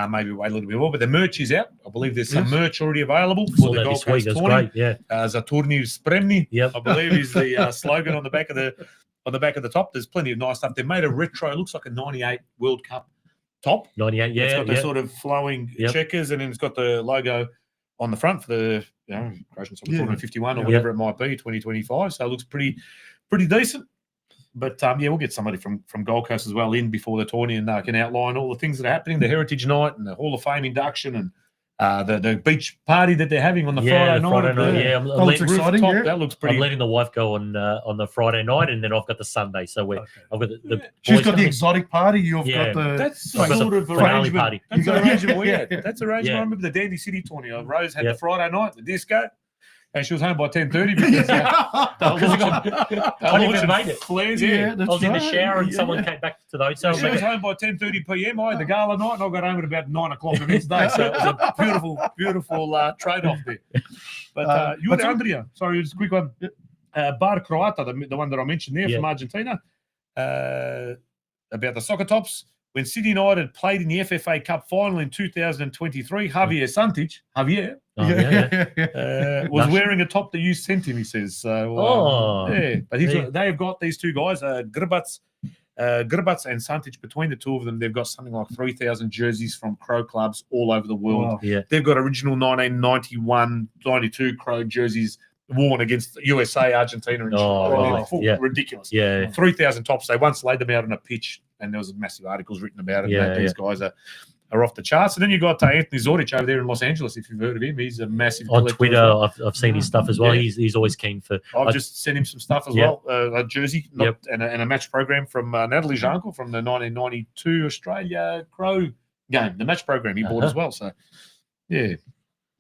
Speaker 2: Maybe wait a little bit more, but the merch is out. I believe there's some merch already available for the Gold Coast tourney.
Speaker 6: Great, yeah.
Speaker 2: Zaturni Spremni, I believe, is the slogan on the back of the on the back of the top. There's plenty of nice stuff. They made a retro. It looks like a '98 World Cup top.
Speaker 6: 98, yeah.
Speaker 2: It's got the
Speaker 6: yeah.
Speaker 2: sort of flowing
Speaker 6: Yep.
Speaker 2: checkers, and then it's got the logo on the front for the Croatian Soccer
Speaker 3: Yeah.
Speaker 2: Tournament 51 or
Speaker 3: Yeah.
Speaker 2: whatever it might be, 2025. So it looks pretty decent. But we'll get somebody from Gold Coast as well in before the tourney, and can outline all the things that are happening, the Heritage Night and the Hall of Fame induction, and the beach party that they're having on the Friday night.
Speaker 6: Friday night. Yeah,
Speaker 3: That looks exciting.
Speaker 2: Rooftop,
Speaker 3: Yeah.
Speaker 2: that looks
Speaker 6: I'm
Speaker 2: pretty.
Speaker 6: letting the wife go on the Friday night, and then I've got the Sunday. So I've got the
Speaker 3: She's
Speaker 6: boys
Speaker 3: got the
Speaker 6: coming.
Speaker 3: exotic party. You've
Speaker 6: Yeah.
Speaker 3: got the.
Speaker 2: That's
Speaker 6: I've got
Speaker 2: sort
Speaker 6: the
Speaker 2: of
Speaker 6: finale
Speaker 2: arrangement.
Speaker 6: party.
Speaker 2: That's
Speaker 3: You
Speaker 2: the
Speaker 3: got-
Speaker 2: arrangement we
Speaker 3: yeah.
Speaker 2: had. That's the arrangement.
Speaker 6: Yeah.
Speaker 2: I remember the Dandy City tourney. Rose had
Speaker 6: Yeah.
Speaker 2: the Friday night, the disco, and she was home by 10:30 because they were
Speaker 6: I didn't even
Speaker 2: launching
Speaker 6: made it.
Speaker 2: flares.
Speaker 3: Yeah,
Speaker 2: Yeah.
Speaker 6: I
Speaker 3: that's
Speaker 6: was in the
Speaker 3: right.
Speaker 6: shower, and
Speaker 3: Yeah.
Speaker 6: someone came back to the hotel.
Speaker 2: She was home by 10:30 p.m. I had the gala night, and I got home at about 9 o'clock the next day. So it was a beautiful trade-off there. But you and Andrea, sorry, just a quick one. Bar Croata, the one that I mentioned there
Speaker 6: Yeah.
Speaker 2: from Argentina, about the soccer tops. When Sydney United played in the FFA Cup final in 2023, Javier Santic,
Speaker 6: Oh, yeah.
Speaker 2: was
Speaker 6: Nice.
Speaker 2: wearing a top that you sent him, he says. So, yeah. But
Speaker 6: Yeah.
Speaker 2: they've got these two guys, Grbac and Santic. Between the two of them, they've got something like 3,000 jerseys from Crow clubs all over the world.
Speaker 3: Wow.
Speaker 6: Yeah.
Speaker 2: They've got original 1991, 92 Crow jerseys worn against USA, Argentina, and Chile.
Speaker 6: Oh,
Speaker 2: They're
Speaker 6: right.
Speaker 2: full-
Speaker 6: Yeah.
Speaker 2: ridiculous.
Speaker 6: Yeah.
Speaker 2: 3,000 tops. They once laid them out on a pitch, and there was massive articles written about it.
Speaker 6: Yeah,
Speaker 2: These guys are off the charts. And then you got Anthony Zoric over there in Los Angeles, if you've heard of him. He's a massive
Speaker 6: On
Speaker 2: collector as
Speaker 6: Twitter,
Speaker 2: well.
Speaker 6: I've seen his stuff as well.
Speaker 2: Yeah.
Speaker 6: He's always keen for.
Speaker 2: I've just sent him some stuff as
Speaker 6: Yeah.
Speaker 2: well, a jersey and a match program from Natalie Jankel from the 1992 Australia Crow game, the match program he bought as well. So, yeah,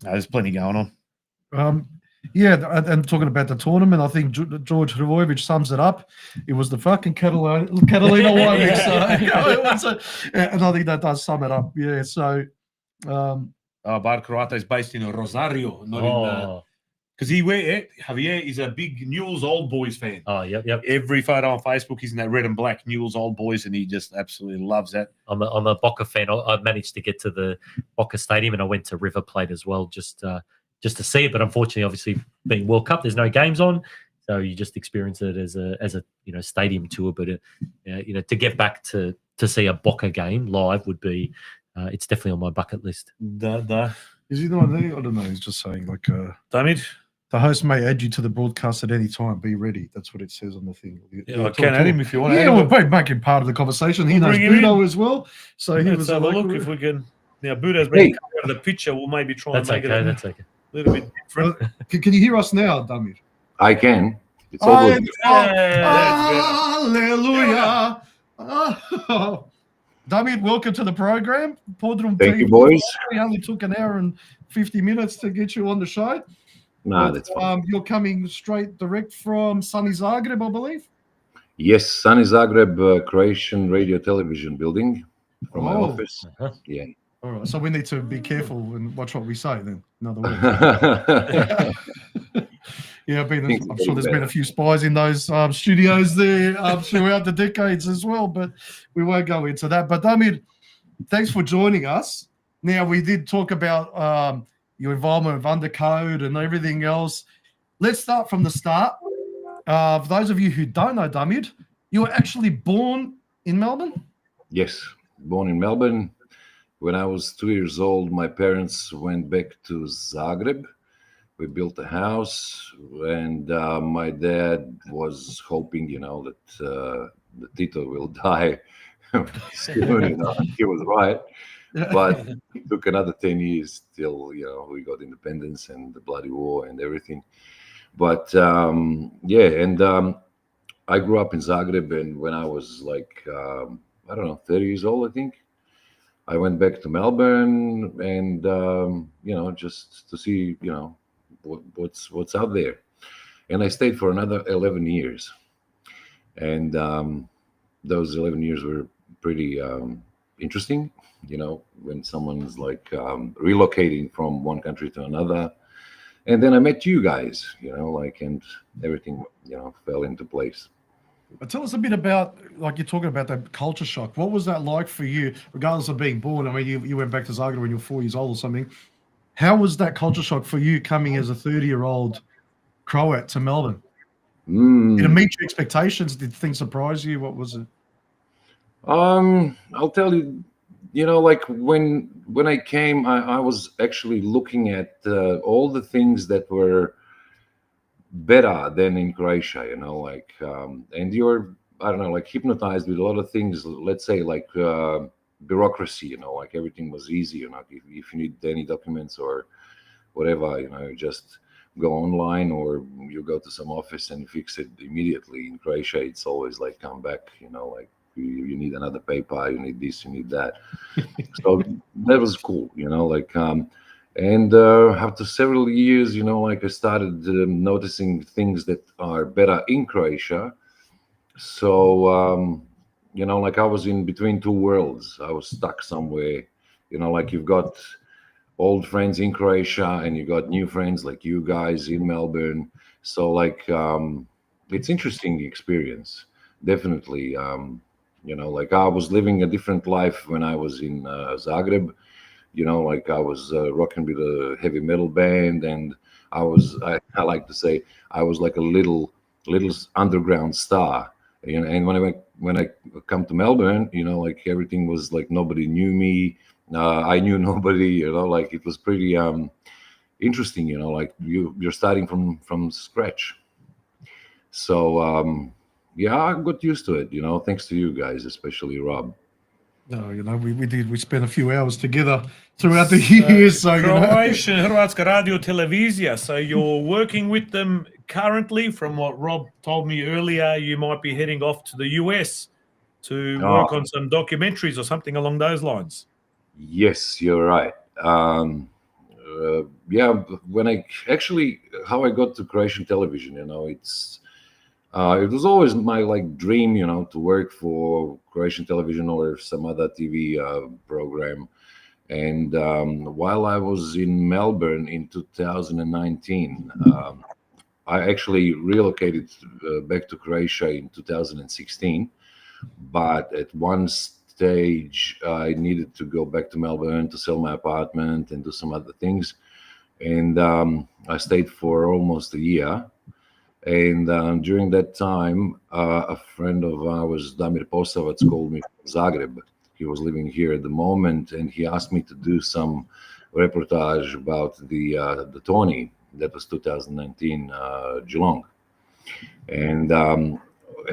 Speaker 2: there's plenty going on.
Speaker 3: Yeah, and talking about the tournament, I think George Hrvojevic sums it up. It was the fucking Catalina Wyoming, and I think that does sum it up. Yeah, so
Speaker 2: Bar Croata is based in Rosario, not in because Javier is a big Newell's Old Boys fan.
Speaker 6: Oh, yep.
Speaker 2: Every photo on Facebook, he's in that red and black Newell's Old Boys, and he just absolutely loves that.
Speaker 6: I'm a Boca fan. I managed to get to the Boca Stadium, and I went to River Plate as well, just to see it. But unfortunately, obviously, being World Cup, there's no games on, so you just experience it as a stadium tour. But to get back to see a Boca game live would be it's definitely on my bucket list.
Speaker 3: is he the one there? I don't know. He's just saying like
Speaker 2: Damir?
Speaker 3: the host may add you to the broadcast at any time. Be ready. That's what it says on the thing.
Speaker 2: I can add him if you want.
Speaker 3: Yeah, we'll make him part of the conversation. He knows
Speaker 2: bring him in.
Speaker 3: Budo as well. So he
Speaker 2: Let's
Speaker 3: was
Speaker 2: have a
Speaker 3: like,
Speaker 2: look if we can. Now, Budo's been coming out of the picture. We'll maybe try
Speaker 6: That's
Speaker 2: and make
Speaker 6: okay.
Speaker 2: it
Speaker 6: That's okay.
Speaker 2: a little bit different.
Speaker 3: Can you hear us now, Damir?
Speaker 5: I can. It's all good.
Speaker 3: Hallelujah. Oh. Damir, welcome to the program. Podrum
Speaker 5: Thank
Speaker 3: TV.
Speaker 5: you, boys.
Speaker 3: We only took an hour and 50 minutes to get you on the show.
Speaker 5: Nah,
Speaker 3: But,
Speaker 5: that's fine.
Speaker 3: you're coming straight direct from sunny Zagreb, I believe.
Speaker 5: Yes, sunny Zagreb, Croatian radio television building from my
Speaker 3: Oh.
Speaker 5: office.
Speaker 6: Uh-huh.
Speaker 5: Yeah.
Speaker 3: All right. So we need to be careful and watch what we say then. In other words. Yeah, I'm sure there's been a few spies in those studios there throughout the decades as well, but we won't go into that. But Damir, thanks for joining us. Now, we did talk about your involvement with Undercode and everything else. Let's start from the start. For those of you who don't know Damir, you were actually born in Melbourne?
Speaker 5: Yes, born in Melbourne. When I was 2 years old, my parents went back to Zagreb. We built a house, and my dad was hoping, that the Tito will die soon. He was right, but it took another 10 years till we got independence and the bloody war and everything. But I grew up in Zagreb, and when I was like 30 years old, I think, I went back to Melbourne, and just to see what's out there. And I stayed for another 11 years, and those 11 years were pretty interesting. When someone's like relocating from one country to another. And then I met you guys, and everything fell into place.
Speaker 3: But tell us a bit about, like you're talking about that culture shock. What was that like for you, regardless of being born? I mean, you went back to Zagreb when you were 4 years old or something. How was that culture shock for you coming as a 30-year-old Croat to Melbourne? Did it meet your expectations? Did things surprise you? What was it?
Speaker 5: I'll tell you, like when I came, I was actually looking at all the things that were better than in Croatia, like, and you're, I don't know, like hypnotized with a lot of things. Let's say like bureaucracy, like everything was easy. If you need any documents or whatever, you just go online or you go to some office and fix it immediately. In Croatia, it's always like come back, like you need another paper, you need this, you need that. So that was cool, like, and after several years, like I started noticing things that are better in Croatia. So, like I was in between two worlds. I was stuck somewhere, like you've got old friends in Croatia and you got new friends like you guys in Melbourne. So like it's interesting experience, definitely. Like I was living a different life when I was in Zagreb. Like I was rocking with a heavy metal band, and I like to say I was like a little underground star. And when I come to Melbourne, like everything was like nobody knew me. I knew nobody, like it was pretty interesting, like you're starting from scratch. So yeah, I got used to it, thanks to you guys, especially Rob.
Speaker 3: No, we spent a few hours together throughout the years. So
Speaker 2: Croatian Hrvatska radio televizija. So you're working with them currently. From what Rob told me earlier, you might be heading off to the US to work on some documentaries or something along those lines.
Speaker 5: Yes, you're right. Yeah, when how I got to Croatian television, it was always my like dream, to work for Croatian television or some other TV program. And while I was in Melbourne in 2019, I actually relocated back to Croatia in 2016. But at one stage, I needed to go back to Melbourne to sell my apartment and do some other things. And I stayed for almost a year. And during that time, a friend of ours, Damir, called me from Zagreb. He was living here at the moment, and he asked me to do some reportage about the Tony. That was 2019 Geelong. And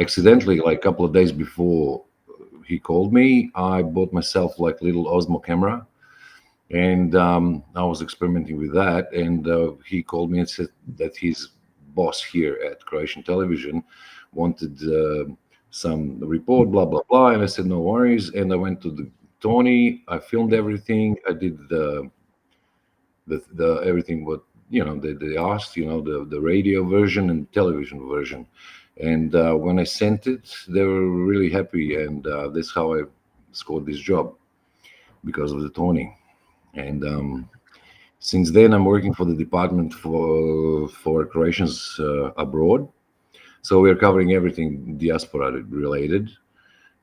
Speaker 5: accidentally, like a couple of days before he called me, I bought myself like a little Osmo camera, and I was experimenting with that. And he called me and said that his boss here at Croatian television wanted some report, blah blah blah. And I said no worries. And I went to the Tony. I filmed everything. I did the everything what they asked, the radio version and television version. And when I sent it, they were really happy, and that's how I scored this job, because of the Tony. And since then, I'm working for the Department for Croatians abroad. So we're covering everything diaspora related,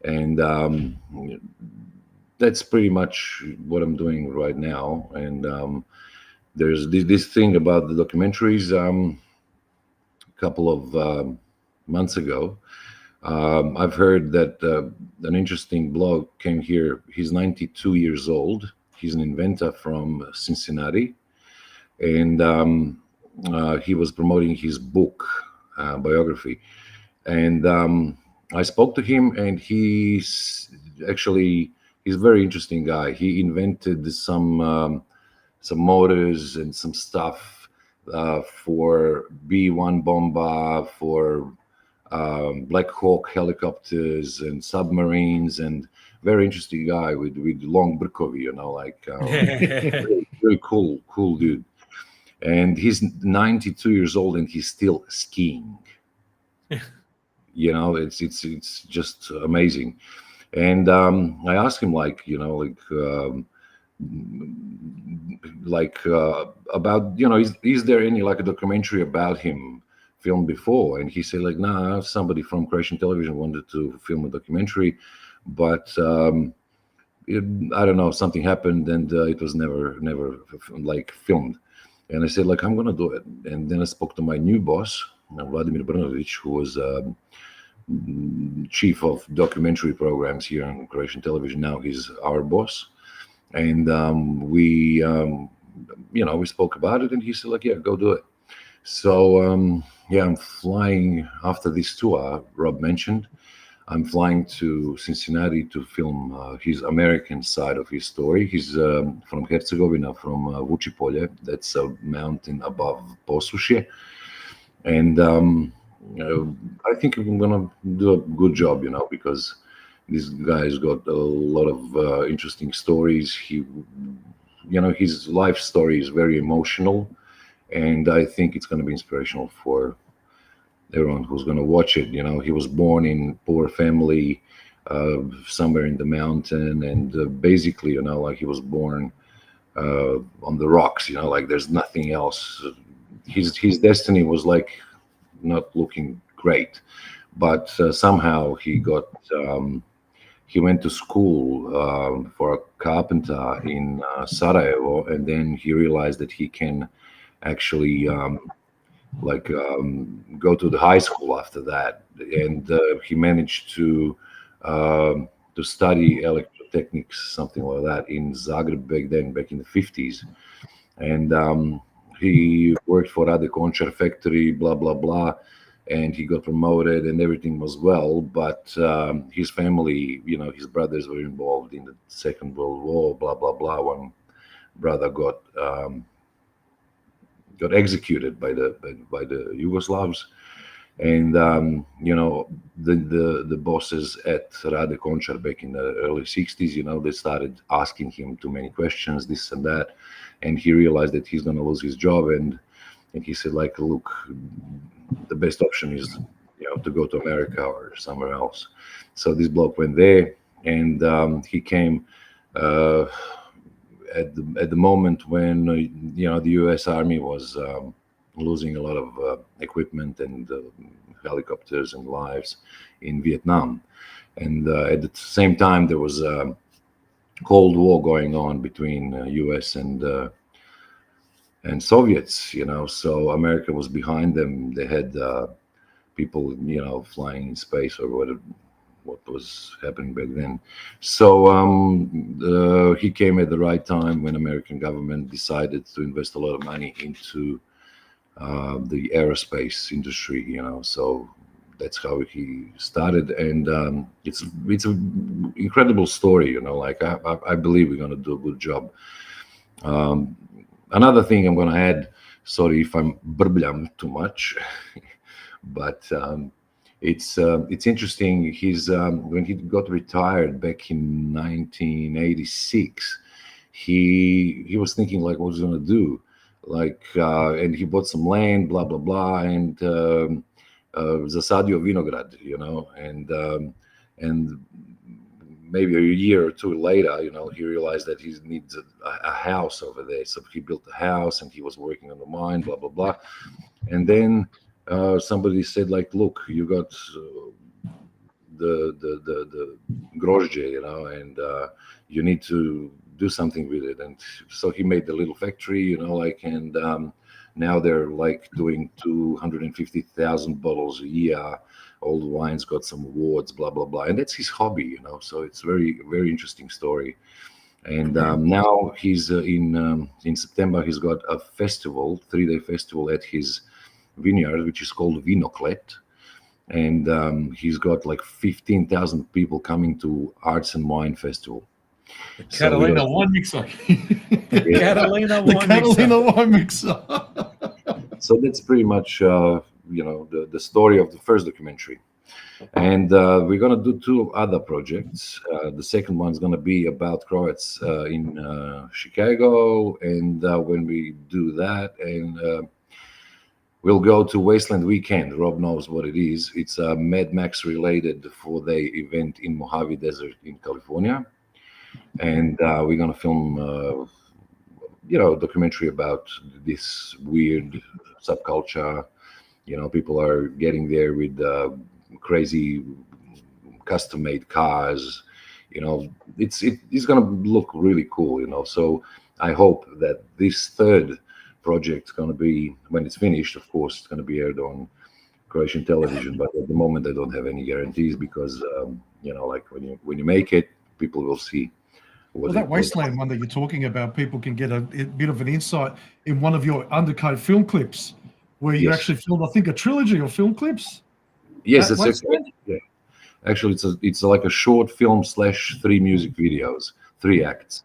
Speaker 5: and that's pretty much what I'm doing right now. And there's this thing about the documentaries. A couple of months ago, I've heard that an interesting blog came here. He's 92 years old. He's an inventor from Cincinnati, and he was promoting his book biography. And I spoke to him, and he's a very interesting guy. He invented some motors and some stuff for B-1 bomber, for Black Hawk helicopters and submarines, and very interesting guy with long brkovi, like very cool dude. And he's 92 years old and he's still skiing. It's just amazing. And I asked him about is there any like a documentary about him filmed before? And he said like, nah, somebody from Croatian television wanted to film a documentary, but I don't know, something happened, and it was never like filmed. And I said like, I'm gonna do it. And then I spoke to my new boss, Vladimir Brnovic, who was chief of documentary programs here on Croatian television. Now he's our boss, and we we spoke about it, and he said like, yeah, go do it. So yeah, I'm flying after this tour Rob mentioned. I'm flying to Cincinnati to film his American side of his story. He's from Herzegovina, from Vučipolje. That's a mountain above Posušje. And I think I'm gonna do a good job, because this guy's got a lot of interesting stories. His life story is very emotional, and I think it's gonna be inspirational for everyone who's gonna watch it. He was born in poor family, somewhere in the mountain, and basically, like he was born on the rocks. Like there's nothing else. His destiny was like not looking great, but somehow he went to school for a carpenter in Sarajevo, and then he realized that he can actually go to the high school after that, and he managed to study electrotechnics, something like that, in Zagreb back in the 50s, and he worked for Rade Končar factory, blah blah blah, and he got promoted, and everything was well. But his family, his brothers were involved in the Second World War, blah blah blah. One brother got executed by the Yugoslavs, and the bosses at Rade Končar back in the early 60s, they started asking him too many questions, this and that, and he realized that he's going to lose his job, and he said like, look, the best option is to go to America or somewhere else. So this bloke went there, and he came at the moment when the U.S. Army was losing a lot of equipment and helicopters and lives in Vietnam, and at the same time there was a Cold War going on between U.S. and Soviets. So America was behind them. They had people flying in space or what was happening back then. So he came at the right time when American government decided to invest a lot of money into the aerospace industry. So that's how he started, and it's an incredible story. Like I believe we're going to do a good job. Another thing I'm going to add, sorry if I'm brbljam too much, but it's interesting. He's when he got retired back in 1986, he was thinking like, what was he going to do? Like, and he bought some land, blah blah blah, and zasadio vinograd, and maybe a year or two later, he realized that he needs a house over there. So he built a house, and he was working on the mine, blah blah blah, and then somebody said like, look, you got the grožđe, and you need to do something with it. And so he made the little factory, and now they're like doing 250,000 bottles a year. All the wines got some awards, blah blah blah, and that's his hobby, So it's very very interesting story. And now he's in September. He's got a festival, 3-day festival at his vineyard, which is called Vinoklet, and he's got like 15,000 people coming to Arts and Wine Festival.
Speaker 2: Catalina wine mixer. Catalina
Speaker 3: The
Speaker 2: wine
Speaker 3: Catalina
Speaker 2: mixer.
Speaker 3: wine mixer.
Speaker 5: So that's pretty much the story of the first documentary. And we're going to do 2 other projects. The second one's going to be about Croats in Chicago, and when we do that, and we'll go to Wasteland Weekend. Rob knows what it is. It's a Mad Max related 4-day event in Mojave Desert in California, and we're going to film a documentary about this weird subculture. People are getting there with crazy custom-made cars. It's going to look really cool. So I hope that this third project is going to be, when it's finished, of course, it's going to be aired on Croatian television, but at the moment I don't have any guarantees because like when you make it, people will see.
Speaker 3: Well, that Wasteland one that you're talking about, people can get a bit of an insight in one of your undercoat film clips, where you
Speaker 5: Yes.
Speaker 3: actually filmed, I think, a trilogy of film clips.
Speaker 5: Yes,
Speaker 3: That
Speaker 5: it's
Speaker 3: Wasteland?
Speaker 5: actually it's like a short film / 3 music videos, 3 acts,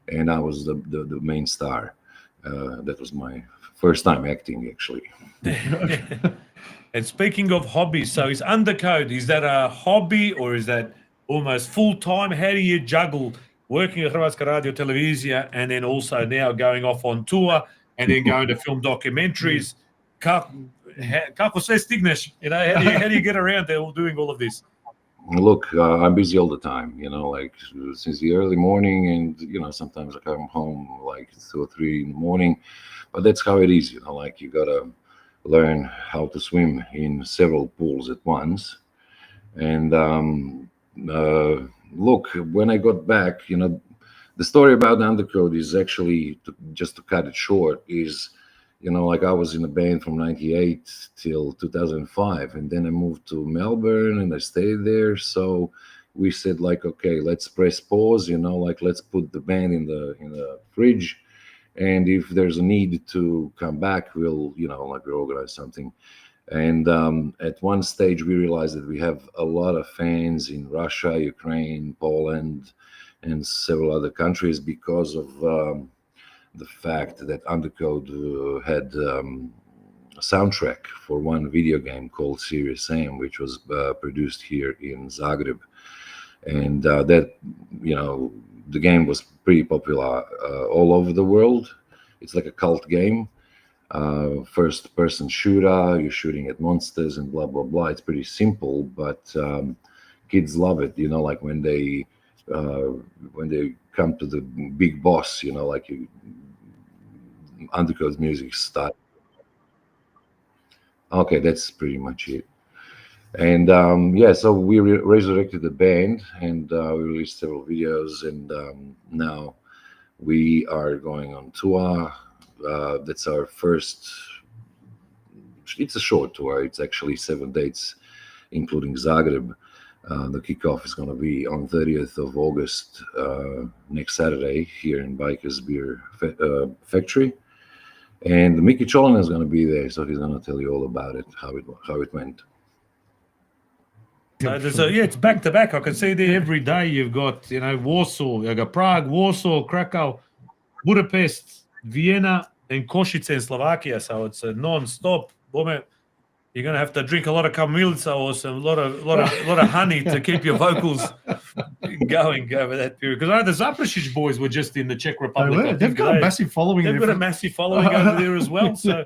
Speaker 5: and I was the main star. That was my first time acting, actually.
Speaker 2: And speaking of hobbies, so is undercoat, is that a hobby or is that almost full time? How do you juggle working at Hrvatska Radio Televizija and then also now going off on tour and then going to film documentaries? Kako sve stigneš? How do you get around there doing all of this?
Speaker 5: Look, I'm busy all the time, like since the early morning, and sometimes I come home like 2 or 3 in the morning, but that's how it is, like you gotta learn how to swim in several pools at once. And look, when I got back, the story about the undercoat is actually, just to cut it short, is like I was in a band from 98 till 2005, and then I moved to Melbourne and I stayed there. So we said, like, okay, let's press pause, like let's put the band in the fridge, and if there's a need to come back, we'll like organize something. And at one stage we realized that we have a lot of fans in Russia, Ukraine, Poland, and several other countries because of the fact that Undercoat had a soundtrack for one video game called Serious Sam, which was produced here in Zagreb. And that, the game was pretty popular all over the world. It's like a cult game. First-person shooter, you're shooting at monsters and blah, blah, blah. It's pretty simple, but kids love it, like when they come to the big boss, like Undercoat music start. Okay, that's pretty much it. And so we resurrected the band, and we released several videos, and now we are going on tour. That's our first. It's a short tour. It's actually 7 dates, including Zagreb. The kickoff is going to be on 30th of August, next Saturday, here in Bikers Beer Factory. And Mickey Cholin is going to be there, so he's going to tell you all about it, how it went.
Speaker 2: So it's back to back. I can see there every day you've got, Warsaw, you've got Prague, Warsaw, Krakow, Budapest, Vienna, and Košice in Slovakia. So it's a non-stop. You're going to have to drink a lot of kamilica or a lot of honey to keep your vocals going over that period. Because I know the Zapršić boys were just in the Czech Republic.
Speaker 3: They've got a massive following.
Speaker 2: They've got a massive following over there as well. So,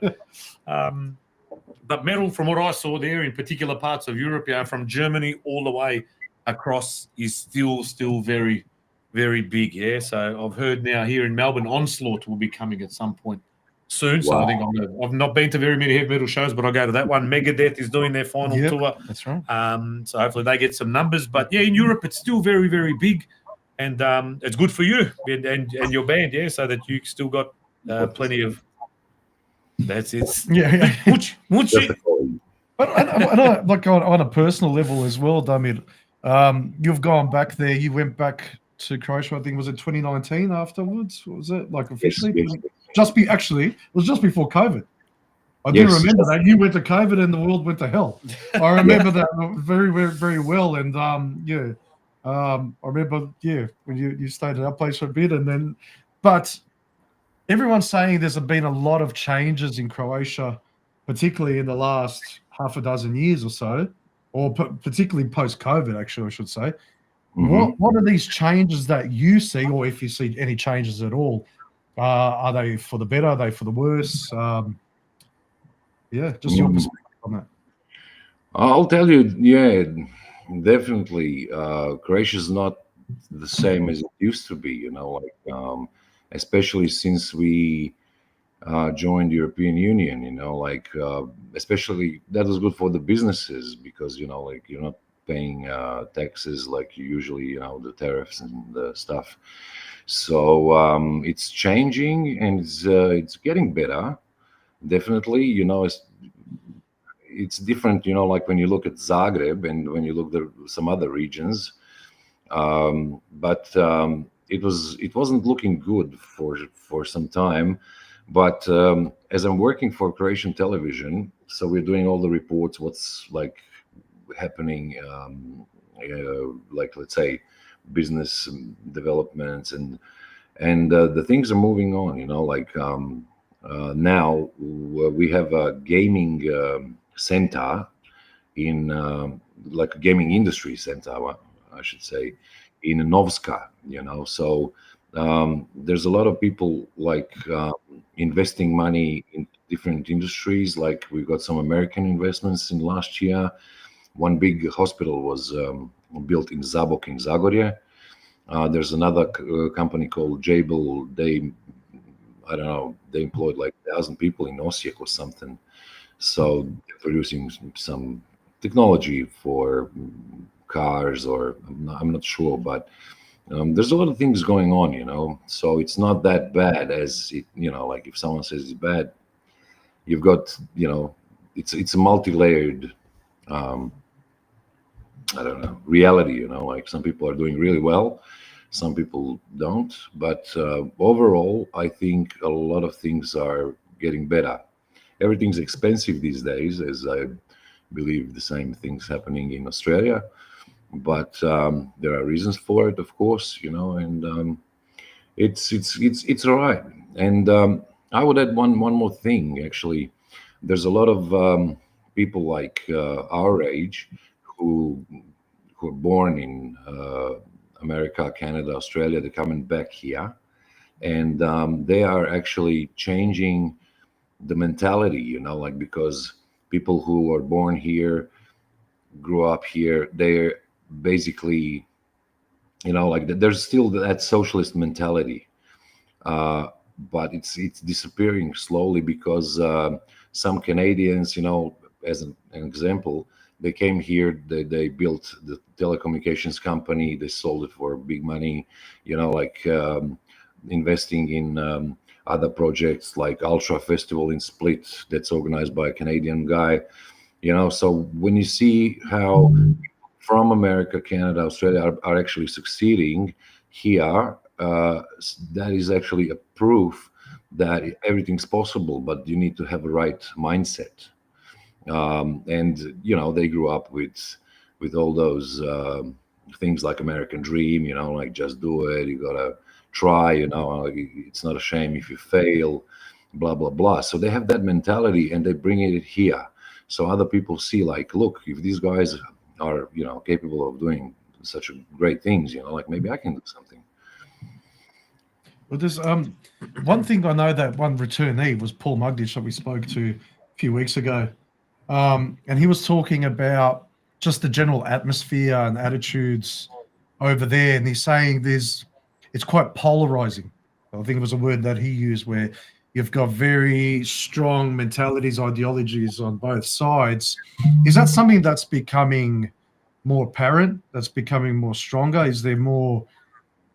Speaker 2: but metal, from what I saw there in particular parts of Europe, from Germany all the way across, is still very, very big. Yeah. So I've heard now here in Melbourne, Onslaught will be coming at some point soon. So
Speaker 5: Wow.
Speaker 2: I think I've not been to very many heavy metal shows, but I'll go to that one. Megadeth is doing their final tour.
Speaker 3: That's right.
Speaker 2: So hopefully they get some numbers. But yeah, in Europe it's still very, very big, and it's good for you and your band, so that you still got plenty of. That's it.
Speaker 3: Yeah. But I like on a personal level as well, Damir. You've gone back there. You went back to Croatia. I think was it 2019. Afterwards, was it like officially?
Speaker 5: Yes.
Speaker 3: It was just before COVID. I do remember that you went to COVID and the world went to hell. I remember that very, very, very well. And I remember when you stayed at our place for a bit, and then, but everyone's saying there's been a lot of changes in Croatia, particularly in the last half a dozen years or so, or particularly post-COVID, actually, I should say.
Speaker 5: Mm-hmm.
Speaker 3: What are these changes that you see, or if you see any changes at all? Are they for the better? Are they for the worse? Just your perspective on that.
Speaker 5: I'll tell you, definitely. Croatia is not the same as it used to be, especially since we joined the European Union, especially that was good for the businesses because, you're not paying taxes like you usually, the tariffs and the stuff. So it's changing and it's getting better. Definitely, it's different, like when you look at Zagreb and when you look at some other regions. But it wasn't looking good for some time. But as I'm working for Croatian television, so we're doing all the reports, what's like happening, like let's say business developments, and the things are moving on. Like now we have a gaming center in like a gaming industry center, I should say, in Novska. So there's a lot of people like investing money in different industries. Like we got some American investments in last year. One big hospital was built in Zabok in Zagorje. There's another company called Jabil. I don't know, they employed like 1,000 people in Osijek or something. So they're producing some technology for cars, or I'm not sure, but there's a lot of things going on, so it's not that bad as it, like if someone says it's bad, you've got, it's a multi-layered, I don't know, reality, like some people are doing really well, some people don't, but overall, I think a lot of things are getting better. Everything's expensive these days, as I believe the same things happening in Australia, but there are reasons for it, of course, and it's all right. And I would add one more thing. Actually, there's a lot of people like our age who are born in America, Canada, Australia. They're coming back here, and they are actually changing the mentality, like because people who are born here, grew up here, they're basically, like there's still that socialist mentality, but it's disappearing slowly because some Canadians, as an example, they came here, they built the telecommunications company, they sold it for big money, like investing in other projects like Ultra Festival in Split that's organized by a Canadian guy. So when you see how from America, Canada, Australia are actually succeeding here, that is actually a proof that everything's possible, but you need to have a right mindset. And they grew up with all those things like American Dream, like just do it, you gotta try, it's not a shame if you fail, blah blah blah. So they have that mentality and they bring it here. So other people see, like, look, if these guys are, capable of doing such great things, like maybe I can do something.
Speaker 3: Well, there's one thing I know, that one returnee was Paul Mugdish that we spoke to a few weeks ago, and he was talking about just the general atmosphere and attitudes over there, and he's saying it's quite polarizing. I think it was a word that he used, where you've got very strong mentalities, ideologies on both sides. Is that something that's becoming more apparent, that's becoming more stronger? Is there more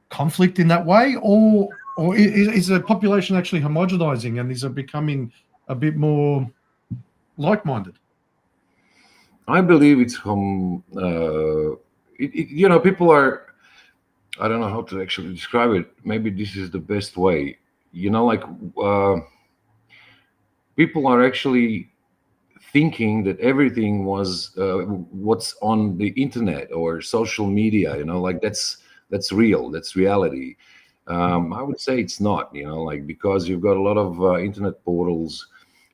Speaker 3: conflict in that way, or is the population actually homogenizing, and is it becoming a bit more like-minded?
Speaker 5: I believe it's people are, I don't know how to actually describe it. Maybe this is the best way. Like people are actually thinking that everything was what's on the internet or social media, like that's real, that's reality. I would say it's not, like, because you've got a lot of internet portals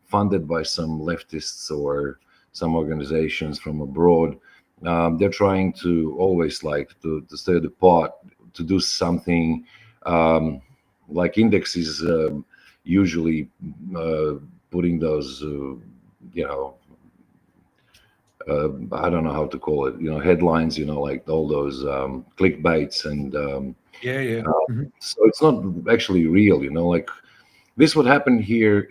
Speaker 5: funded by some leftists or some organizations from abroad. They're trying to always like to stir the pot, to do something, like Index is usually putting those, I don't know how to call it, headlines, like all those clickbaits and
Speaker 2: Yeah.
Speaker 5: so it's not actually real, like this would happen here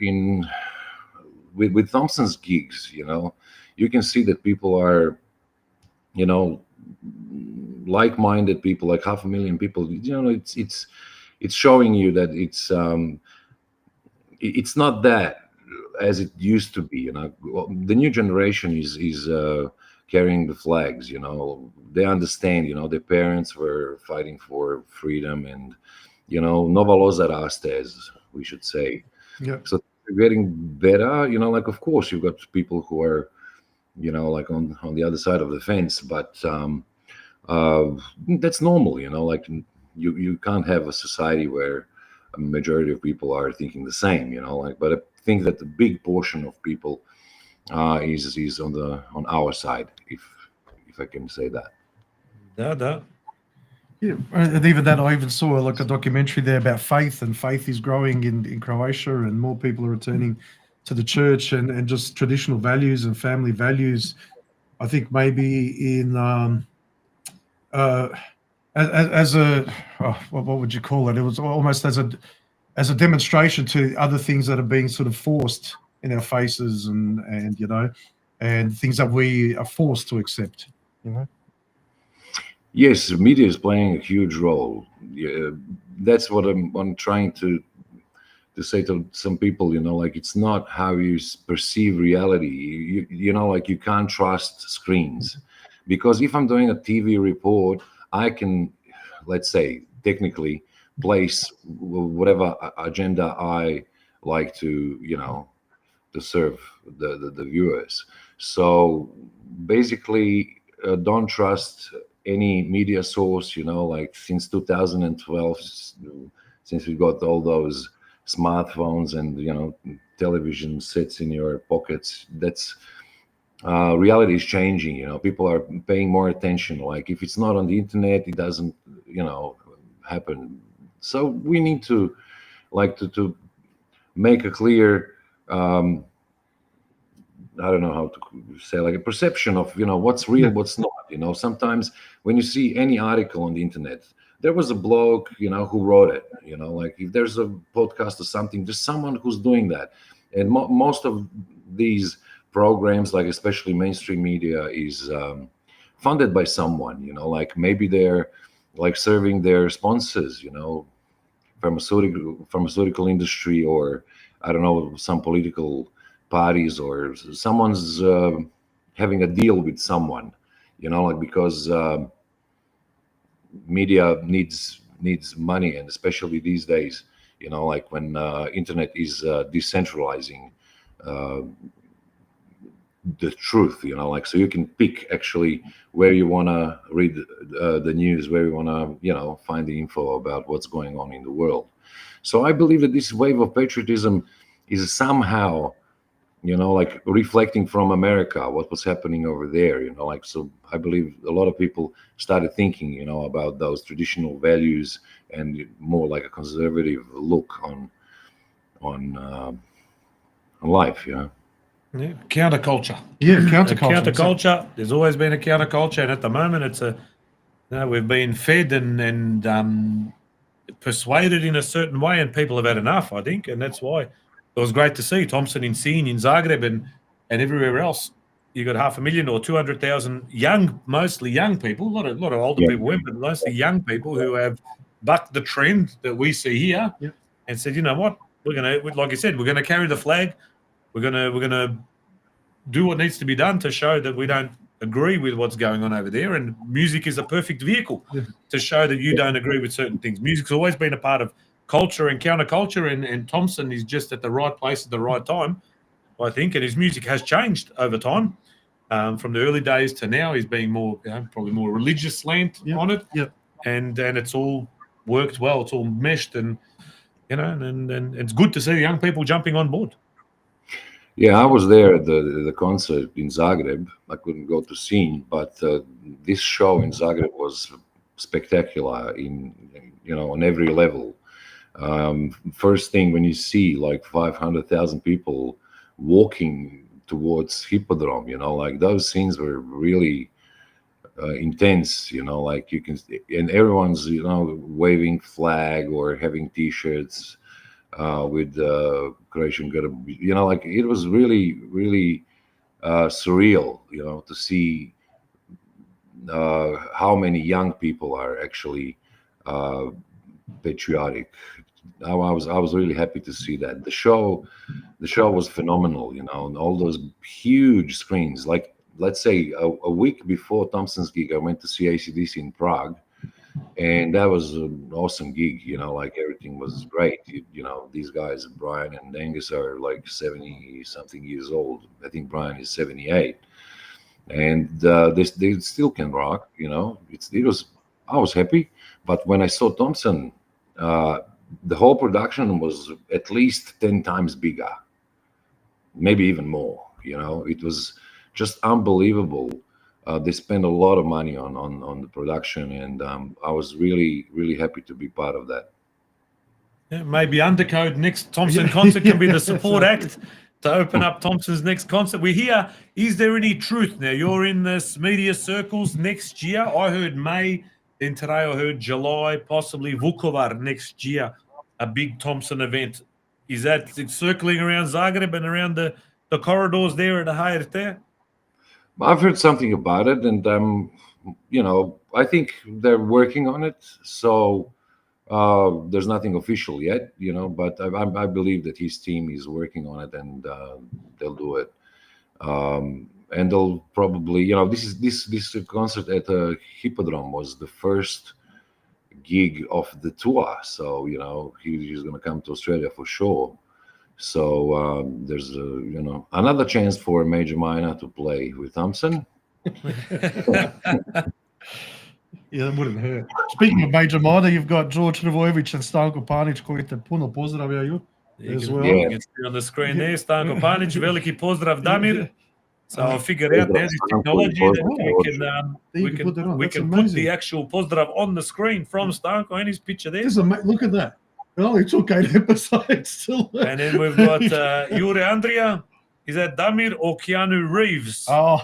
Speaker 5: with Thompson's gigs. You can see that people are, like-minded people, like 500,000 people. It's showing you that it's not that as it used to be. Well, the new generation is carrying the flags. They understand. Their parents were fighting for freedom, and nova loza raste, as we should say.
Speaker 3: Yeah.
Speaker 5: So they're getting better. Like of course you've got people who are like on the other side of the fence, but that's normal. Like you can't have a society where a majority of people are thinking the same. But I think that the big portion of people is on our side, if I can say that.
Speaker 2: Da.
Speaker 3: Yeah, and even that, I even saw like a documentary there about faith, and faith is growing in Croatia, and more people are returning to the church, and just traditional values and family values. I think maybe in as a what would you call it? It was almost as a demonstration to other things that are being sort of forced in our faces, and and things that we are forced to accept.
Speaker 5: Yes, media is playing a huge role. Yeah, that's what I'm trying to say to some people. Like it's not how you perceive reality. Like you can't trust screens, because if I'm doing a TV report, I can, let's say, technically place whatever agenda I like to to serve the viewers. So basically, don't trust any media source. Like since 2012, since we got all those smartphones and television sits in your pockets, that's reality is changing. People are paying more attention. Like if it's not on the internet, it doesn't happen. So we need to to make a clear I don't know how to say, like a perception of what's real, what's not. Sometimes when you see any article on the internet, there was a blog who wrote it. Like if there's a podcast or something, there's someone who's doing that. And most of these programs, like especially mainstream media, is funded by someone. Like maybe they're like serving their sponsors. Pharmaceutical industry, or I don't know, some political parties, or someone's having a deal with someone, like because media needs money, and especially these days, like when internet is decentralizing the truth, like so you can pick actually where you want to read the news, where you want to find the info about what's going on in the world. So I believe that this wave of patriotism is somehow like reflecting from America what was happening over there. Like so I believe a lot of people started thinking about those traditional values and more like a conservative look on life.
Speaker 2: Yeah, counterculture.
Speaker 3: Yeah,
Speaker 2: A
Speaker 3: counterculture.
Speaker 2: counterculture. There's always been a counterculture, and at the moment, it's we've been fed and persuaded in a certain way, and people have had enough, I think, and that's why it was great to see Thompson in Sinj, in Zagreb, and everywhere else. You got 500,000 or 200,000 mostly young people, a lot of older people went, but mostly young people who have bucked the trend that we see here, and said, you know what, we're gonna, like you said, we're gonna carry the flag. We're gonna do what needs to be done to show that we don't agree with what's going on over there, and music is a perfect vehicle to show that you don't agree with certain things. Music's always been a part of culture and counterculture, and Thompson is just at the right place at the right time, I think, and his music has changed over time. From the early days to now, he's being more, probably more religious slant on it, and it's all worked well. It's all meshed, and and it's good to see young people jumping on board.
Speaker 5: Yeah, I was there at the concert in Zagreb. I couldn't go to Sinj, but this show in Zagreb was spectacular on every level. First thing, when you see like 500,000 people walking towards Hippodrome, like those scenes were really intense. Like you can, and everyone's waving flag or having T-shirts with Croatian, like it was really, really surreal, to see how many young people are actually patriotic. I was really happy to see that. The show the show was phenomenal. You know, and all those huge screens. Like, let's say a week before Thompson's gig, I went to see AC/DC in Prague, and that was an awesome gig. You know, like everything was great. You know, these guys, Brian and Angus, are like 70 something years old. I think Brian is 78, and they still can rock. You know, I was happy, but when I saw Thompson, the whole production was at least 10 times bigger, maybe even more. You know, it was just unbelievable. They spent a lot of money on the production, and I was really, really happy to be part of that.
Speaker 2: Yeah, maybe Undercode next Thompson concert can be the support act to open up Thompson's next concert. We hear, is there any truth? Now, you're in this media circles next year. I heard May, then today I heard July, possibly Vukovar next year, a big Thompson event. Is that circling around Zagreb and around the corridors there at the HRT?
Speaker 5: I've heard something about it, and you know, I think they're working on it. So there's nothing official yet, you know, but I believe that his team is working on it, and they'll do it. And they'll probably, you know, this concert at Hippodrome was the first gig of the tour. So, you know, he's going to come to Australia for sure. So there's you know, another chance for Major Minor to play with Thompson.
Speaker 3: Yeah, that wouldn't hurt. Speaking of Major Minor, you've got George Trvojević and Stanko Panić koji te puno pozdravljaju as well.
Speaker 2: You can see on the screen there, Stanko Panić, veliki pozdrav Damir. So I'll figure out there's this technology that we can put the actual pozdrav on the screen from Stanko and his picture there.
Speaker 3: Look at that. It only took 8 episodes still.
Speaker 2: And then we've got Yuri Andrea. Is that Damir or Keanu Reeves?
Speaker 3: Oh.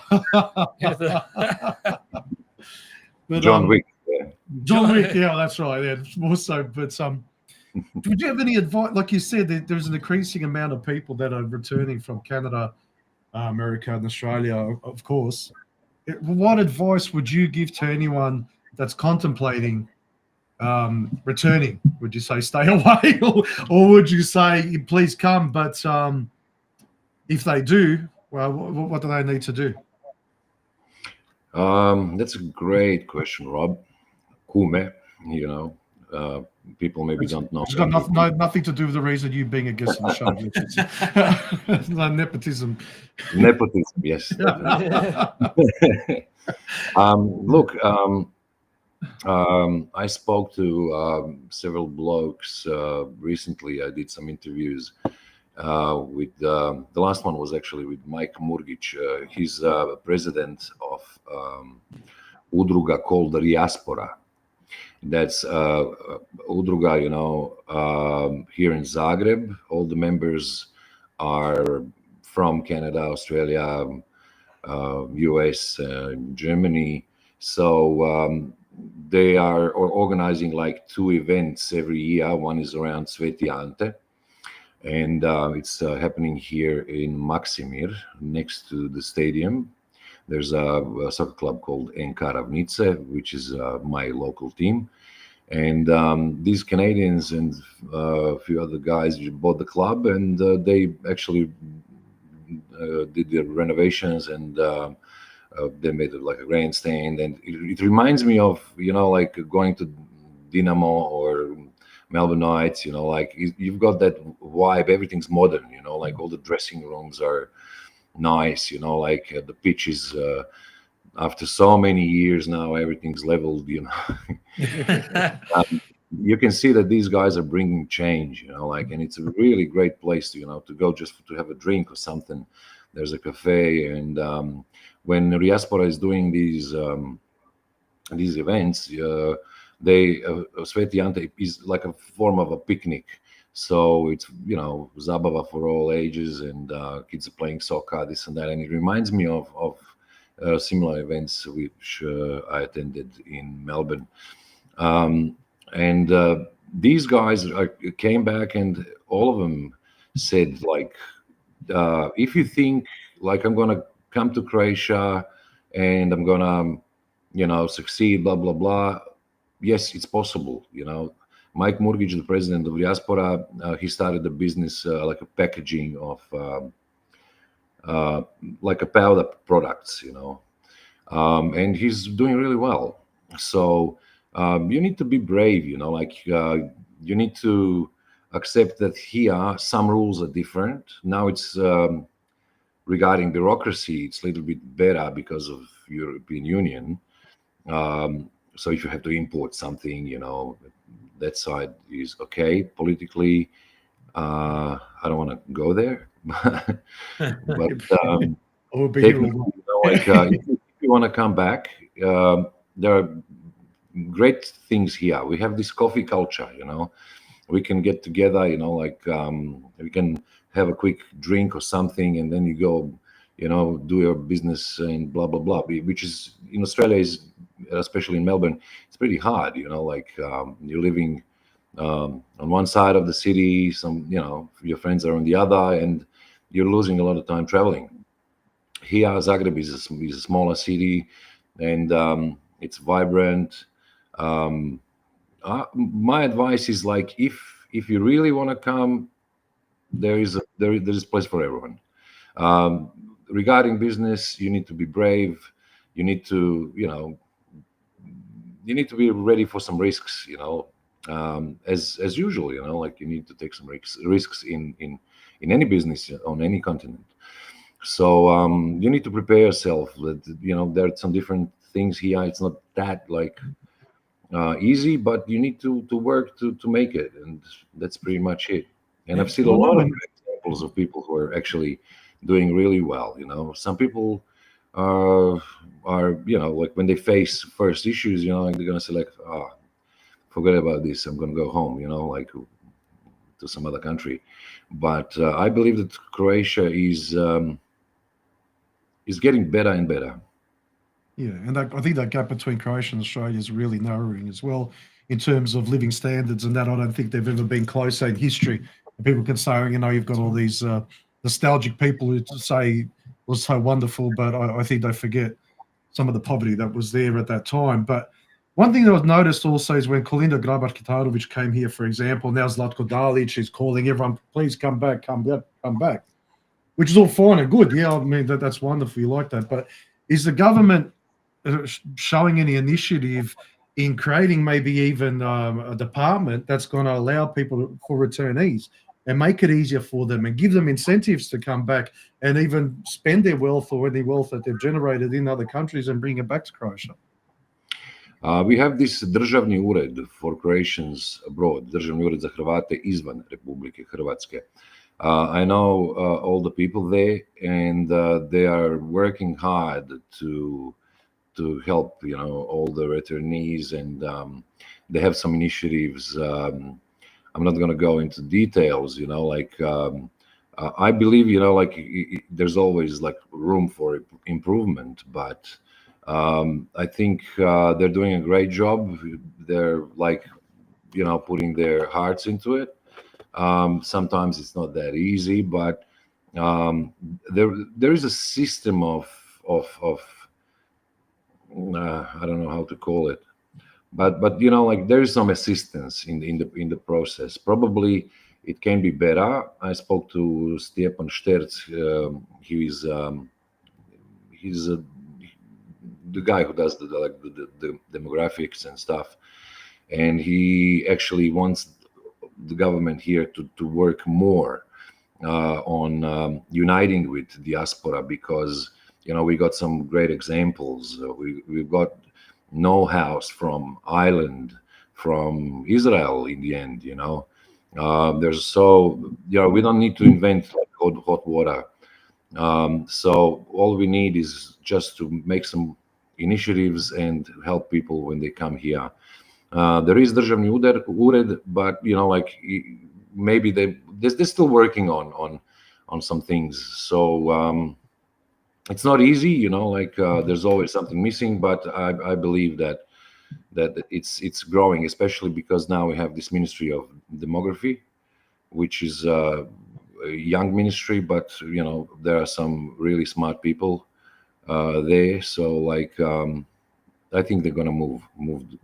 Speaker 3: But,
Speaker 5: John Wick. Yeah.
Speaker 3: John Wick, yeah, that's right. Yeah, more so. But would you have any advice? Like you said, there's an increasing amount of people that are returning from Canada, America, and Australia, of course. What advice would you give to anyone that's contemplating returning? Would you say stay away, or would you say please come? But if they do, well, what do they need to do?
Speaker 5: That's a great question, Rob. Kume, you know, people maybe don't know.
Speaker 3: It's got nothing to do with the reason you being a guest on the show. No, nepotism.
Speaker 5: Nepotism, yes. Look, I spoke to several blokes recently. I did some interviews with the last one was actually with Mike Murgic. He's president of udruga called Diaspora. That's udruga, you know, here in Zagreb. All the members are from Canada, Australia, US, Germany. So they are organizing like 2 events every year. One is around Sveti Ante, and it's happening here in Maksimir, next to the stadium. There's a soccer club called NK Ravnice, which is my local team. And these Canadians and a few other guys bought the club, and they actually did the renovations, and they made it like a grandstand. And it reminds me of, you know, like going to Dinamo or Melbourne Knights, you know, like you've got that vibe. Everything's modern, you know, like all the dressing rooms are nice, you know, like the pitch is after so many years now, everything's leveled, you know. You can see that these guys are bringing change, you know, like, and it's a really great place to, you know, to go just to have a drink or something. There's a cafe, and when Diaspora is doing these events, Sveti Ante is like a form of a picnic. So it's, you know, zabava for all ages, and kids are playing soccer, this and that. And it reminds me of similar events which I attended in Melbourne. And these guys came back, and all of them said, like, if you think, like, I'm going to come to Croatia and I'm going to, you know, succeed, blah, blah, blah. Yes, it's possible, you know. Mike Murgic, the president of Diaspora, he started a business like a packaging of like a powder products, and he's doing really well. So you need to be brave, like you need to accept that here some rules are different. Now it's regarding bureaucracy, it's a little bit better because of European Union. So if you have to import something, that side is okay. Politically, I don't want to go there, but
Speaker 3: Or be here all
Speaker 5: technically, like if you want to come back, there are great things here. We have this coffee culture, we can get together, like we can have a quick drink or something, and then you go, do your business and blah blah blah. Which is in Australia is, especially in Melbourne, it's pretty hard. Like you're living on one side of the city, your friends are on the other, and you're losing a lot of time traveling. Here, Zagreb is a smaller city, and it's vibrant. My advice is like if you really want to come, there is a place for everyone. Regarding business, you need to be brave. You need to be ready for some risks. As usual. Like you need to take some risks in any business on any continent. So you need to prepare yourself. That there are some different things here. It's not that like easy, but you need to work to make it, and that's pretty much it. And I've seen a lot of examples of people who are actually doing really well. Some people are like when they face first issues, like they're gonna say like, forget about this, I'm gonna go home, like to some other country. But I believe that Croatia is getting better and better.
Speaker 3: Yeah, and I think that gap between Croatia and Australia is really narrowing as well in terms of living standards, and that I don't think they've ever been closer in history. People can say, you've got all these nostalgic people who say it was so wonderful, but I think they forget some of the poverty that was there at that time. But one thing that I've noticed also is when Kolinda Grabar-Kitarović came here, for example, now Zlatko Dalic is calling everyone, please come back, come back, which is all fine and good. Yeah, I mean, that's wonderful. You like that. But is the government showing any initiative in creating maybe even a department that's going to allow people for returnees and make it easier for them and give them incentives to come back and even spend their wealth or any wealth that they've generated in other countries and bring it back to Croatia?
Speaker 5: We have this Državni ured for Croatians abroad, Državni ured za Hrvate izvan Republike Hrvatske. I know all the people there, and they are working hard to help, all the returnees, and they have some initiatives. I'm not going to go into details, like I believe, like there's always like room for improvement, but I think they're doing a great job. They're like, putting their hearts into it. Sometimes it's not that easy, but there is a system of I don't know how to call it, but like there is some assistance in the process. Probably it can be better. I spoke to Stjepan Šterc. He's the guy who does the demographics and stuff, and he actually wants the government here to work more on uniting with diaspora, because we got some great examples. We've got No House from Ireland, from Israel in the end. There's we don't need to invent like hot water. So all we need is just to make some initiatives and help people when they come here. There is Državni ured, but like maybe they're still working on some things. So it's not easy, like there's always something missing. But I believe that it's growing, especially because now we have this Ministry of Demography, which is a young ministry, but there are some really smart people there. So like I think they're gonna move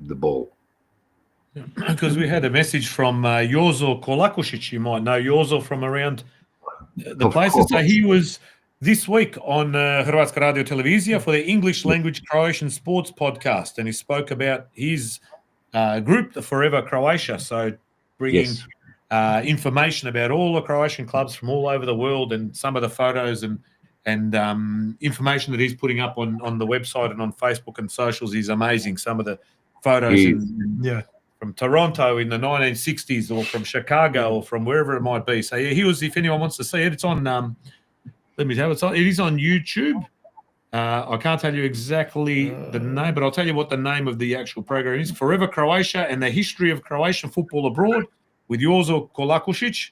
Speaker 5: the ball.
Speaker 2: Because we had a message from Jozo Kolakušić. You might know Jozo from around the
Speaker 5: Of
Speaker 2: places. So
Speaker 5: course.
Speaker 2: he was this week on Hrvatska Radio Televizija for the English language Croatian sports podcast, and he spoke about his group, the Forever Croatia. So bringing
Speaker 5: Yes.
Speaker 2: information about all the Croatian clubs from all over the world, and some of the photos and information that he's putting up on the website and on Facebook and socials is amazing. Some of the photos
Speaker 5: He-
Speaker 3: Yeah.
Speaker 2: from Toronto in the 1960s, or from Chicago, or from wherever it might be. So yeah, he was. If anyone wants to see it, it's on. Let me tell you, it is on YouTube. I can't tell you exactly the name, but I'll tell you what the name of the actual program is: Forever Croatia and the History of Croatian Football Abroad with Jozo Kolakušić.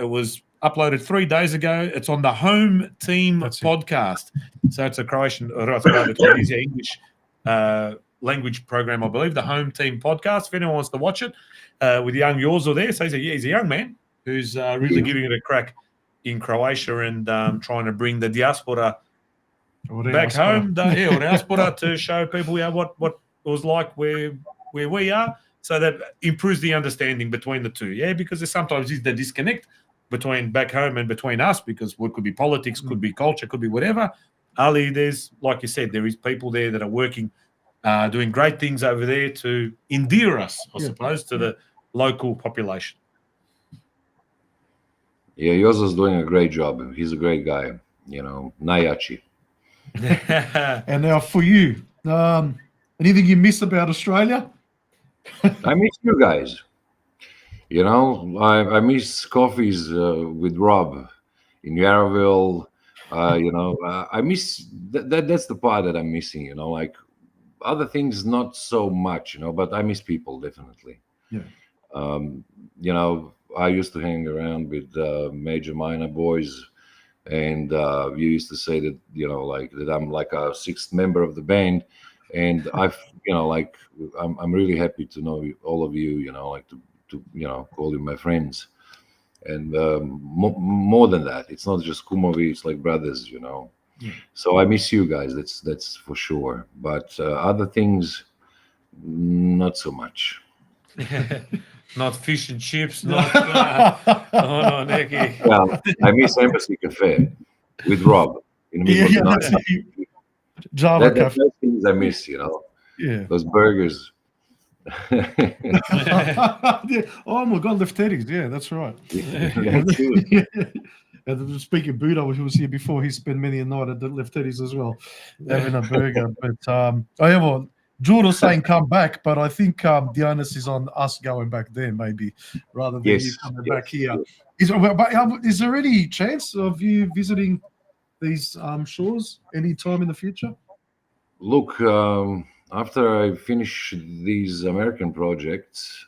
Speaker 2: It was uploaded 3 days ago. It's on the Home Team
Speaker 3: That's it.
Speaker 2: podcast. So it's a Croatian English language program, I believe, the Home Team podcast. If anyone wants to watch it, with young Jozo there, so he's a young man who's really giving it a crack in Croatia and trying to bring the diaspora back home, or diaspora, to show people what it was like where we are, so that improves the understanding between the two. Yeah, because there sometimes is the disconnect between back home and between us, because what could be politics, could be culture, could be whatever. Ali, there's, like you said, there is people there that are working, doing great things over there to endear us, I suppose, to the local population.
Speaker 5: Yeah, Jozo's doing a great job. He's a great guy. Najjači.
Speaker 3: And now for you, anything you miss about Australia?
Speaker 5: I miss you guys. I miss coffees with Rob in Yarraville. I miss that's the part that I'm missing. Like other things, not so much. But I miss people definitely.
Speaker 3: Yeah.
Speaker 5: I used to hang around with major minor boys, and you used to say that that I'm like a sixth member of the band, and I'm really happy to know all of you. To call you my friends, and more than that, it's not just kumovi, it's like brothers. So I miss you guys. That's for sure. But other things, not so much.
Speaker 2: Not fish and chips, not no, Nicky.
Speaker 5: Well, I miss Embassy Cafe with Rob in the middle of the
Speaker 3: that's
Speaker 5: night.
Speaker 3: it. Java Cafe.
Speaker 5: Those things I miss,
Speaker 3: Yeah.
Speaker 5: those burgers.
Speaker 3: Yeah. Oh my God, Lefteris. Yeah, that's right.
Speaker 5: That's good.
Speaker 3: And speaking Buddha, who was here before, he spent many a night at the Lefteris as well, having a burger. But Jordan's saying come back, but I think the onus is on us going back there, maybe, rather than you coming back here. Is there any chance of you visiting these shores any time in the future?
Speaker 5: Look, after I finish these American projects,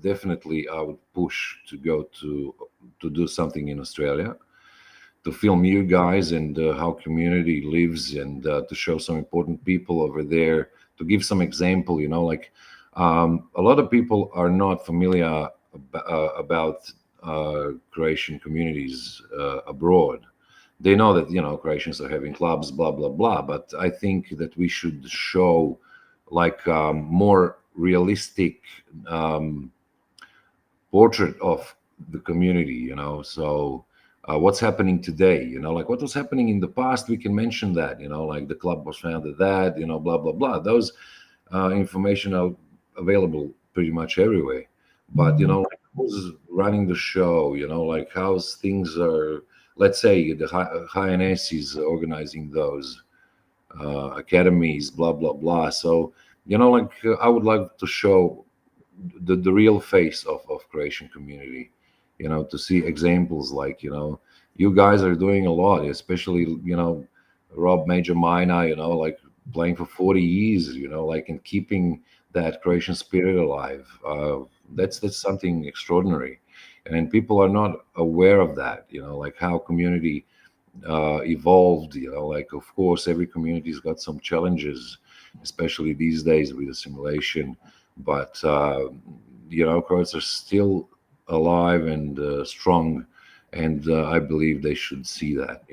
Speaker 5: definitely I would push to go to do something in Australia, to film you guys and how community lives, and to show some important people over there, to give some example. A lot of people are not familiar about Croatian communities abroad. They know that Croatians are having clubs, blah blah blah. But I think that we should show more realistic portrait of the community. So what's happening today? What was happening in the past. We can mention that. The club was founded that. Blah blah blah. Those information are available pretty much everywhere. But who's running the show? How things are. Let's say the HNS is organizing those academies, blah blah blah. So I would like to show the real face of Croatian community. To see examples you guys are doing a lot, especially Rob Major Mina, playing for 40 years, and keeping that Croatian spirit alive. That's something extraordinary. And people are not aware of that, how community evolved. Of course, every community's got some challenges, especially these days with assimilation. But Croats are still alive and strong, and I believe they should see that.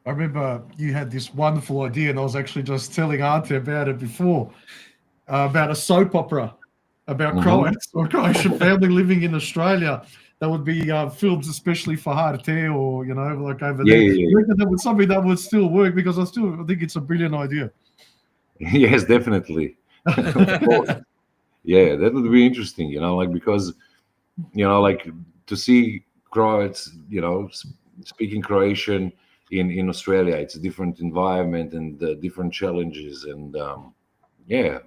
Speaker 3: I remember you had this wonderful idea, and I was actually just telling Auntie about it before, about a soap opera about
Speaker 5: Mhm.
Speaker 3: Croats or Croatian family living in Australia. That would be films especially for HRT or, you know, like over
Speaker 5: Yeah,
Speaker 3: there.
Speaker 5: yeah, yeah.
Speaker 3: You reckon that would something that would still work, because I think it's a brilliant idea.
Speaker 5: Yes, definitely. Of course. Yeah, that would be interesting, you know, like because, you know, like to see Croats, you know, speaking Croatian in Australia, it's a different environment and different challenges. And yeah,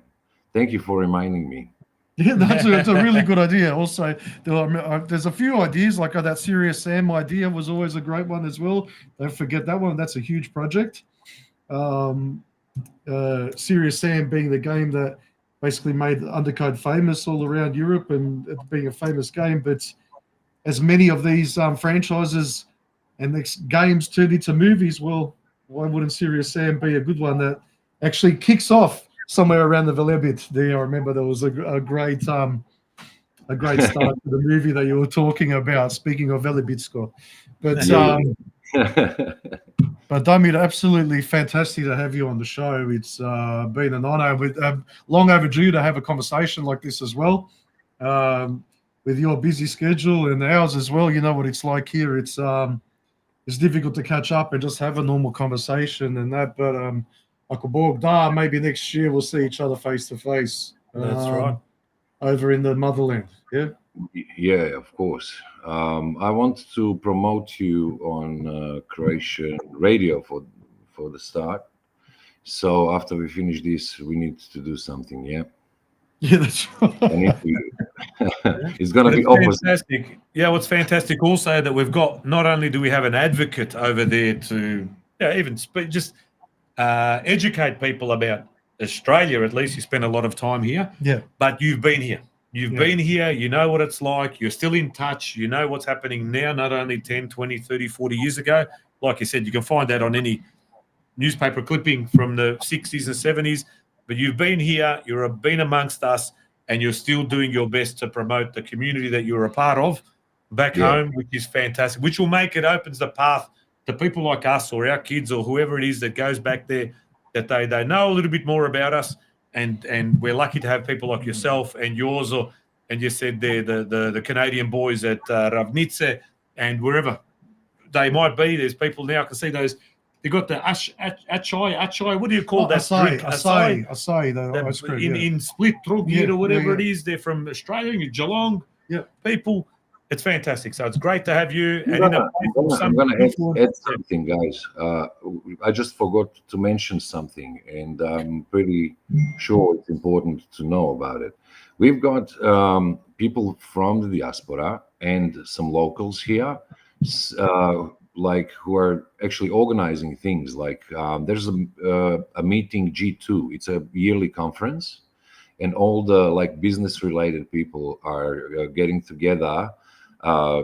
Speaker 5: thank you for reminding me.
Speaker 3: Yeah, it's a really good idea. Also, there's a few ideas like that Serious Sam idea was always a great one as well. Don't forget that one. That's a huge project. Serious Sam being the game that basically made Undercode famous all around Europe and it being a famous game. But as many of these franchises and games turned into movies, well, why wouldn't Serious Sam be a good one that actually kicks off somewhere around the Velebit there? I remember there was a great start to the movie that you were talking about. Speaking of Velebitsko, but
Speaker 5: Yeah.
Speaker 3: but Damir, absolutely fantastic to have you on the show. It's been an honor. With long overdue to have a conversation like this as well. With your busy schedule and ours as well, you know what it's like here. It's difficult to catch up and just have a normal conversation and that. But maybe next year we'll see each other face to face.
Speaker 2: That's right.
Speaker 3: Over in the motherland. Yeah.
Speaker 5: Yeah, of course. I want to promote you on Croatian radio for the start. So after we finish this, we need to do something. Yeah,
Speaker 3: Yeah, that's right.
Speaker 5: I need to. It's gonna be
Speaker 2: It's
Speaker 5: opposite.
Speaker 2: fantastic. Yeah, what's fantastic also that we've got, not only do we have an advocate over there to even just educate people about Australia, at least you spend a lot of time here,
Speaker 3: Yeah.
Speaker 2: but you've been here. You've
Speaker 3: Yeah.
Speaker 2: been here, you know what it's like, you're still in touch, you know what's happening now, not only 10, 20, 30, 40 years ago. Like you said, you can find that on any newspaper clipping from the 60s and 70s, but you've been here, you've been amongst us, and you're still doing your best to promote the community that you're a part of back
Speaker 5: Yeah.
Speaker 2: home, which is fantastic, which will make it opens the path to people like us or our kids or whoever it is that goes back there, that they know a little bit more about us. And we're lucky to have people like yourself and yours, and you said there the Canadian boys at Ravnice and wherever they might be. There's people now. I can see those. They got the achai. What do you call that drink?
Speaker 3: Acai, ice cream,
Speaker 2: In Split, Trogir,
Speaker 3: Yeah,
Speaker 2: or whatever
Speaker 3: yeah,
Speaker 2: it is. They're from Australia, in Geelong.
Speaker 3: Yeah.
Speaker 2: People, it's fantastic. So it's great to have you.
Speaker 5: I'm gonna add something, guys. I just forgot to mention something, and I'm pretty sure it's important to know about it. We've got people from the diaspora and some locals here, like who are actually organizing things. Like there's a meeting G2. It's a yearly conference, and all the like business related people are getting together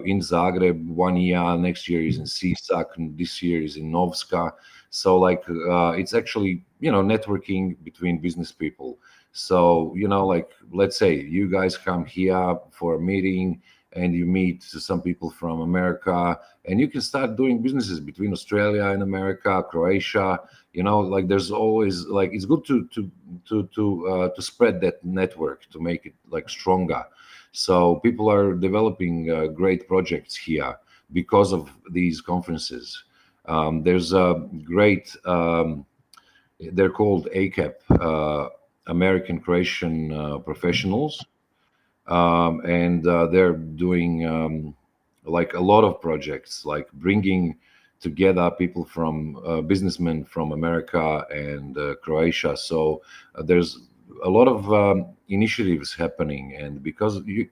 Speaker 5: in Zagreb 1 year, next year is in Sisak, and this year is in Novska. So like it's actually, you know, networking between business people. So, you know, like let's say you guys come here for a meeting and you meet some people from America, and you can start doing businesses between Australia and America, Croatia. You know, like there's always like it's good to spread that network to make it like stronger. So people are developing great projects here because of these conferences. There's a great, they're called ACAP, American Croatian Professionals. And they're doing like a lot of projects, like bringing together people from businessmen from America and Croatia. So there's a lot of initiatives happening, and because in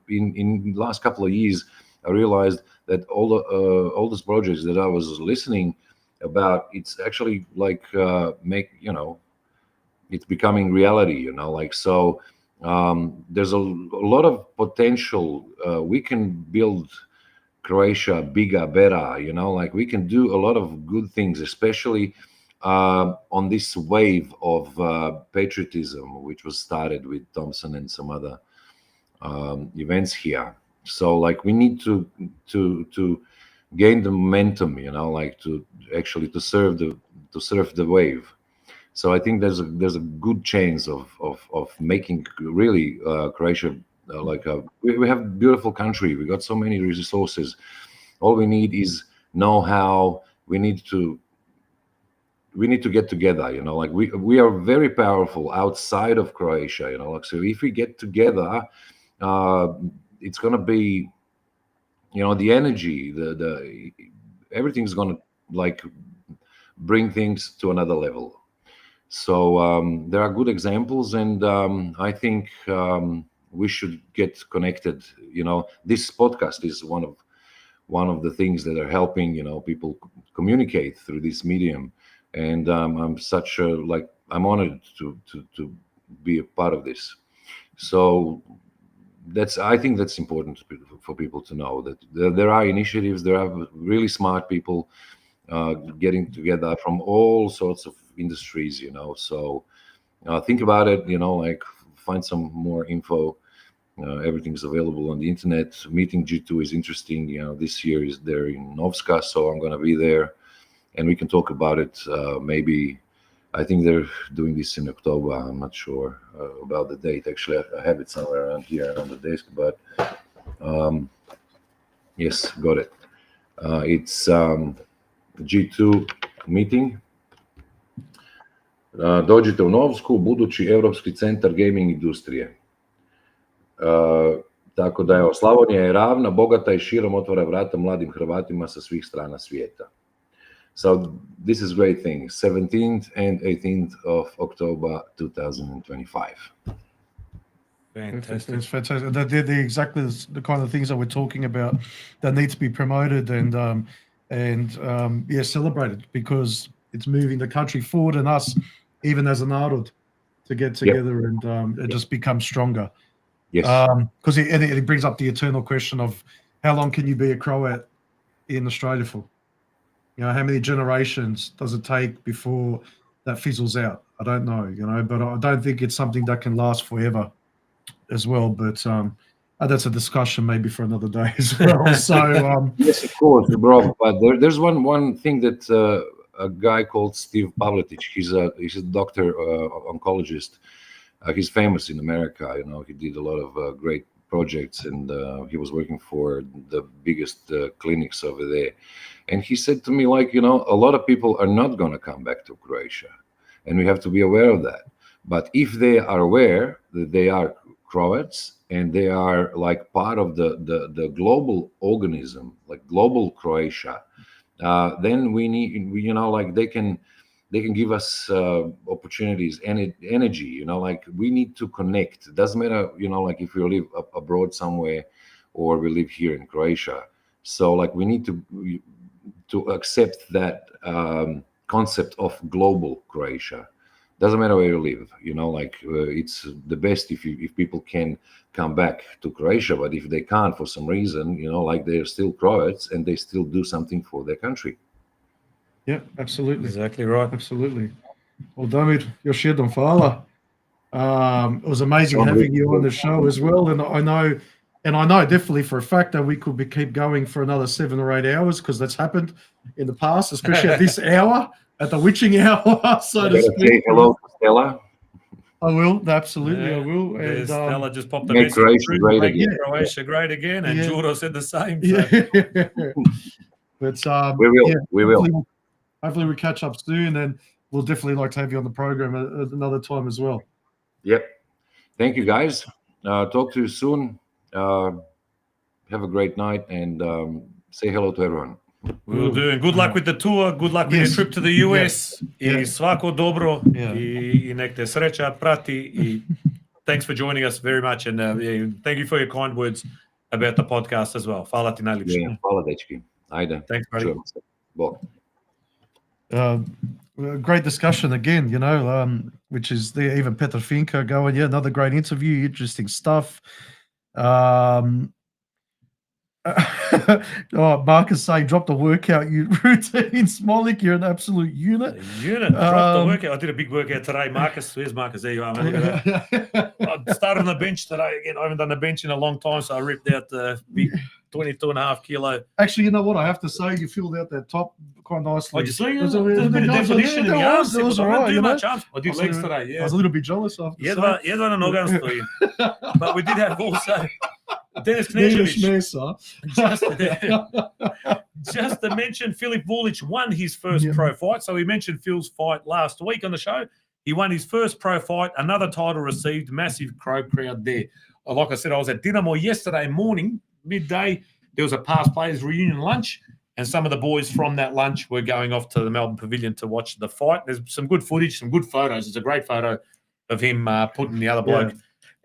Speaker 5: the last couple of years, I realized that all these projects that I was listening about, it's actually like it's becoming reality. You know, like so. There's a lot of potential. We can build Croatia bigger, better. You know, like we can do a lot of good things, especially on this wave of patriotism, which was started with Thompson and some other events here. So, like, we need to gain the momentum. You know, like to actually to serve the wave. So I think there's a good chance of making really Croatia we have beautiful country. We got so many resources. All we need is know-how. We need to get together. Like we are very powerful outside of Croatia. Like so if we get together, it's gonna be the energy, the everything's gonna like bring things to another level. So there are good examples, and I think we should get connected. This podcast is one of the things that are helping people communicate through this medium, and I'm honored to be a part of this. So I think that's important for people to know that there are initiatives, there are really smart people getting together from all sorts of industries, so think about it, like find some more info. Everything's available on the internet. Meeting G2 is interesting. This year is there in Novska, so I'm going to be there, and we can talk about it. Maybe I think they're doing this in October. I'm not sure about the date. Actually, I have it somewhere around here on the desk, but yes, got it. It's G2 meeting. Dođite u Novsku, budući Europski centar gaming industrije. Tako da Slavonija je ravna, bogata i širom otvara vrata mladim Hrvatima sa svih strana svijeta. So this is great thing. 17th and 18th of October 2025.
Speaker 2: Fantastic.
Speaker 3: It's fantastic. They're exactly the kind of things that we're talking about that need to be promoted and celebrated, because it's moving the country forward and us, even as a narod, to get together and just become stronger.
Speaker 5: Yes.
Speaker 3: Because it brings up the eternal question of how long can you be a Croat in Australia for? How many generations does it take before that fizzles out? I don't know, but I don't think it's something that can last forever as well. But that's a discussion maybe for another day as well. So
Speaker 5: yes, of course, bro. But there's one thing that a guy called Steve Pavletic, he's a doctor, oncologist. He's famous in America. He did a lot of great projects, and he was working for the biggest clinics over there. And he said to me, a lot of people are not going to come back to Croatia, and we have to be aware of that. But if they are aware that they are Croats and they are like part of the global organism, like global Croatia, then we need, they can give us opportunities and energy, like we need to connect. It doesn't matter, like if we live abroad somewhere or we live here in Croatia. So like we need to accept that concept of global Croatia. Doesn't matter where you live, it's the best if people can come back to Croatia, but if they can't for some reason, they're still Croats and they still do something for their country.
Speaker 3: yeah, absolutely.
Speaker 2: Exactly right.
Speaker 3: Absolutely. Well, Damir, još jednom hvala. It was amazing having you on the show as well. And I know definitely for a fact that we could keep going for another 7 or 8 hours, because that's happened in the past, especially at this hour, at the witching hour, so to speak.
Speaker 5: Say hello to Stella.
Speaker 3: I will, absolutely,
Speaker 2: Yeah.
Speaker 3: I will. And
Speaker 2: Stella just popped the
Speaker 5: Make
Speaker 2: message
Speaker 5: Croatia
Speaker 2: through,
Speaker 5: great
Speaker 2: making
Speaker 5: again.
Speaker 2: Croatia great again, and
Speaker 3: Yeah.
Speaker 2: Juro said the same. So.
Speaker 3: yeah. But
Speaker 5: We will.
Speaker 3: yeah,
Speaker 5: We will.
Speaker 3: hopefully we catch up soon, and we'll definitely like to have you on the program at another time as well.
Speaker 5: Yep. Thank you, guys. Talk to you soon. Have a great night, and say hello to everyone.
Speaker 2: We'll do. And good luck with the tour. Good luck with
Speaker 3: Yes.
Speaker 2: your trip to the US.
Speaker 3: Yeah.
Speaker 2: I svako dobro.
Speaker 3: Yeah.
Speaker 2: I nek te sreća prati. I thanks for joining us very much. And thank you for your kind words about the podcast as well. Hvala ti najljepše.
Speaker 5: Hvala, dečki. Ajde.
Speaker 2: Thanks, buddy.
Speaker 5: Čujemo se. Bog.
Speaker 3: Great discussion again, which is there. Even Petar Finka going, another great interview, interesting stuff. Marcus saying, drop the workout routine. Smolik, you're an absolute unit.
Speaker 2: Drop the workout. I did a big workout today. Marcus, where's Marcus? There you are, man. Look at that. I started on the bench today again. I haven't done the bench in a long time, so I ripped out the big 22.5 kilo.
Speaker 3: Actually, you know what? I have to say, you filled out that top quite nicely.
Speaker 2: Oh, did you see?
Speaker 3: There's
Speaker 2: There's a bit of definition in the arms.
Speaker 3: It was
Speaker 2: I
Speaker 3: all
Speaker 2: don't
Speaker 3: right,
Speaker 2: do
Speaker 3: you know?
Speaker 2: much arms. I did legs today,
Speaker 3: I
Speaker 2: yeah.
Speaker 3: was a little bit jealous after
Speaker 2: Jedva noga stoji. But we did have also Denis
Speaker 3: Niješ
Speaker 2: Knežević.
Speaker 3: mesa.
Speaker 2: Just to mention, Filip Vulic won his first pro fight. So we mentioned Phil's fight last week on the show. He won his first pro fight, another title received, massive crow crowd there. Like I said, I was at Dinamo yesterday morning, midday. There was a past players reunion lunch, and some of the boys from that lunch were going off to the Melbourne Pavilion to watch the fight. There's some good footage, some good photos. It's a great photo of him putting the other bloke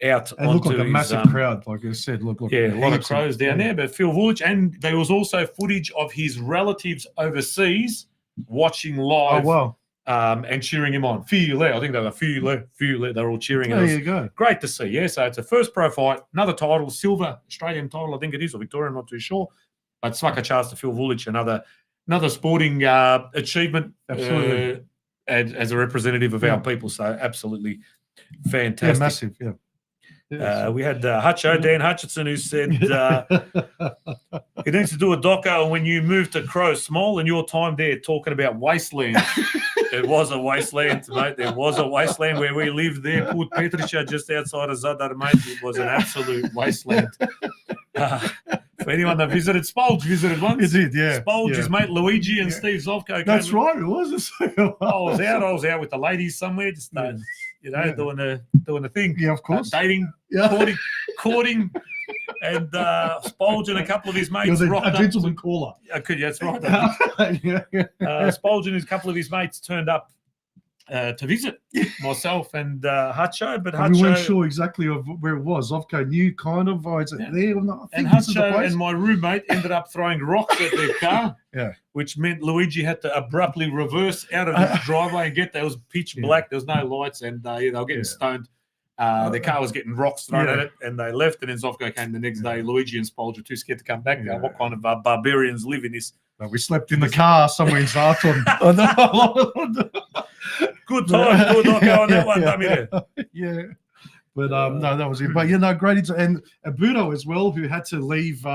Speaker 2: out.
Speaker 3: It looked like a massive crowd, like I said. Look,
Speaker 2: yeah, a lot of crows down there. But Phil Vulic, and there was also footage of his relatives overseas watching live.
Speaker 3: Oh, wow.
Speaker 2: And cheering him on. File. I think they were File. They're all cheering.
Speaker 3: There you go.
Speaker 2: Great to see. Yeah, so it's a first pro fight, another title, silver Australian title, I think it is, or Victorian, I'm not too sure. But svaka čast to Phil Vulic, another sporting achievement as a representative of our people. So absolutely fantastic.
Speaker 3: Yeah, massive, yeah.
Speaker 2: We had Hutcho, Dan Hutchinson, who said he needs to do a doco on when you moved to Crow Small and your time there talking about wasteland. It was a wasteland, mate. There was a wasteland where we lived there. Put Petrica just outside of Zadar, mate. It was an absolute wasteland. For anyone that visited, Spolge visited once.
Speaker 3: It did, yeah.
Speaker 2: Spolge, his mate Luigi and Steve Zovko.
Speaker 3: That's right, it was.
Speaker 2: I was out with the ladies somewhere, just doing the thing.
Speaker 3: Yeah, of course.
Speaker 2: Dating, courting, and Spolge and a couple of his mates rocked
Speaker 3: a
Speaker 2: up.
Speaker 3: gentleman caller.
Speaker 2: That's right.
Speaker 3: Yeah.
Speaker 2: Spolge and a couple of his mates turned up to visit myself and Hutcho, but Hutcho,
Speaker 3: we weren't sure exactly of where it was. Zovko knew kind of, is it there or not?
Speaker 2: And Hutcho and my roommate ended up throwing rocks at their car, which meant Luigi had to abruptly reverse out of his driveway and get there. It was pitch black, there was no lights, and they were getting stoned. Their car was getting rocks thrown at it, and they left. And then Zovko came the next day. Luigi and Spolge were too scared to come back. What kind of barbarians live in this?
Speaker 3: We slept in the car somewhere in Zarton.
Speaker 2: Good time, good doco on that one, Damir.
Speaker 3: Yeah. But no, that was it. But great. And Budo as well, who had to leave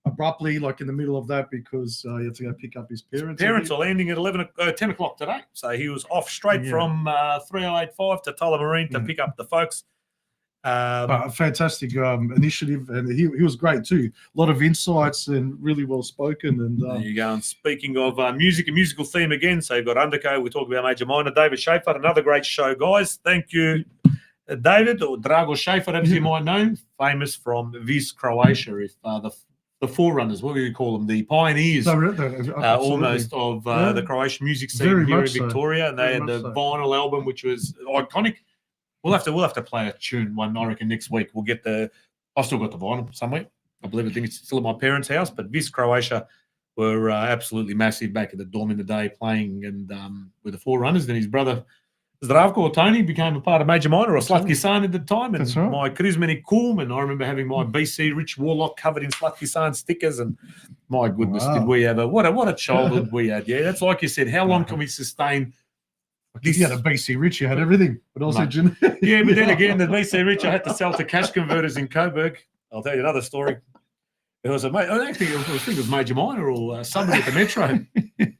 Speaker 3: abruptly, like in the middle of that, because he had to go pick up his parents.
Speaker 2: Parents are landing at 10 o'clock today. So he was off straight from 3085 to Tullamarine to pick up the folks.
Speaker 3: A fantastic initiative, and he was great too. A lot of insights and really well spoken. And
Speaker 2: there you go. And speaking of music and musical theme again, so you've got Underco, we talk about Major Minor, David Schaefer, another great show, guys. Thank you, David, or Drago Schaefer, as you might know, famous from Vis, Croatia, if the forerunners, what do you call them? The pioneers, almost of the Croatian music scene here in Victoria, and they had the vinyl album, which was iconic. We'll have to play a tune one, I reckon, next week. We'll get I've still got the vinyl somewhere. I think it's still at my parents' house. But Vis Croatia were absolutely massive back at the Dom in the day, playing and with the Forerunners. Then his brother Zdravko or Tony became a part of Major Minor, or Slatki San at the time. And my Krizmeni Kulm, and I remember having my BC Rich Warlock covered in Slatki San stickers. And my goodness, did we ever? What a childhood we had. Yeah, that's like you said. How long can we sustain?
Speaker 3: You had a BC Rich, you had everything, but also
Speaker 2: yeah, but then again, the BC Rich I had to sell to cash converters in Coburg. I'll tell you another story. There was I think it was Major Minor or somebody at the Metro,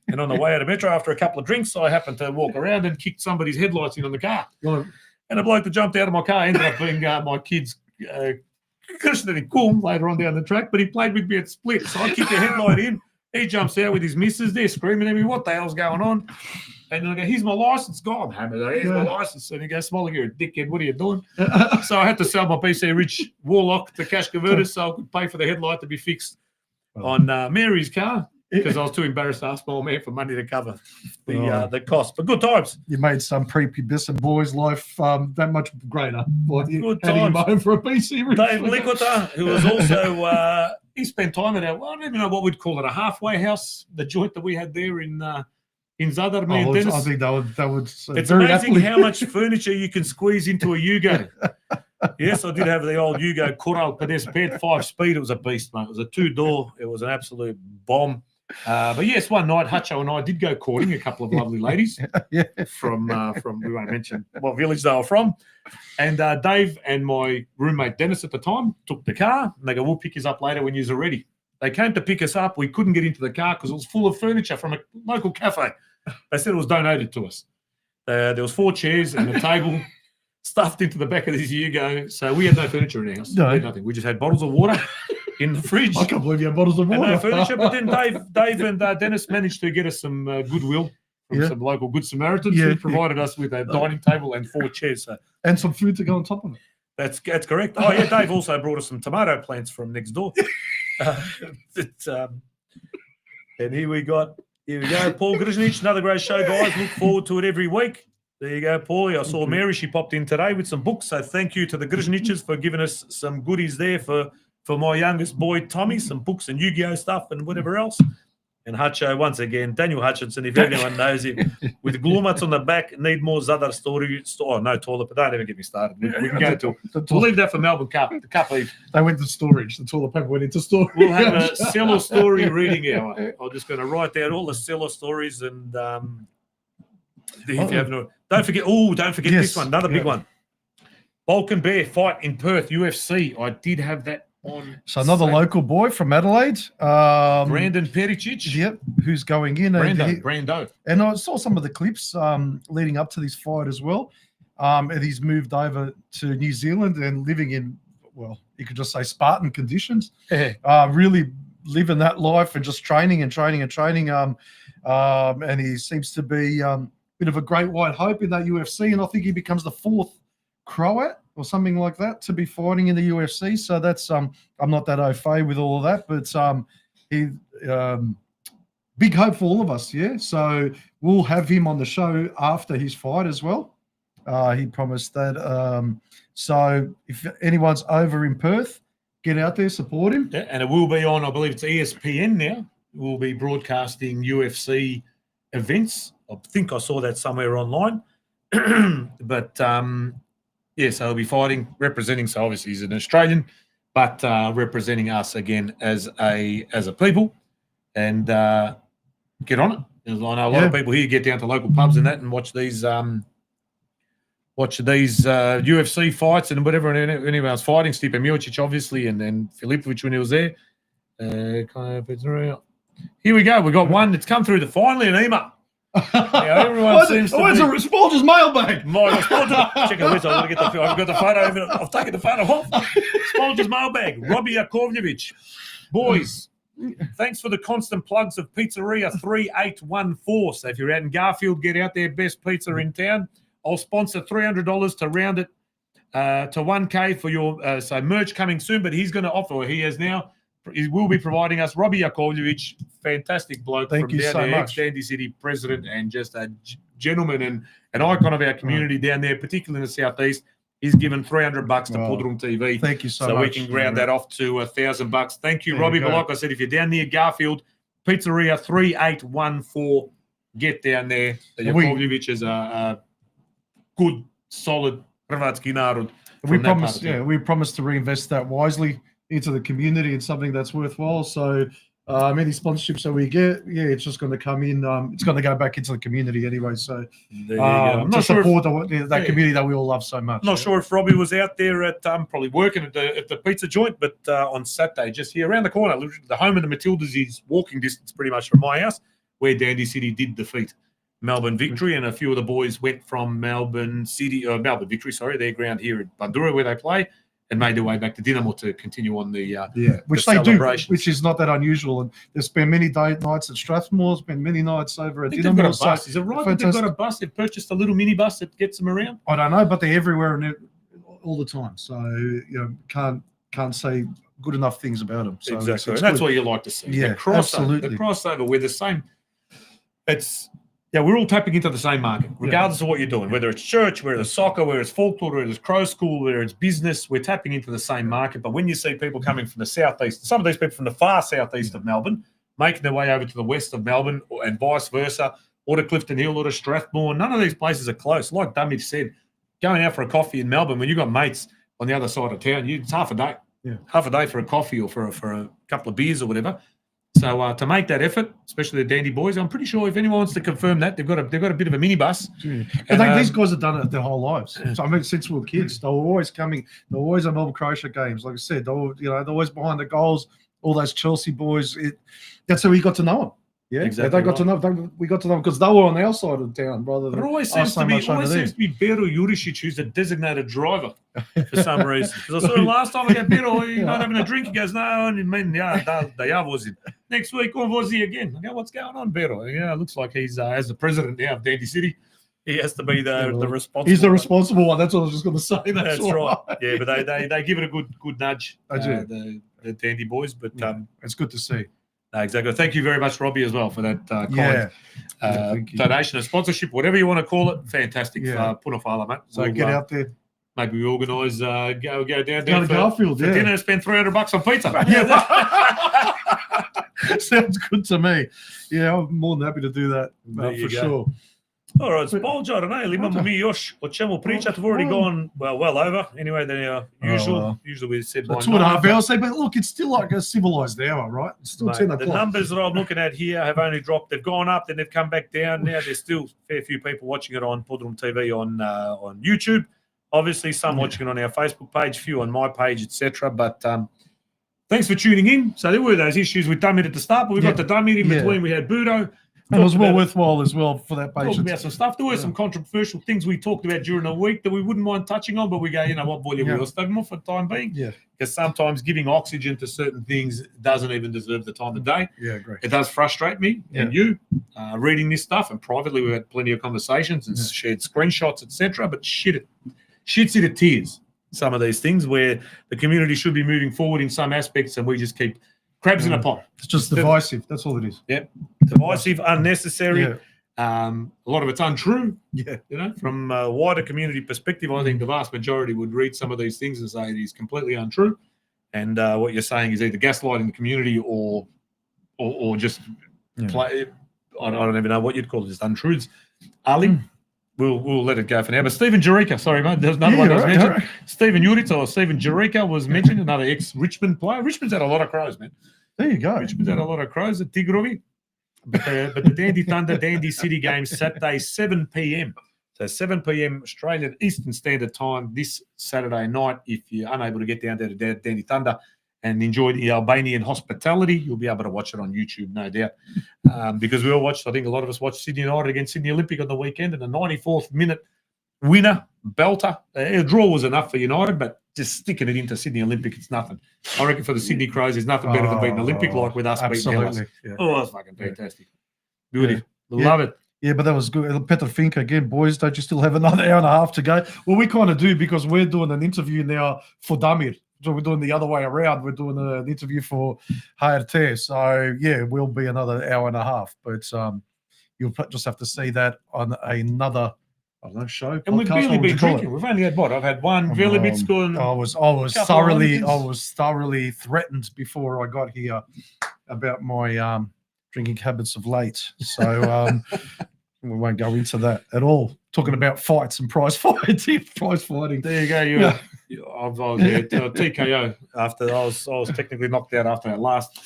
Speaker 2: and on the way out of Metro after a couple of drinks, I happened to walk around and kicked somebody's headlights in on the car, and a bloke that jumped out of my car ended up being my kid's Christian and Kum later on down the track, but he played with me at Split, so I kicked the headlight in. He jumps out with his missus there screaming at me, what the hell's going on? And I go, here's my license. God, I'm hammered. Here's my license. And he goes, Smolly, you're a dickhead. What are you doing? So I had to sell my BC Rich Warlock to cash converters so I could pay for the headlight to be fixixed on Mary's car because I was too embarrassed to ask my old man for money to cover the cost. But good times.
Speaker 3: You made some prepubescent boy's life that much greater.
Speaker 2: Good
Speaker 3: times. Him over a BC Rich.
Speaker 2: Dave Likota, who was also, he spent time at I don't even know what we'd call it, a halfway house, the joint that we had there in Zadar, me and Dennis.
Speaker 3: I think that would
Speaker 2: it's amazing how much furniture you can squeeze into a Yugo. Yes, I did have the old Yugo Coral Pedes Pet 5-speed. It was a beast, mate. It was a 2-door. It was an absolute bomb. But yes, one night Hutcho and I did go courting a couple of lovely ladies from we won't mention what village they were from. And Dave and my roommate Dennis at the time took the car and they go, we'll pick you up later when you're ready. They came to pick us up. We couldn't get into the car because it was full of furniture from a local cafe. They said it was donated to us. There was 4 chairs and a table stuffed into the back of this Yugo. So we had no furniture in our house.
Speaker 3: No.
Speaker 2: We had nothing. We just had bottles of water in the fridge.
Speaker 3: I can't believe you have bottles of
Speaker 2: And
Speaker 3: water.
Speaker 2: no furniture. But then Dave and Dennis managed to get us some goodwill from
Speaker 3: Yeah.
Speaker 2: some local Good Samaritans
Speaker 3: Yeah.
Speaker 2: who provided us with a dining table and 4 chairs. So
Speaker 3: And some food to go on top of it.
Speaker 2: that's correct. Oh, yeah, Dave also brought us some tomato plants from next door. And here we go. Paul Grisnich, another great show, guys. Look forward to it every week. There you go, Paulie. I saw Mary. She popped in today with some books. So thank you to the Grisniches for giving us some goodies there for my youngest boy, Tommy, some books and Yu-Gi-Oh stuff and whatever else. And Hutcho, once again, Daniel Hutchinson, if anyone knows him, with gloomats on the back, need more Zadar story. Oh, no toilet, but don't even get me started. We can go to we'll leave that for Melbourne Cup. The Cup Eve.
Speaker 3: They went to storage. The toilet paper went into storage.
Speaker 2: We'll have a cellar story reading hour. I'm just going to write down all the cellar stories and if you have no, don't forget
Speaker 3: Yes,
Speaker 2: this one, another big
Speaker 3: yeah.
Speaker 2: one. Balkan Bear fight in Perth, UFC. I did have that on.
Speaker 3: So another local boy from Adelaide.
Speaker 2: Brandon Pericic.
Speaker 3: Yep, who's going in.
Speaker 2: Brando.
Speaker 3: And I saw some of the clips leading up to this fight as well. And he's moved over to New Zealand and living in, well, you could just say Spartan conditions. Really living that life and just training. And he seems to be a bit of a great white hope in that UFC. And I think he becomes the 4th Croat or something like that to be fighting in the UFC. So that's I'm not that au fait with all of that, but he big hope for all of us. Yeah. So we'll have him on the show after his fight as well. He promised that. So if anyone's over in Perth, get out there, support him.
Speaker 2: Yeah, and it will be on, I believe it's ESPN now. We'll be broadcasting UFC events. I think I saw that somewhere online. But yeah, so he'll be fighting, representing. So obviously he's an Australian, but representing us again as a people, and get on it. I know a lot of people here get down to local pubs and that and watch these UFC fights and whatever. And anyone else fighting, Stipe Miocic obviously, and then Filipovic when he was there. Here we go. We got one that's come through finally an email. Yeah, everyone seems to be.
Speaker 3: Spalter's mailbag.
Speaker 2: Check out this. I've got the photo. I've taken the photo off. Spalter's mailbag. Robbie Yakovlevich. Boys, thanks for the constant plugs of Pizzeria 3814. So if you're out in Garfield, get out there. Best pizza in town. I'll sponsor $300 to round it to 1K for your so merch coming soon. But he's going to offer, or he has now. He will be providing us Robbie Yakovlevich, fantastic bloke.
Speaker 3: Thank you so much.
Speaker 2: Ex-Dandy City president and just a gentleman and an icon of our community down there, particularly in the southeast. He's given $300 to PodroomTV.
Speaker 3: Thank you so much.
Speaker 2: So we can round that off to $1,000. Thank you,
Speaker 3: There
Speaker 2: Robbie.
Speaker 3: you
Speaker 2: But
Speaker 3: go.
Speaker 2: like I said, if you're down near Garfield, Pizzeria 3814, get down there. Yakovlevich is a good, solid Hrvatski narod.
Speaker 3: We promise to reinvest that wisely into the community and something that's worthwhile. So any sponsorships that we get, it's just going to come in. It's going to go back into the community anyway. So
Speaker 2: There you go. I'm
Speaker 3: to
Speaker 2: not sure
Speaker 3: support that community that we all love so much.
Speaker 2: I'm not sure if Robbie was out there at probably working at the pizza joint, but on Saturday, just here around the corner, the home of the Matildas is walking distance pretty much from my house, where Dandy City did defeat Melbourne Victory, and a few of the boys went from Melbourne Victory, their ground here at Bandura where they play, and made their way back to Dinamo to continue on the
Speaker 3: which
Speaker 2: the
Speaker 3: they do,
Speaker 2: celebrations.
Speaker 3: which is not that unusual. And there's been many nights at Strathmore, spent many nights over
Speaker 2: I
Speaker 3: at
Speaker 2: think they've got a
Speaker 3: Dinamo.
Speaker 2: bus. Is it right that they've got a bus? They've purchased a little mini bus that gets them around?
Speaker 3: I don't know, but they're everywhere and all the time. So can't say good enough things about them. So
Speaker 2: Exactly.
Speaker 3: it's
Speaker 2: And that's
Speaker 3: good.
Speaker 2: what you like to see.
Speaker 3: Yeah,
Speaker 2: The
Speaker 3: absolutely.
Speaker 2: crossover, we're the same. We're all tapping into the same market, regardless of what you're doing, whether it's church, whether it's soccer, whether it's folklore, whether it's crow school, whether it's business, we're tapping into the same market. But when you see people coming from the southeast, some of these people from the far southeast of Melbourne, making their way over to the west of Melbourne and vice versa, or to Clifton Hill or to Strathmore, none of these places are close. Like Damir said, going out for a coffee in Melbourne, when you've got mates on the other side of town, it's half a day.
Speaker 3: Yeah.
Speaker 2: Half a day for a coffee or for a couple of beers or whatever. So to make that effort, especially the Dandy boys, I'm pretty sure if anyone wants to confirm that, they've got a bit of a minibus.
Speaker 3: And these guys have done it their whole lives. So I mean, since we were kids, they were always coming. They're always at Melbourne Croatia games. Like I said, they're always behind the goals, all those Chelsea boys. That's how we got to know them. Yeah,
Speaker 2: Exactly
Speaker 3: they got to know. We got to know them because they were on our side of town rather
Speaker 2: But
Speaker 3: than
Speaker 2: it always
Speaker 3: us
Speaker 2: seems
Speaker 3: so
Speaker 2: to be
Speaker 3: much over there.
Speaker 2: Bero Juricic who's a designated driver for some reason. Because I saw him last time I got Bero, you're not having a drink. He goes, no, and man, yeah, they are was it. Next week, was he again? I go, what's going on, Bero? Yeah, it looks like he's as the president now of Dandy City. He has to be the responsible.
Speaker 3: He's the responsible one. That's what I was just going to say.
Speaker 2: That's right. Yeah, but they give it a good nudge.
Speaker 3: I do.
Speaker 2: The Dandy boys, but
Speaker 3: it's good to see.
Speaker 2: Exactly. Thank you very much, Robbie, as well for that kind donation or sponsorship, whatever you want to call it. Fantastic.
Speaker 3: Yeah.
Speaker 2: Put off all mate.
Speaker 3: So get out there.
Speaker 2: Maybe we organise go down
Speaker 3: Go to Garfield,
Speaker 2: for dinner and spend $300 on pizza.
Speaker 3: Sounds good to me. Yeah, I'm more than happy to do that for sure.
Speaker 2: All right, Spolja, imamo mi još o čemu pričati. We've already gone well over. Anyway, than usually we said by
Speaker 3: 2.5 hours. But look, it's still like a civilized hour, right? It's still 10 o'clock.
Speaker 2: The numbers that I'm looking at here have only dropped. They've gone up, then they've come back down. Now there's still a fair few people watching it on PodroomTV on YouTube. Obviously, some watching it on our Facebook page, few on my page, etc. But thanks for tuning in. So there were those issues with Damir at the start, but we got the Damir in between. We had Budo.
Speaker 3: And it was well worthwhile as well for that patient.
Speaker 2: Talking about some stuff. There were some controversial things we talked about during the week that we wouldn't mind touching on, but we go, you know what, boy, we'll stug them off for the time being.
Speaker 3: Yeah.
Speaker 2: Because sometimes giving oxygen to certain things doesn't even deserve the time of day.
Speaker 3: Yeah, great.
Speaker 2: It does frustrate me and you reading this stuff, and privately we had plenty of conversations and shared screenshots, etc. But shit's in a tears. Some of these things where the community should be moving forward in some aspects, and we just keep crabs in a pot.
Speaker 3: It's just divisive. That's all it is.
Speaker 2: Yep. Divisive, unnecessary.
Speaker 3: Yeah.
Speaker 2: A lot of it's untrue.
Speaker 3: Yeah.
Speaker 2: You know, from a wider community perspective, I think the vast majority would read some of these things and say it is completely untrue. And what you're saying is either gaslighting the community or just play. I don't even know what you'd call it, just untruths. Ali, we'll let it go for now. But Stephen Jurica, sorry, mate, there's another one that was mentioned. Right. Stephen Jurica or Stephen Jurica was mentioned, another ex-Richmond player. Richmond's had a lot of crows, man.
Speaker 3: There you go.
Speaker 2: Richmond's had a lot of crows at Tigrovi. But the Dandy Thunder, Dandy City game, Saturday, 7 p.m. So 7 p.m. Australian Eastern Standard Time this Saturday night. If you're unable to get down there to Dandy Thunder and enjoy the Albanian hospitality, you'll be able to watch it on YouTube, no doubt. Because we all watched, I think a lot of us watched Sydney United against Sydney Olympic on the weekend, and a 94th minute winner, belter. A draw was enough for United, but just sticking it into Sydney Olympic, it's nothing. I reckon for the Sydney Crows, there's nothing better than beating Olympic like with us beating ours.
Speaker 3: Yeah.
Speaker 2: Oh, that's fucking fantastic. Beautiful. Love it.
Speaker 3: Yeah, but that was good. Peter Fink again, boys. Don't you still have another hour and a half to go? Well, we kind of do because we're doing an interview now for Damir. So we're doing the other way around. We're doing an interview for HRT. So yeah, we'll be another hour and a half. But you'll just have to see that on another show.
Speaker 2: And we've barely been drinking. We've only had what? I've had one Velebitsko and
Speaker 3: I was thoroughly threatened before I got here about my drinking habits of late. So we won't go into that at all. Talking about fights and prize fighting. There you go.
Speaker 2: I was at TKO after I was technically knocked out after that last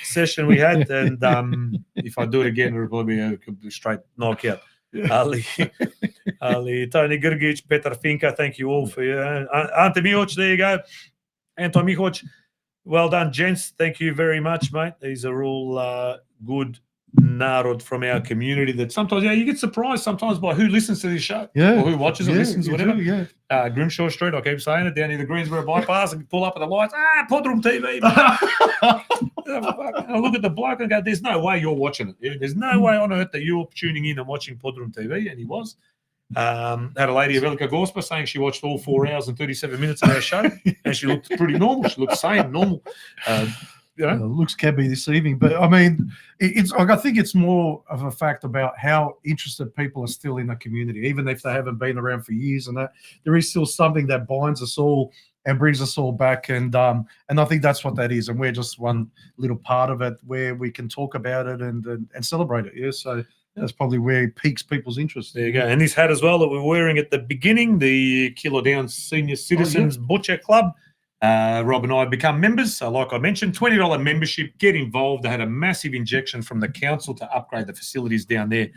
Speaker 2: session we had, and if I do it again, it'll probably be a straight knockout. Ali, Tony Grgic, Petar Finka, thank you all for your Ante Mihoc, there you go. Anton Mihoc, well done, gents. Thank you very much, mate. These are all good narod from our community that sometimes, you get surprised sometimes by who listens to this show or who watches or listens, whatever. Grimshaw Street, I keep saying it, down near the Greensboro bypass, and you pull up at the lights, PodroomTV. I look at the bloke and go, there's no way you're watching it. There's no way on earth that you're tuning in and watching PodroomTV, and he was. Had a lady, Velika Gorspa, saying she watched all 4 hours and 37 minutes of our show, and she looked pretty normal. She looked sane, normal.
Speaker 3: Looks cabby this evening, but I mean, I think it's more of a fact about how interested people are still in the community, even if they haven't been around for years. And that there is still something that binds us all and brings us all back, and I think that's what that is. And we're just one little part of it where we can talk about it and celebrate it. Yeah, so that's probably where it piques people's interest.
Speaker 2: There you go. And this hat as well that we're wearing at the beginning, the Kilo Down Senior Citizens Butcher Club. Rob and I have become members. So like I mentioned, $20 membership, get involved. They had a massive injection from the council to upgrade the facilities down there.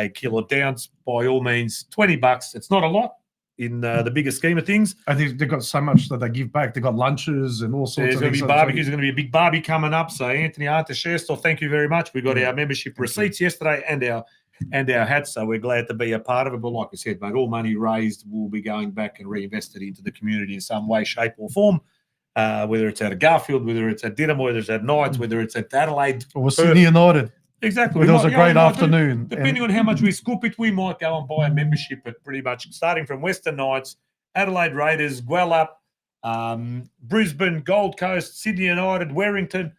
Speaker 2: Kilo Downs, by all means, $20. It's not a lot. in the bigger scheme of things.
Speaker 3: I think they've got so much that they give back. They've got lunches and all sorts
Speaker 2: There's
Speaker 3: of
Speaker 2: going to
Speaker 3: things.
Speaker 2: be barbecues. There's going to be a big barbie coming up. So Anthony Arteshestor, thank you very much. We got our membership receipts yesterday and our hats. So we're glad to be a part of it. But like I said, mate, all money raised will be going back and reinvested into the community in some way, shape, or form. Whether it's at a Garfield, whether it's at Didymo, whether it's at Knights, whether it's at Adelaide.
Speaker 3: Or Sydney United.
Speaker 2: Exactly.
Speaker 3: It was a great afternoon.
Speaker 2: Depending on how much we scoop it, we might go and buy a membership at pretty much starting from Western Knights, Adelaide Raiders, Guelph, Brisbane, Gold Coast, Sydney United, Warrington.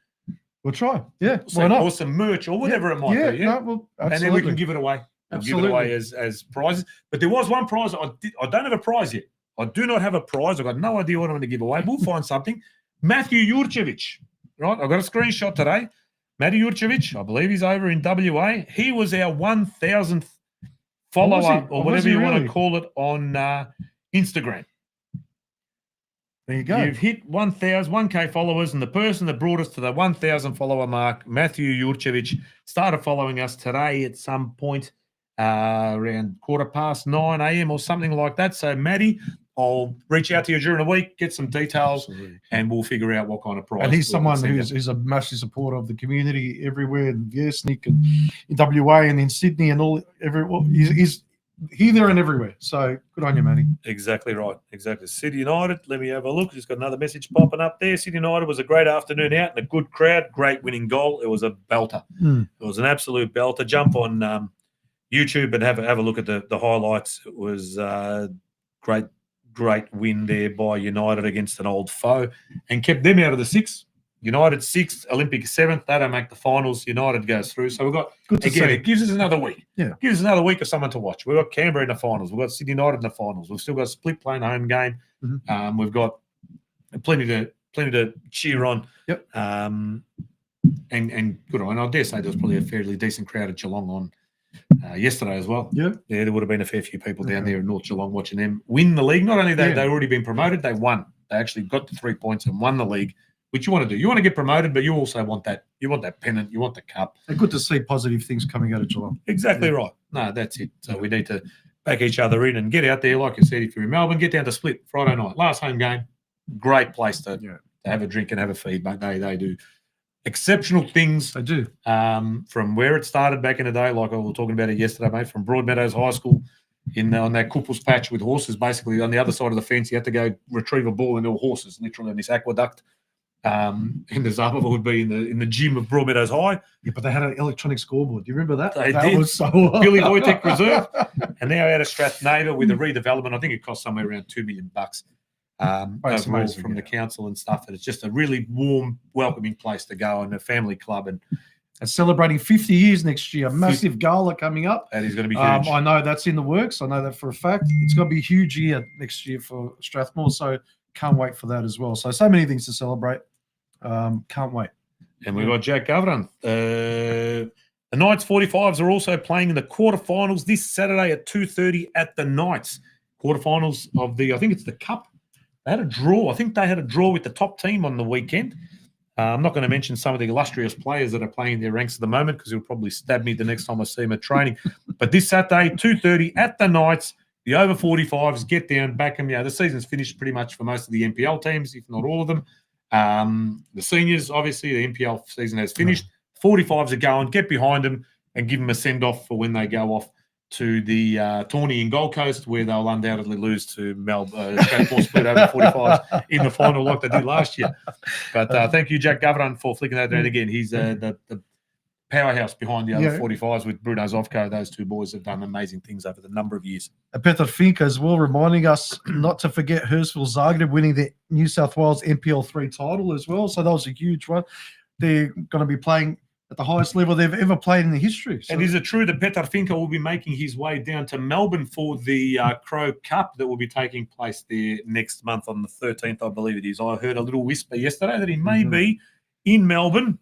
Speaker 3: We'll try. Yeah. Why not?
Speaker 2: Or some merch or whatever it might be. Yeah.
Speaker 3: No, well,
Speaker 2: and then we can give it away. Give it away as prizes. But there was one prize. I don't have a prize yet. I do not have a prize. I've got no idea what I'm going to give away. We'll find something. Matthew Jurcevic. Right. I've got a screenshot today. Matthew Jurcevic, I believe he's over in WA. He was our 1,000th follower or whatever you want to call it on Instagram.
Speaker 3: There you go.
Speaker 2: You've hit 1K followers, and the person that brought us to the 1,000 follower mark, Matthew Jurcevic, started following us today at some point around 9:15 a.m. or something like that. So, Matty, I'll reach out to you during the week, get some details, and we'll figure out what kind of prize.
Speaker 3: And he's someone who's a massive supporter of the community everywhere in Viersnik and in WA and in Sydney and he's here, there, and everywhere. So good on you, Matty.
Speaker 2: Exactly right. Exactly. City United, let me have a look. Just got another message popping up there. City United was a great afternoon out and a good crowd, great winning goal. It was a belter. It was an absolute belter. Jump on YouTube and have a look at the highlights. It was great win there by United against an old foe and kept them out of the six. United 6th, Olympic 7th. They don't make the finals. United goes through. So we've got, again, it gives us another week.
Speaker 3: Yeah.
Speaker 2: Gives us another week of someone to watch. We've got Canberra in the finals. We've got Sydney United in the finals. We've still got Split playing a home game. We've got plenty to cheer on.
Speaker 3: Yep.
Speaker 2: And good on. I dare say there was probably a fairly decent crowd at Geelong on yesterday as well.
Speaker 3: Yeah,
Speaker 2: there would have been a fair few people down there in North Geelong watching them win the league. Not only they'd already been promoted, they won. They actually got the 3 points and won the league, which you want to do. You want to get promoted, but you also want that. You want that pennant. You want the cup.
Speaker 3: It's good to see positive things coming out of Geelong.
Speaker 2: Exactly right. No, that's it. So we need to back each other in and get out there. Like I said, if you're in Melbourne, get down to Split Friday night. Last home game. Great place to have a drink and have a feed, mate. They do exceptional things.
Speaker 3: They do.
Speaker 2: From where it started back in the day, like I was talking about it yesterday, mate, from Broadmeadows High School on that Couples patch with horses, basically on the other side of the fence. You had to go retrieve a ball and there were horses literally in this aqueduct. In the Zaba would be in the gym of Broadmeadows High.
Speaker 3: Yeah, but they had an electronic scoreboard. Do you remember that?
Speaker 2: They
Speaker 3: that
Speaker 2: did.
Speaker 3: Was so
Speaker 2: Billy Wojtek Reserve. And now out of Strathnaver with the redevelopment. I think it cost somewhere around $2 million. Overall from the council and stuff. And it's just a really warm, welcoming place to go and a family club. And
Speaker 3: celebrating 50 years next year. Massive gala coming up.
Speaker 2: That is going to be huge.
Speaker 3: I know that's in the works. I know that for a fact. It's going to be a huge year next year for Strathmore. So can't wait for that as well. So many things to celebrate. Can't wait.
Speaker 2: And we've got Jack Governor. The Knights 45s are also playing in the quarterfinals this Saturday at 2:30 at the Knights. Quarterfinals of I think it's the Cup. They had a draw. I think they had a draw with the top team on the weekend. I'm not going to mention some of the illustrious players that are playing their ranks at the moment because he'll probably stab me the next time I see him at training. But this Saturday, 2:30 at the Knights, the over 45s get down, back them. The season's finished pretty much for most of the NPL teams, if not all of them. The seniors, obviously, the NPL season has finished. 45s are going. Get behind them and give them a send-off for when they go off to the tourney in Gold Coast, where they'll undoubtedly lose to Melbourne, Split over 45s in the final like they did last year. But thank you, Jack Governor, for flicking that down again. He's the powerhouse behind the other 45s with Bruno Zovko. Those two boys have done amazing things over the number of years.
Speaker 3: Peter Fink as well, reminding us not to forget Hurstville Zagreb winning the New South Wales NPL 3 title as well. So that was a huge one. They're going to be playing at the highest level they've ever played in the history. So.
Speaker 2: And is it true that Petar Finka will be making his way down to Melbourne for the Crow Cup that will be taking place there next month on the 13th, I believe it is? I heard a little whisper yesterday that he may be in Melbourne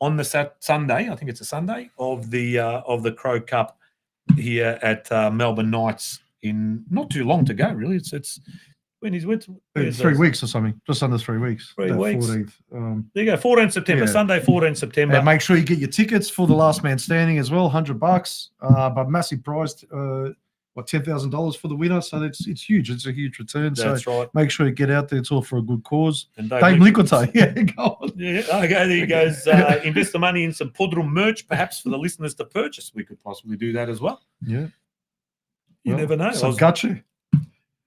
Speaker 2: on the Sunday. I think it's a Sunday of the Crow Cup here at Melbourne Knights in not too long to go, really. It's when he's with
Speaker 3: 3 weeks or something, just under 3 weeks.
Speaker 2: 3 weeks.
Speaker 3: 14th.
Speaker 2: There you go, 14th September, Sunday, 14th September.
Speaker 3: And make sure you get your tickets for the last man standing as well, $100. But massive prize $10,000 for the winner. So it's huge. It's a huge return.
Speaker 2: That's
Speaker 3: so
Speaker 2: right.
Speaker 3: make sure you get out there. It's all for a good cause.
Speaker 2: And
Speaker 3: Dave Liquite. Yeah, go on.
Speaker 2: Yeah, okay, there he goes. Invest the money in some Podroom merch, perhaps for the listeners to purchase. We could possibly do that as well.
Speaker 3: Yeah.
Speaker 2: You never know.
Speaker 3: Some gotcha.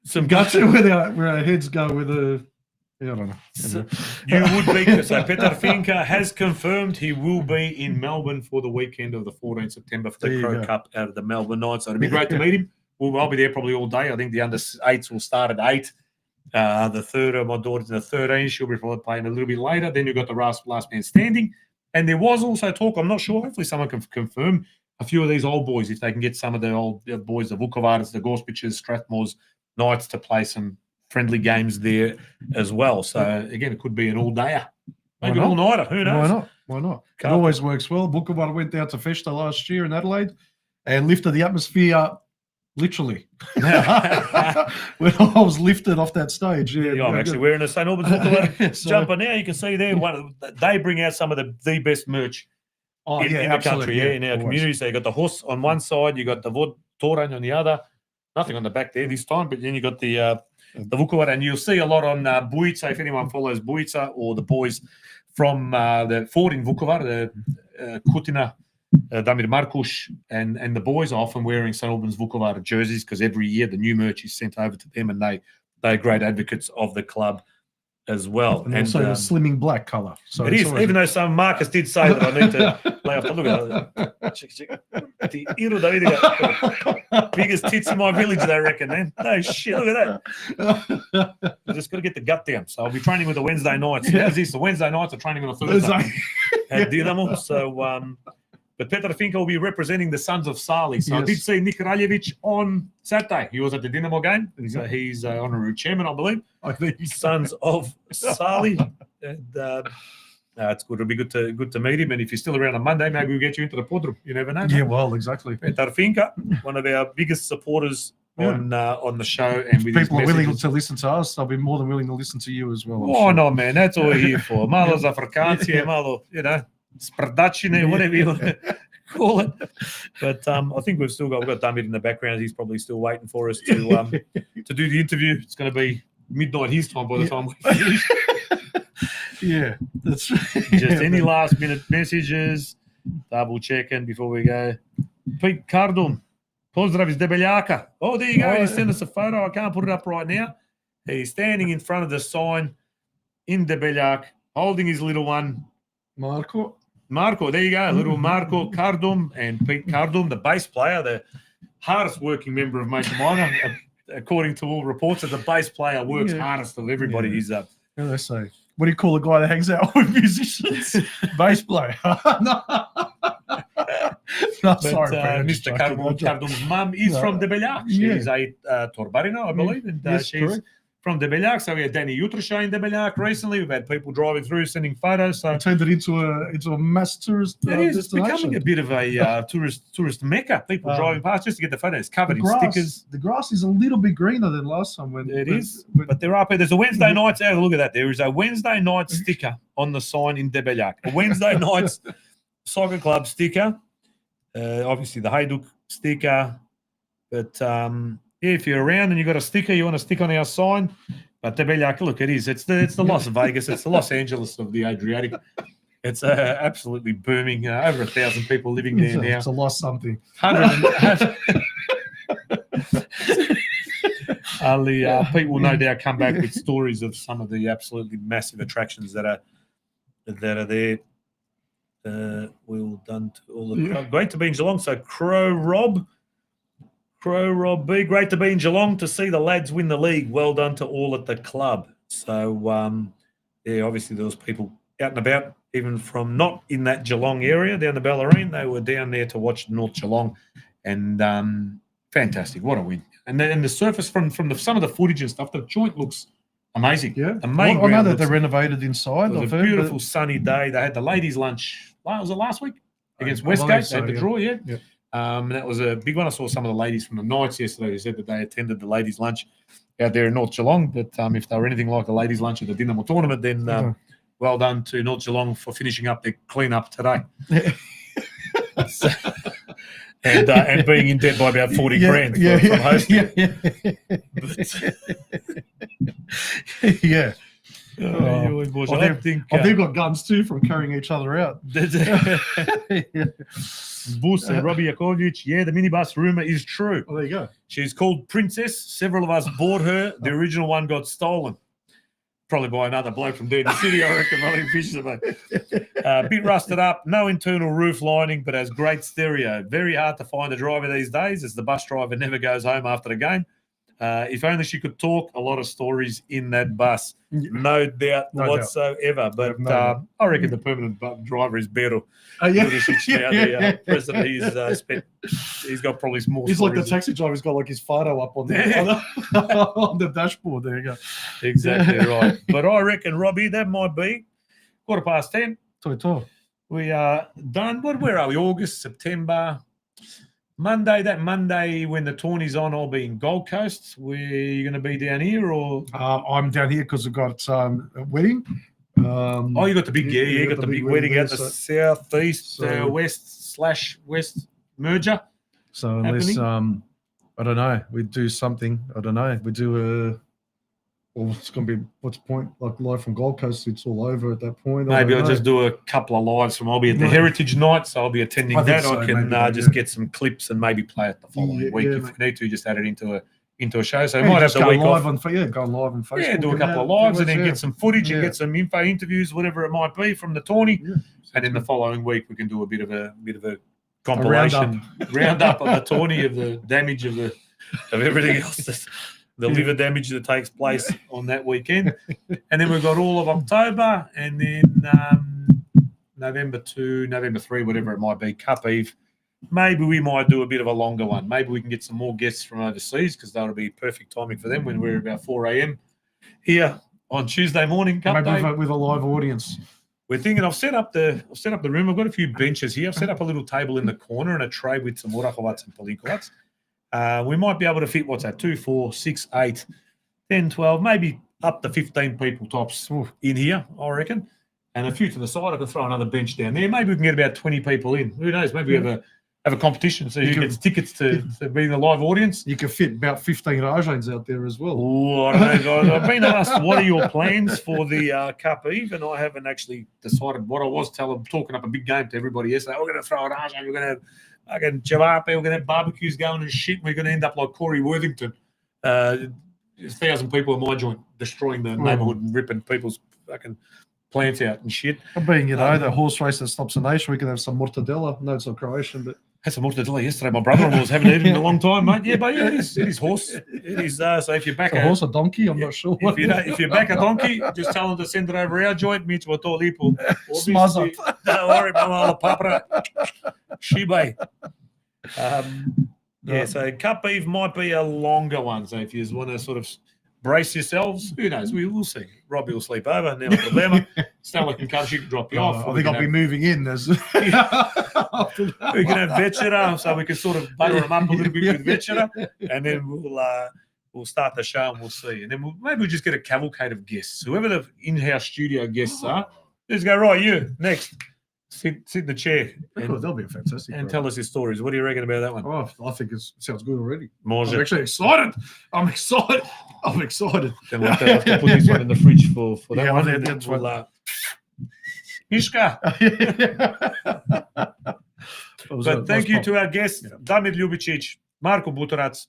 Speaker 2: Some
Speaker 3: Gotcha
Speaker 2: gotcha.
Speaker 3: where our heads go with a. Yeah, I don't know.
Speaker 2: So, you would be. So Petar Finka has confirmed he will be in Melbourne for the weekend of the 14th September for
Speaker 3: There
Speaker 2: the
Speaker 3: you
Speaker 2: Crow
Speaker 3: go.
Speaker 2: Cup out of the Melbourne Knights. So it'd be great to meet him. I'll be there probably all day. I think the under 8s will start at 8. The third of my daughter's in the 13. She'll be probably playing a little bit later. Then you've got the last man standing. And there was also talk, I'm not sure, hopefully someone can confirm, a few of these old boys, if they can get some of the old boys, the Vukovars, the Gorspiches, Strathmores, Knights to play some friendly games there as well. So, again, it could be an all-dayer. Maybe an all-nighter. Who knows?
Speaker 3: Why not? It
Speaker 2: Can't-
Speaker 3: always works well. Vukovar went down to Festa last year in Adelaide and lifted the atmosphere literally. When I was lifted off that stage. Yeah,
Speaker 2: I'm actually wearing a St. Albans Vukovar
Speaker 3: So-
Speaker 2: jumper now. You can see there, they bring out some of the best merch in the country, in our community. So you got the horse on one side, you got the Vod Toran on the other. Nothing on the back there this time, but then you got the Vukovar, and you'll see a lot on Buica. If anyone follows Buica or the boys from the Ford in Vukovar, the Kutina, Damir Markush, and the boys are often wearing St. Albans Vukovar jerseys because every year the new merch is sent over to them, and they're great advocates of the club as well.
Speaker 3: And also the slimming black colour. So
Speaker 2: it is,
Speaker 3: always-
Speaker 2: even though some Marcus did say that I need to lay off to look at that. The Iro David, biggest tits in my village, they reckon, man. No shit, look at that. I just got to get the gut down. So I'll be training with the Wednesday nights. How's this? The Wednesday nights are training on a Thursday at Dinamo. So, but Petar Finka will be representing the Sons of Sali. So I did see Nik Raljevic on Saturday. He was at the Dinamo game. So he's honorary chairman, I believe.
Speaker 3: I think
Speaker 2: Sons of Sali. And it's good. It'll be good to meet him. And if you're still around on Monday, maybe we'll get you into the Podroom. You never know.
Speaker 3: Yeah, well, exactly.
Speaker 2: Petar Finka, one of our biggest supporters on the show. And with
Speaker 3: People are
Speaker 2: his
Speaker 3: willing
Speaker 2: messages.
Speaker 3: to listen to us. They'll be more than willing to listen to you as well. I'm
Speaker 2: Oh,
Speaker 3: sure.
Speaker 2: no, man. That's all we're here for. Malo za Afrikancije, malo, sprdačine, whatever you want to call it. But I think we've got Damir in the background. He's probably still waiting for us to do the interview. It's going to be midnight his time by the time we finish.
Speaker 3: Yeah, that's
Speaker 2: Just any last minute messages, double checking before we go. Pete Cardum, pozdrav iz Debeljaka. Oh, there you go. He sent us a photo. I can't put it up right now. He's standing in front of the sign in Debeljak, holding his little one.
Speaker 3: Marco.
Speaker 2: Marco, there you go. Little Marco Cardum and Pete Cardum, the bass player, the hardest working member of Mate Minor. According to all reports, the bass player works hardest of everybody.
Speaker 3: Yeah.
Speaker 2: He's
Speaker 3: What do they say? What do you call a guy that hangs out with musicians? Bass player. No,
Speaker 2: But,
Speaker 3: sorry, Brad, just
Speaker 2: Mr.
Speaker 3: joking.
Speaker 2: Cardum's mum is
Speaker 3: No.
Speaker 2: from Debeljak.
Speaker 3: Yeah.
Speaker 2: She's a Torbarina, I believe, and
Speaker 3: Yes,
Speaker 2: she's
Speaker 3: correct.
Speaker 2: from Debeljak. So we had Danny Utrecht in Debeljak recently. We've had people driving through, sending photos. So
Speaker 3: I turned it into a mass tourist
Speaker 2: it is. It's
Speaker 3: destination.
Speaker 2: becoming a bit of a tourist mecca. People driving past just to get the photos. Covered in stickers.
Speaker 3: The grass is a little bit greener than last time.
Speaker 2: It is, but they're up here. There's a Wednesday nights. Have a look at that. There is a Wednesday night sticker on the sign in Debeljak. A Wednesday nights soccer club sticker. Obviously the Hajduk sticker. But if you're around and you've got a sticker you want to stick on our sign, but Debeljak, look, it is. It's the Las Vegas. It's the Los Angeles of the Adriatic. It's absolutely booming. Over 1,000 people living there now.
Speaker 3: It's a lost something.
Speaker 2: 100. Pete will no doubt come back with stories of some of the absolutely massive attractions that are there. Well done to all the great to be in Geelong. So Crow Rob B, great to be in Geelong to see the lads win the league. Well done to all at the club. So obviously there was people out and about, even from not in that Geelong area down the Ballerine. They were down there to watch North Geelong, and fantastic. What a win! And the surface from some of the footage and stuff, the joint looks amazing.
Speaker 3: Yeah,
Speaker 2: the main
Speaker 3: I know
Speaker 2: ground
Speaker 3: that
Speaker 2: looks-
Speaker 3: they're renovated inside.
Speaker 2: it was
Speaker 3: I've
Speaker 2: a
Speaker 3: heard, but-
Speaker 2: beautiful sunny day. They had the ladies' lunch. Was it last week against
Speaker 3: I
Speaker 2: Westgate?
Speaker 3: believe
Speaker 2: They had the
Speaker 3: so,
Speaker 2: draw,
Speaker 3: yeah.
Speaker 2: And that was a big one. I saw some of the ladies from the Knights yesterday who said that they attended the ladies' lunch out there in North Geelong. But if they were anything like the ladies' lunch at the Dinamo tournament, then well done to North Geelong for finishing up their clean-up today. and being in debt by about 40 grand from hosting.
Speaker 3: Yeah.
Speaker 2: Oh,
Speaker 3: I think they've got guns too from carrying each other out.
Speaker 2: Bus and Robbie Yakovlevich, the minibus rumor is true.
Speaker 3: Well, there you go.
Speaker 2: She's called Princess. Several of us bought her. The original one got stolen. Probably by another bloke from Derby City, I reckon. Running fishes about. A bit rusted up, no internal roof lining, but has great stereo. Very hard to find a driver these days, as the bus driver never goes home after the game. If only she could talk, a lot of stories in that bus. No doubt whatsoever. But I reckon the permanent driver is better. The president, he's got probably more.
Speaker 3: He's like the taxi driver. He's got like his photo up on on the dashboard. There you go.
Speaker 2: Exactly right. But I reckon, Robbie, that might be 10:15. We are done. Where are we? August, September. Monday, that Monday when the tourney's on, I'll be in Gold Coast. Where you going to be down here, or
Speaker 3: I'm down here because I've got a wedding.
Speaker 2: You got the big you got the big wedding at the southeast, west/west merger.
Speaker 3: So unless I don't know, we do something. I don't know. We do it's going to be, what's the point? Like live from Gold Coast, it's all over at that point.
Speaker 2: Maybe I'll just do a couple of lives from. I'll be at the Heritage Night, so I'll be attending that. I can just get some clips and maybe play it the following week if we need to. Just add it into a show. So we might have the week off.
Speaker 3: Go live on Facebook.
Speaker 2: Yeah, do a couple of lives and then get some footage and get some info, interviews, whatever it might be from the tourney. Yeah. And then the following week we can do a bit of a compilation roundup of the tourney, of the damage of everything else. The liver damage that takes place on that weekend. And then we've got all of October, and then November 2, November 3, whatever it might be, Cup Eve. Maybe we might do a bit of a longer one. Maybe we can get some more guests from overseas, because that'll be perfect timing for them when we're about 4 a.m. here on Tuesday morning, Cup Day.
Speaker 3: With a live audience.
Speaker 2: We're thinking I've set up the room. I've got a few benches here. I've set up a little table in the corner and a tray with some Orakovats and Polinkovats. We might be able to fit, 2, 4, 6, 8, 10, 12, maybe up to 15 people tops in here, I reckon. And a few to the side. I can throw another bench down there. Maybe we can get about 20 people in. Who knows? Maybe we have a competition. So who gets tickets to be in the live audience.
Speaker 3: You can fit about 15 Rajanes out there as well.
Speaker 2: Oh, I don't know, guys. I've been asked, what are your plans for the Cup Eve? And I haven't actually decided what I was talking up a big game to everybody yesterday. We're going to throw an Rajane. We're going to have fucking Javape, we're going to have barbecues going and shit. We're going to end up like Corey Worthington. 1,000 people in my joint destroying the neighbourhood and ripping people's fucking plants out and shit.
Speaker 3: Being, the horse race that stops the nation, we can have some mortadella. No, it's not Croatian, but
Speaker 2: had some mortadella yesterday. My brother-in-law was having eaten in a long time, mate. Yeah, but it is horse. It is. So if you're back
Speaker 3: a horse, a donkey, I'm not sure.
Speaker 2: If you're back a donkey, just tell them to send it over our joint. Meet with all people.
Speaker 3: Smazza.
Speaker 2: Don't worry about the papra. Shibai. So Cup Eve might be a longer one. So if you just want to sort of brace yourselves, who knows? We will see. Robbie will sleep over. Now problema. Stella can come. She can drop you off.
Speaker 3: I think I'll be moving in.
Speaker 2: We can have večera, so we can sort of butter them up a little bit with večera, and then we'll start the show and we'll see. And then maybe we'll just get a cavalcade of guests. Whoever the in-house studio guests are, just go, right, you, next. Sit in the chair.
Speaker 3: That'll be fantastic.
Speaker 2: And tell us your stories. What do you reckon about that one?
Speaker 3: Oh, I think it sounds good already.
Speaker 2: I'm
Speaker 3: actually excited. I'm excited.
Speaker 2: Then we'll have to put this one in the fridge for that one.
Speaker 3: That's
Speaker 2: we'll, Ishka. But thank you to our guests, Damir Ljubicic, Marko Butorac,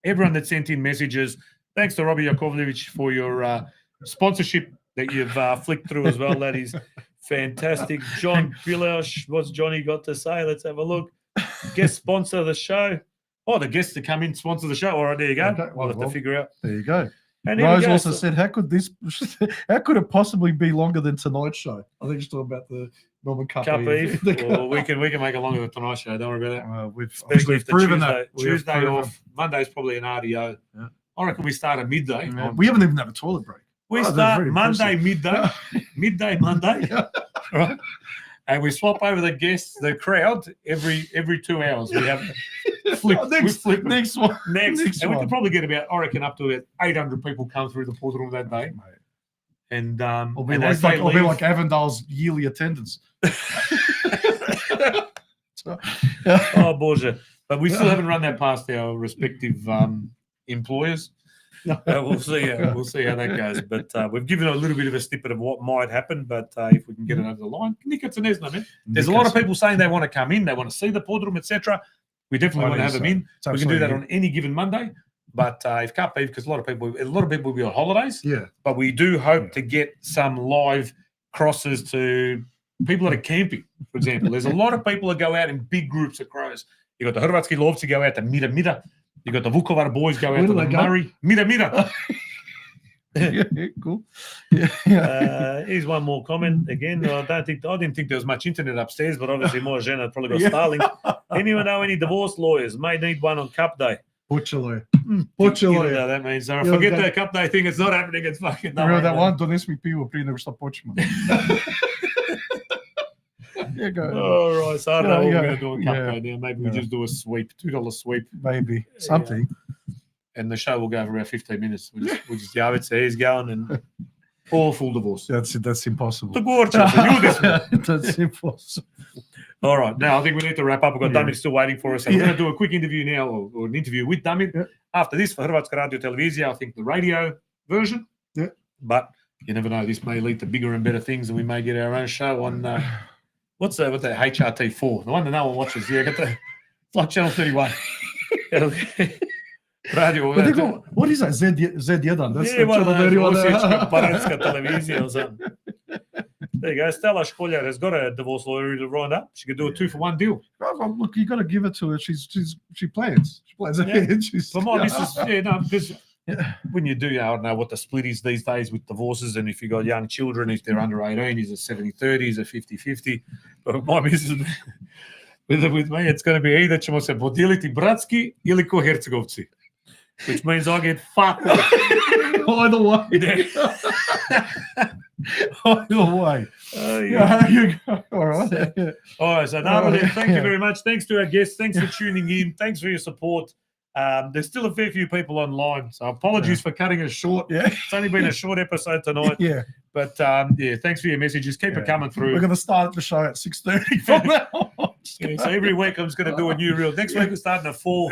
Speaker 2: everyone that sent in messages. Thanks to Robbie Yakovlevich for your sponsorship that you've flicked through as well. That is fantastic. John Bilosh, what's Johnny got to say? Let's have a look. Guest sponsor of the show. Oh, the guests to come in sponsor the show. All right, there you go. Okay, we'll have to figure out.
Speaker 3: There you go.
Speaker 2: And
Speaker 3: Rose also said, how could it possibly be longer than tonight's show? I think it's talking about the Melbourne Cup Eve.
Speaker 2: Well, we can make it longer than tonight's show. Don't worry about that.
Speaker 3: Especially if the
Speaker 2: Tuesday off. Monday's probably an RDO. Yeah. I reckon we start at midday.
Speaker 3: Yeah. We haven't even had a toilet break.
Speaker 2: We start Monday midday Monday, right? And we swap over the guests, the crowd every 2 hours. We have
Speaker 3: next one.
Speaker 2: And we could probably get about, I reckon, up to about 800 people come through the Podroom that day. And
Speaker 3: it'll be like Avondale's yearly attendance.
Speaker 2: Oh, Boże. But we still haven't run that past our respective employers. We'll see how that goes. But we've given a little bit of a snippet of what might happen. But if we can get it over the line, Nick, it's an Esna, man. There's a lot of people saying they want to come in, they want to see the Podroom, etc. We definitely want to have them in. We can do that on any given Monday. But it can't be because a lot of people will be on holidays.
Speaker 3: Yeah.
Speaker 2: But we do hope to get some live crosses to people that are camping, for example. There's a lot of people that go out in big groups of crows. You got the Hrvatski lovci go out to Mira. You got the Vukovar boys go out to the Murray. Mira.
Speaker 3: Yeah, cool.
Speaker 2: Here's one more comment. Again, I didn't think there was much internet upstairs, but obviously more Žena probably got Starlink. Anyone know any divorce lawyers? May need one on Cup Day.
Speaker 3: Počelo.
Speaker 2: You know that means. Forget the Cup Day thing. It's not happening. It's fucking done.
Speaker 3: Remember that one? Donesi mi pivo prije nego što počnemo.
Speaker 2: All right, so I don't know what we're going to do a Cup Day now. Maybe we just do a sweep, $2 sweep.
Speaker 3: Maybe something.
Speaker 2: And the show will go for about 15 minutes. We'll just Javice, he's going and awful divorce.
Speaker 3: That's impossible.
Speaker 2: That's
Speaker 3: impossible.
Speaker 2: All right, now I think we need to wrap up. We've got Damir still waiting for us. So we're going to do a quick interview now, or an interview with Damir.
Speaker 3: Yeah.
Speaker 2: After this, for Hrvatska Radio Televizija, I think the radio version.
Speaker 3: Yeah.
Speaker 2: But you never know. This may lead to bigger and better things, and we may get our own show on what's that HRT4, the one that no one watches. Yeah, got the like Channel 31. Radio.
Speaker 3: What is that? Z1. That's
Speaker 2: yeah,
Speaker 3: Channel 31.
Speaker 2: Paranska televizija or something. There you go. Stella Školjar has got a divorce lawyer lined up. She could do a 2-for-1 deal.
Speaker 3: Look, you got to give it to her. She plans. She plans ahead.
Speaker 2: For my missus, because when you do, I don't know what the split is these days with divorces, and if you've got young children, if they're under 18, is it 70-30, is it 50-50? But my missus, with me, it's going to be either ćemo se podijeliti bratski ili ko Hercegovci, which means I get fucked up.
Speaker 3: Either way. Either way. You go. All right.
Speaker 2: All right. So, thank you very much. Thanks to our guests. Thanks for tuning in. Thanks for your support. There's still a fair few people online, so apologies for cutting it short.
Speaker 3: Yeah.
Speaker 2: It's only been a short episode tonight.
Speaker 3: Yeah.
Speaker 2: But, thanks for your messages. Keep it coming through.
Speaker 3: We're going to start the show at 6:30 from now on.
Speaker 2: So every week I'm just going to do a new reel. Next week we're starting at 4.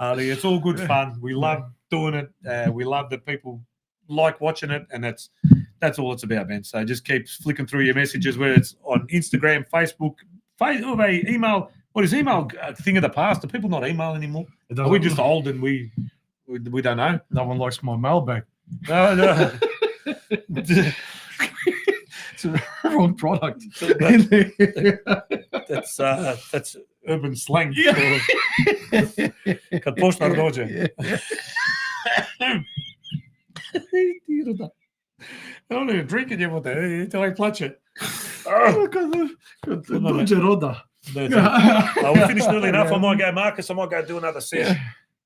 Speaker 2: Ali, it's all good fun. We love doing it. We love that people like watching it, and that's all it's about, man. So just keep flicking through your messages, whether it's on Instagram, Facebook, email. What is email a thing of the past? Do people not email anymore? Are we just old and we don't know?
Speaker 3: No one likes my mailbag.
Speaker 2: No.
Speaker 3: It's a wrong product.
Speaker 2: That's urban slang. Kad poštar dođe. I don't even drink it yet, until I clutch it.
Speaker 3: Kad dođe roda.
Speaker 2: We finished early enough. I might go, Marcus. I might go do another set.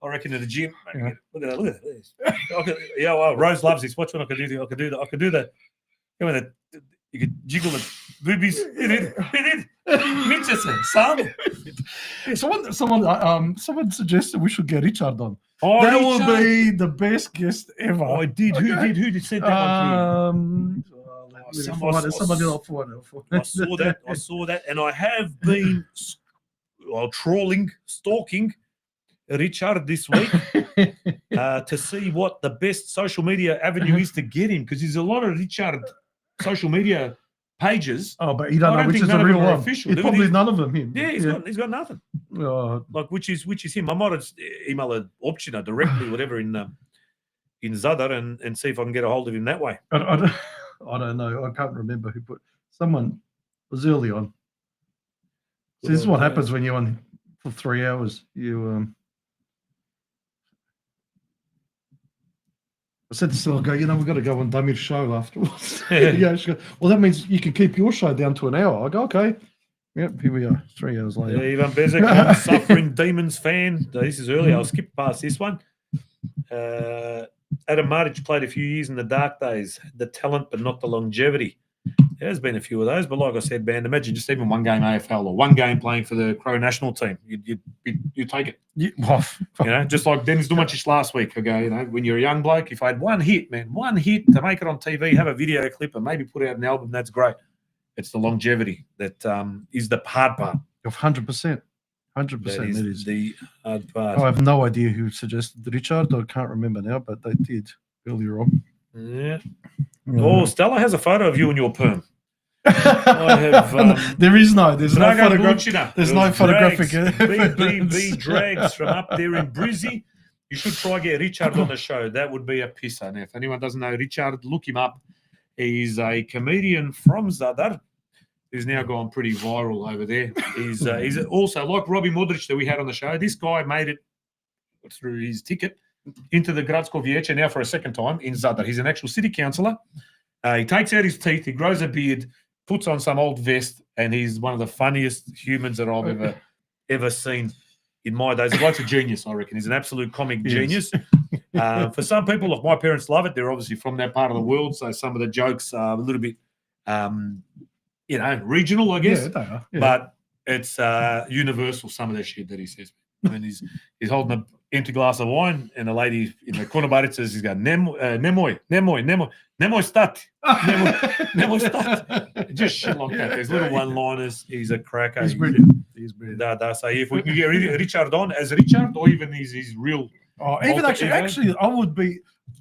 Speaker 2: I reckon at the gym.
Speaker 3: Yeah.
Speaker 2: Look at that. Well, Rose loves this. Watch what I can do. I can do that. You could jiggle the boobies.
Speaker 3: Someone suggested we should get Richard on.
Speaker 2: Oh,
Speaker 3: that
Speaker 2: Richard
Speaker 3: will be the best guest ever.
Speaker 2: I did. Okay. Who did send that one to you?
Speaker 3: Somebody else.
Speaker 2: I saw that, and I have been stalking Richard this week to see what the best social media avenue is to get him, because there's a lot of Richard social media pages.
Speaker 3: Oh, but you don't know which is the real one.
Speaker 2: Official.
Speaker 3: It's probably none of them him.
Speaker 2: Yeah, he's got nothing. Like which is him. I might have email a option directly, whatever in Zadar, and see if I can get a hold of him that way.
Speaker 3: I don't know. I can't remember who put. Someone was early on. So this is what happens when you're on for 3 hours. I said to Sil, we've got to go on Damir's show afterwards. She goes, well, that means you can keep your show down to an hour. I go, okay. Yep, here we are, 3 hours later.
Speaker 2: Yeah, Ivan Bezek, Suffering Demons fan. This is early. I'll skip past this one. Adam Maric played a few years in the dark days. The talent, but not the longevity. There's been a few of those, but like I said, man, imagine just even one game AFL or one game playing for the Crow national team. You take it. Just like Dennis Dumacic last week. I go, when you're a young bloke, if I had one hit to make it on TV, have a video clip, and maybe put out an album, that's great. It's the longevity that is the hard part.
Speaker 3: 100%. 100%.
Speaker 2: That
Speaker 3: It
Speaker 2: is
Speaker 3: is.
Speaker 2: the hard part.
Speaker 3: I have no idea who suggested Richard. I can't remember now, but they did earlier on.
Speaker 2: Yeah. Oh, Stella has a photo of you in your perm. I have,
Speaker 3: there's no photograph.
Speaker 2: Bucina.
Speaker 3: There's no photographic
Speaker 2: BBB drags from up there in Brizzy. You should try get Richard on the show. That would be a pisser. And if anyone doesn't know Richard, look him up. He's a comedian from Zadar. Who's now gone pretty viral over there. He's also like Robbie Modric that we had on the show. This guy made it through his ticket into the Gradsko Vijeće now for a second time in Zadar. He's an actual city councillor. He takes out his teeth, he grows a beard, puts on some old vest, and he's one of the funniest humans that I've ever seen in my days. The bloke's a genius, I reckon. He's an absolute comic genius. For some people, like my parents love it. They're obviously from that part of the world, so some of the jokes are a little bit regional, I guess.
Speaker 3: Yeah, they are. Yeah.
Speaker 2: But it's universal, some of the shit that he says. And he's holding an empty glass of wine, and a lady in the corner bar says, he's got nemoj stati. Nemoj stati. Just shit like that. There's little one-liners. He's a cracker.
Speaker 3: He's brilliant. He's brilliant.
Speaker 2: So if we can get Richard on as Richard, or even his real...
Speaker 3: even actually,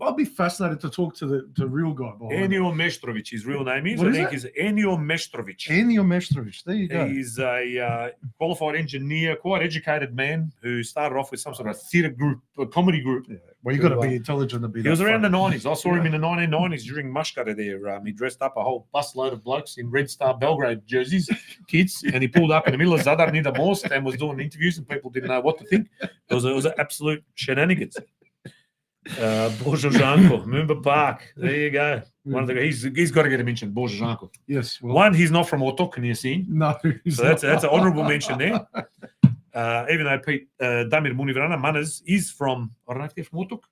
Speaker 3: I'd be fascinated to talk to the real guy.
Speaker 2: Enio Meštrović, his real name is.
Speaker 3: What
Speaker 2: I
Speaker 3: is
Speaker 2: think
Speaker 3: that?
Speaker 2: is Enio Meštrović.
Speaker 3: Enio Meštrović. There you go.
Speaker 2: He's a qualified engineer, quite educated man who started off with some sort of theatre group, a comedy group.
Speaker 3: Yeah. Well, you've got to be intelligent to be
Speaker 2: He
Speaker 3: that
Speaker 2: was around the
Speaker 3: funny.
Speaker 2: 90s. I saw him in the 1990s during Mushkara there. He dressed up a whole busload of blokes in Red Star Belgrade jerseys, kids, and he pulled up in the middle of Zadar near the mosque and was doing interviews, and people didn't know what to think. It was an absolute shenanigans. Božanko, Mumba Park. There you go. One of the he's got to get a mention. Božanko.
Speaker 3: Yes. Well,
Speaker 2: One, he's not from Otok, near scene.
Speaker 3: no.
Speaker 2: So that's an honourable mention there. Even though Damir Munivrana Manas is from, I don't know if they're from Otok.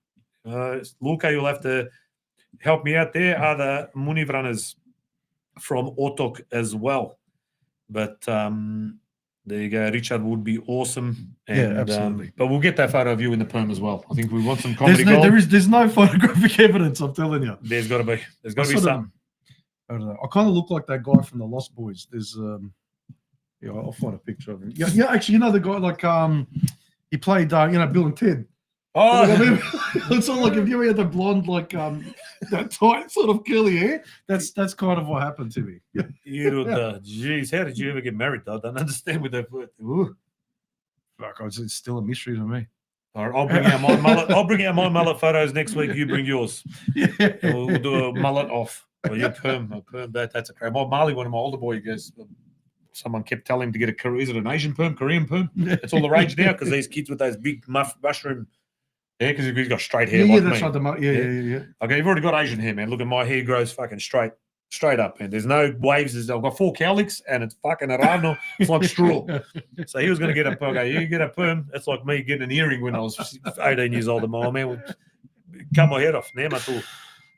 Speaker 2: Luka, you'll have to help me out. There are the Munivranas from Otok as well. But there you go. Richard would be awesome. And,
Speaker 3: absolutely.
Speaker 2: But we'll get that photo of you in the perm as well. I think we want some comedy gold.
Speaker 3: There's no photographic evidence, I'm telling you.
Speaker 2: There's got to be. There's got to be something.
Speaker 3: I don't know. I kind of look like that guy from the Lost Boys. There's I'll find a picture of him. Yeah, actually, the guy like he played Bill and Ted.
Speaker 2: Oh,
Speaker 3: it's all like if you had the blonde that tight sort of curly hair. That's kind of what happened to me.
Speaker 2: Jeez, how did you ever get married? Though? I don't understand with that. Ooh.
Speaker 3: Fuck, it's still a mystery to me.
Speaker 2: All right, I'll bring out my mullet. I'll bring out my mullet photos next week. You bring yours.
Speaker 3: Yeah.
Speaker 2: We'll do a mullet off. Or you perm. That's a crap. Marley, one of my older boy, goes. Someone kept telling him to get is it an Asian perm, Korean perm? It's all the rage now because these kids with those big mushroom hair, because he's got straight hair.
Speaker 3: Yeah,
Speaker 2: like
Speaker 3: that's
Speaker 2: me.
Speaker 3: right. Yeah.
Speaker 2: Okay, you've already got Asian hair, man. Look at my hair grows fucking straight up, man. There's no waves. I've got 4 cowlicks and it's fucking arano. It's like straw. So he was going to get a perm. Okay, you get a perm. It's like me getting an earring when I was 18 years old. My man would cut my head off. Here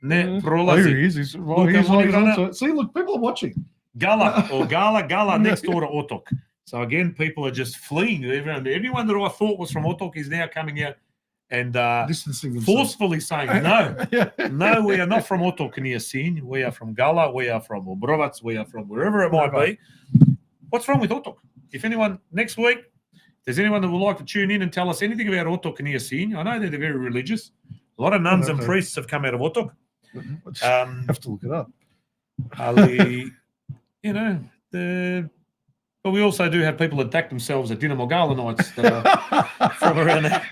Speaker 3: he is. See, look, people are watching.
Speaker 2: Gala next door to Otok. So again, people are just fleeing. Everyone that I thought was from Otok is now coming out and
Speaker 3: distancing
Speaker 2: forcefully saying, no, we are not from Otok near Sin. We are from Gala. We are from Obrovac. We are from wherever it might be. What's wrong with Otok? If anyone next week, if there's anyone that would like to tune in and tell us anything about Otok near Sin, I know they're very religious. A lot of nuns and priests have come out of Otok.
Speaker 3: Have to look it up.
Speaker 2: But we also do have people that attack themselves at Dinamo Gala nights that are from around that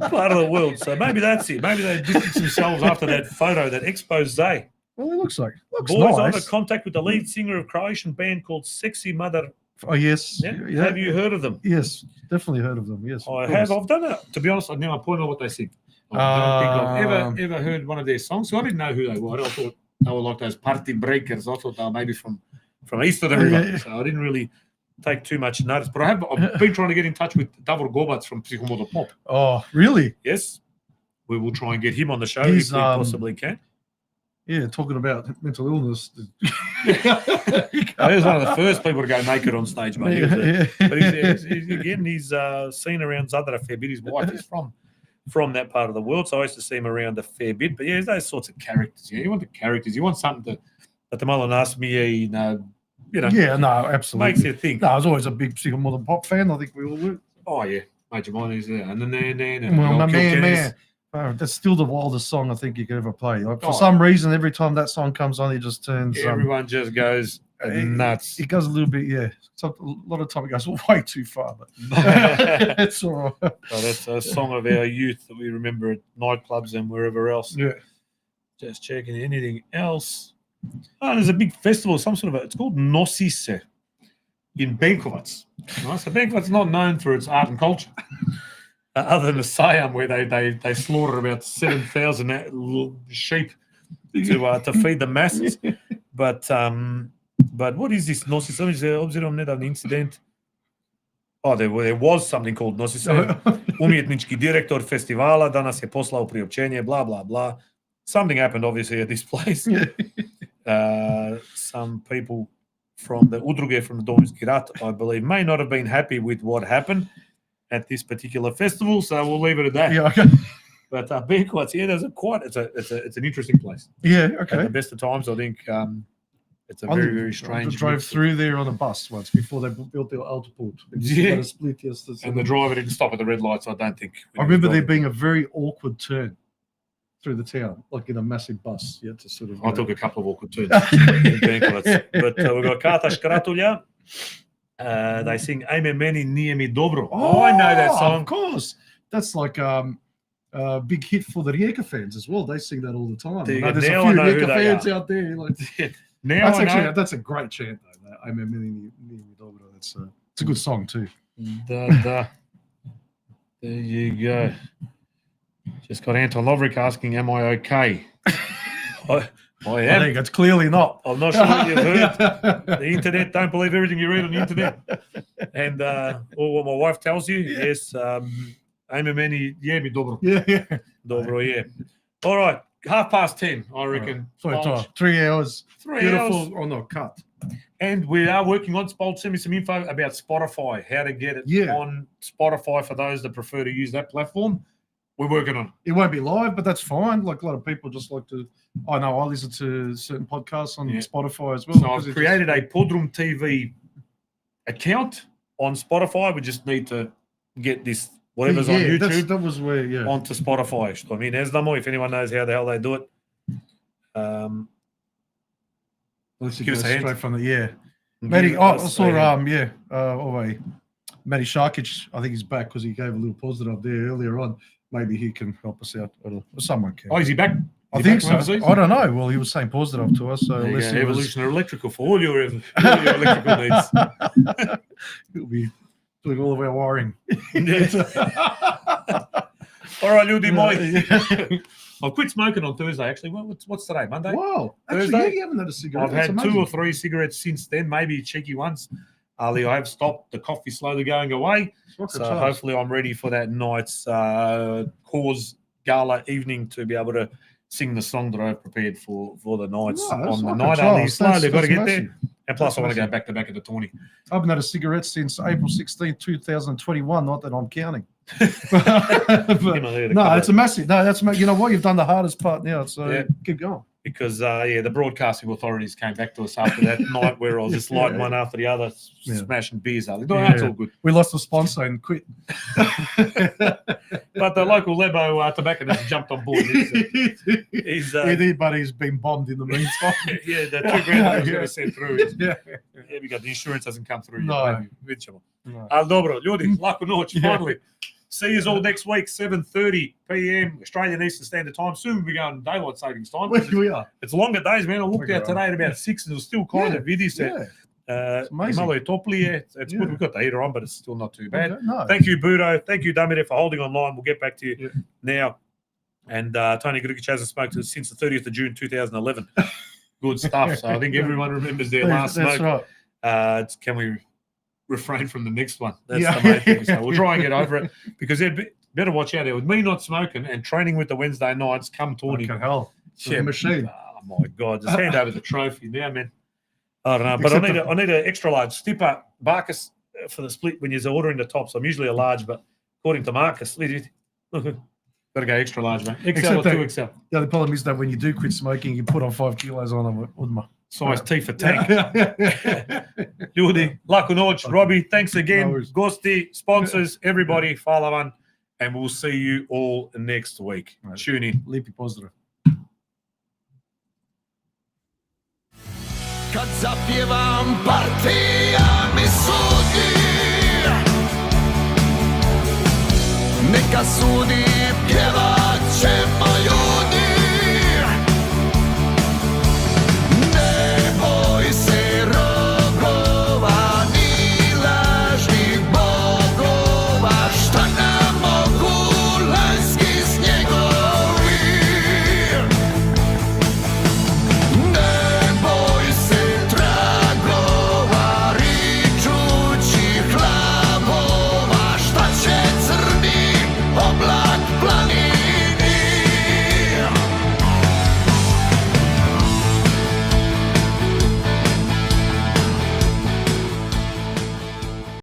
Speaker 2: part of the world. So maybe that's it. Maybe they distanced themselves after that photo, that expose.
Speaker 3: Well, it looks nice.
Speaker 2: Under contact with the lead singer of a Croatian band called Sexy Mother.
Speaker 3: Oh, yes.
Speaker 2: Yeah? Have you heard of them?
Speaker 3: Yes, definitely heard of them. Yes,
Speaker 2: I have. I've done it. To be honest, I've never pointed out what they sing. I don't think I've ever heard one of their songs. So I didn't know who they were. I thought they were like those party breakers. I thought they were maybe from east of the river. Yeah. So I didn't really take too much notice. But I've been trying to get in touch with Davor Gobac from Psihomodo Pop.
Speaker 3: Oh, really?
Speaker 2: Yes. We will try and get him on the show if we possibly can.
Speaker 3: Yeah, talking about mental illness.
Speaker 2: He was one of the first people to go naked on stage, mate. But he's seen around Zadar a fair bit. His wife is from that part of the world, so I used to see him around a fair bit. But yeah, those sorts of characters. You want the characters. You want something that the Mullen asked me, you know,
Speaker 3: Yeah, no, absolutely.
Speaker 2: makes you think.
Speaker 3: No, I was always a big Single Modern Pop fan. I think we all were.
Speaker 2: Oh yeah, Major Miney's there, and
Speaker 3: Well, my man,
Speaker 2: Kilkenny's.
Speaker 3: that's still the wildest song I think you could ever play. Like, for
Speaker 2: Oh.
Speaker 3: some reason, every time that song comes on, he just turns.
Speaker 2: Everyone just goes nuts.
Speaker 3: It goes a little bit, yeah. So a lot of time it goes way too far, but it's all right.
Speaker 2: So that's a song of our youth that we remember at nightclubs and wherever else.
Speaker 3: Yeah.
Speaker 2: Just checking anything else. Oh, there's a big festival, some sort of it's called Nosise in Benkovac. Right? So Benkovac's not known for its art and culture, other than the Siam where they slaughter about 7,000 sheep to feed the masses. But what is this Nosise? Obzirom nedavni incident. Oh, there was something called Nosise. Umjetnički direktor festivala danas je poslao priopćenje, blah, blah, blah. Something happened, obviously, at this place. Some people from the Udruge, from the Domovinski rat, I believe, may not have been happy with what happened at this particular festival, so we'll leave it at that.
Speaker 3: Yeah, okay.
Speaker 2: But Benkovac, yeah, it's an interesting place.
Speaker 3: Yeah,
Speaker 2: At
Speaker 3: okay.
Speaker 2: the best of times, I think it's a very, very
Speaker 3: I
Speaker 2: strange.
Speaker 3: drove
Speaker 2: mix.
Speaker 3: through there on a bus once before they built their Autoport.
Speaker 2: Yeah.
Speaker 3: Split yesterday.
Speaker 2: And the driver didn't stop at the red lights, I don't think.
Speaker 3: I remember there being a very awkward turn through the town, like in a massive bus. You had to sort of.
Speaker 2: I took a couple of awkward turns in Benkovac. But we've got Kata Škratulja. They sing Ajme meni nije mi dobro. Oh, I know that song.
Speaker 3: Of course. That's like a big hit for the Rijeka fans as well. They sing that all the time.
Speaker 2: There you
Speaker 3: I know
Speaker 2: go.
Speaker 3: there's
Speaker 2: Now
Speaker 3: a few
Speaker 2: I know who
Speaker 3: Rijeka
Speaker 2: they
Speaker 3: fans
Speaker 2: are.
Speaker 3: out there. Like,
Speaker 2: Now I know.
Speaker 3: that's a great chant though. That Ajme meni nije mi dobro. It's a good song too.
Speaker 2: There you go. Just got Anton Lovric asking, am I okay? I
Speaker 3: I
Speaker 2: am.
Speaker 3: think it's clearly not.
Speaker 2: I'm not sure what you've heard. The internet, don't believe everything you read on the internet. And or what my wife tells you, yes, Ajme meni je mi dobro.
Speaker 3: Yeah.
Speaker 2: Dobro, yeah. All right, 10:30, I reckon. Spolch.
Speaker 3: 3 hours.
Speaker 2: 3
Speaker 3: Beautiful.
Speaker 2: hours.
Speaker 3: Oh no, cut.
Speaker 2: And we are working on Spolch. Send me some info about Spotify, how to get it on Spotify for those that prefer to use that platform. We're working on it.
Speaker 3: It won't be live, but that's fine. Like a lot of people just like to. I know I listen to certain podcasts on Spotify as well.
Speaker 2: So I've created a PodroomTV account on Spotify. We just need to get this, whatever's on YouTube,
Speaker 3: that was where,
Speaker 2: onto Spotify. I mean, there's no more if anyone knows how the hell they do it.
Speaker 3: Let's
Speaker 2: give
Speaker 3: go
Speaker 2: us a hint.
Speaker 3: straight from the
Speaker 2: Matty,
Speaker 3: Matty, I saw Matty Sharkic. I think he's back because he gave a little positive there earlier on. Maybe he can help us out. Or someone can.
Speaker 2: Oh, is he back?
Speaker 3: I think so. I don't know. Well, he was saying positive to us. So
Speaker 2: unless he Evolutionary Electrical for all your electrical needs.
Speaker 3: He'll be doing all of our wiring.
Speaker 2: All right, ljudi moji. I quit smoking on Thursday, actually. What's today, Monday?
Speaker 3: Wow.
Speaker 2: Thursday?
Speaker 3: Actually, you haven't had a cigarette.
Speaker 2: I've had 2 or 3 cigarettes since then, maybe cheeky ones. Ali, I have stopped. The coffee slowly going away. So hopefully I'm ready for that night's cause gala evening to be able to sing the song that I've prepared for the nights on the night. Ali, slowly got to get there. And plus, I want to go back to back at the 20.
Speaker 3: I haven't had a cigarette since April 16, 2021. Not that I'm counting. No, it's a massive. No, that's you know what, you've done the hardest part now. So keep going.
Speaker 2: Because the broadcasting authorities came back to us after that night where I was just lighting one after the other, smashing beers. That's all good.
Speaker 3: We lost the sponsor and quit.
Speaker 2: But the local Lebo tobacconist jumped on board. He's
Speaker 3: but he's been bombed in the meantime.
Speaker 2: Yeah, the $2,000 I was going to send through. Because the insurance hasn't come through.
Speaker 3: No.
Speaker 2: Dobro, ljudi, laku noć, finally. See you all next week, 7:30 p.m. Australian Eastern Standard Time. Soon we'll be going daylight savings time.
Speaker 3: We are.
Speaker 2: It's longer days, man. I looked out today at about 6 and it was still kind of vidi se.
Speaker 3: It's amazing.
Speaker 2: Malo je toplije. It's good. We've got the heater on, but it's still not too bad.
Speaker 3: No.
Speaker 2: Thank you, Budo. Thank you, Damir, for holding online. We'll get back to you now. And Tony Grukic hasn't smoked since the 30th of June, 2011. Good stuff. So I think everyone remembers their last smoke.
Speaker 3: That's right.
Speaker 2: Can we refrain from the next one? That's the main thing. So we'll try and get over it because better watch out there. With me not smoking and training with the Wednesday nights, come Tony.
Speaker 3: Fucking hell. It's a machine.
Speaker 2: Oh my God. Just hand over the trophy now, man. I don't know. But I need an extra large stipper Barcus for the split when you're ordering the tops. I'm usually a large, but according to Marcus, got to go extra large, man. XL or 2XL.
Speaker 3: The other problem is that when you do quit smoking, you put on 5 kilos on them.
Speaker 2: Size T for tank. Ljudi, laku noć. Robbie, thanks
Speaker 3: No
Speaker 2: again.
Speaker 3: worries.
Speaker 2: Gosti, sponsors, everybody, hvala vam. And we'll see you all next week.
Speaker 3: Right.
Speaker 2: Tune in.
Speaker 3: Lijepi pozdrav.
Speaker 1: Kad zapjevam partija mi sudi, neka sudi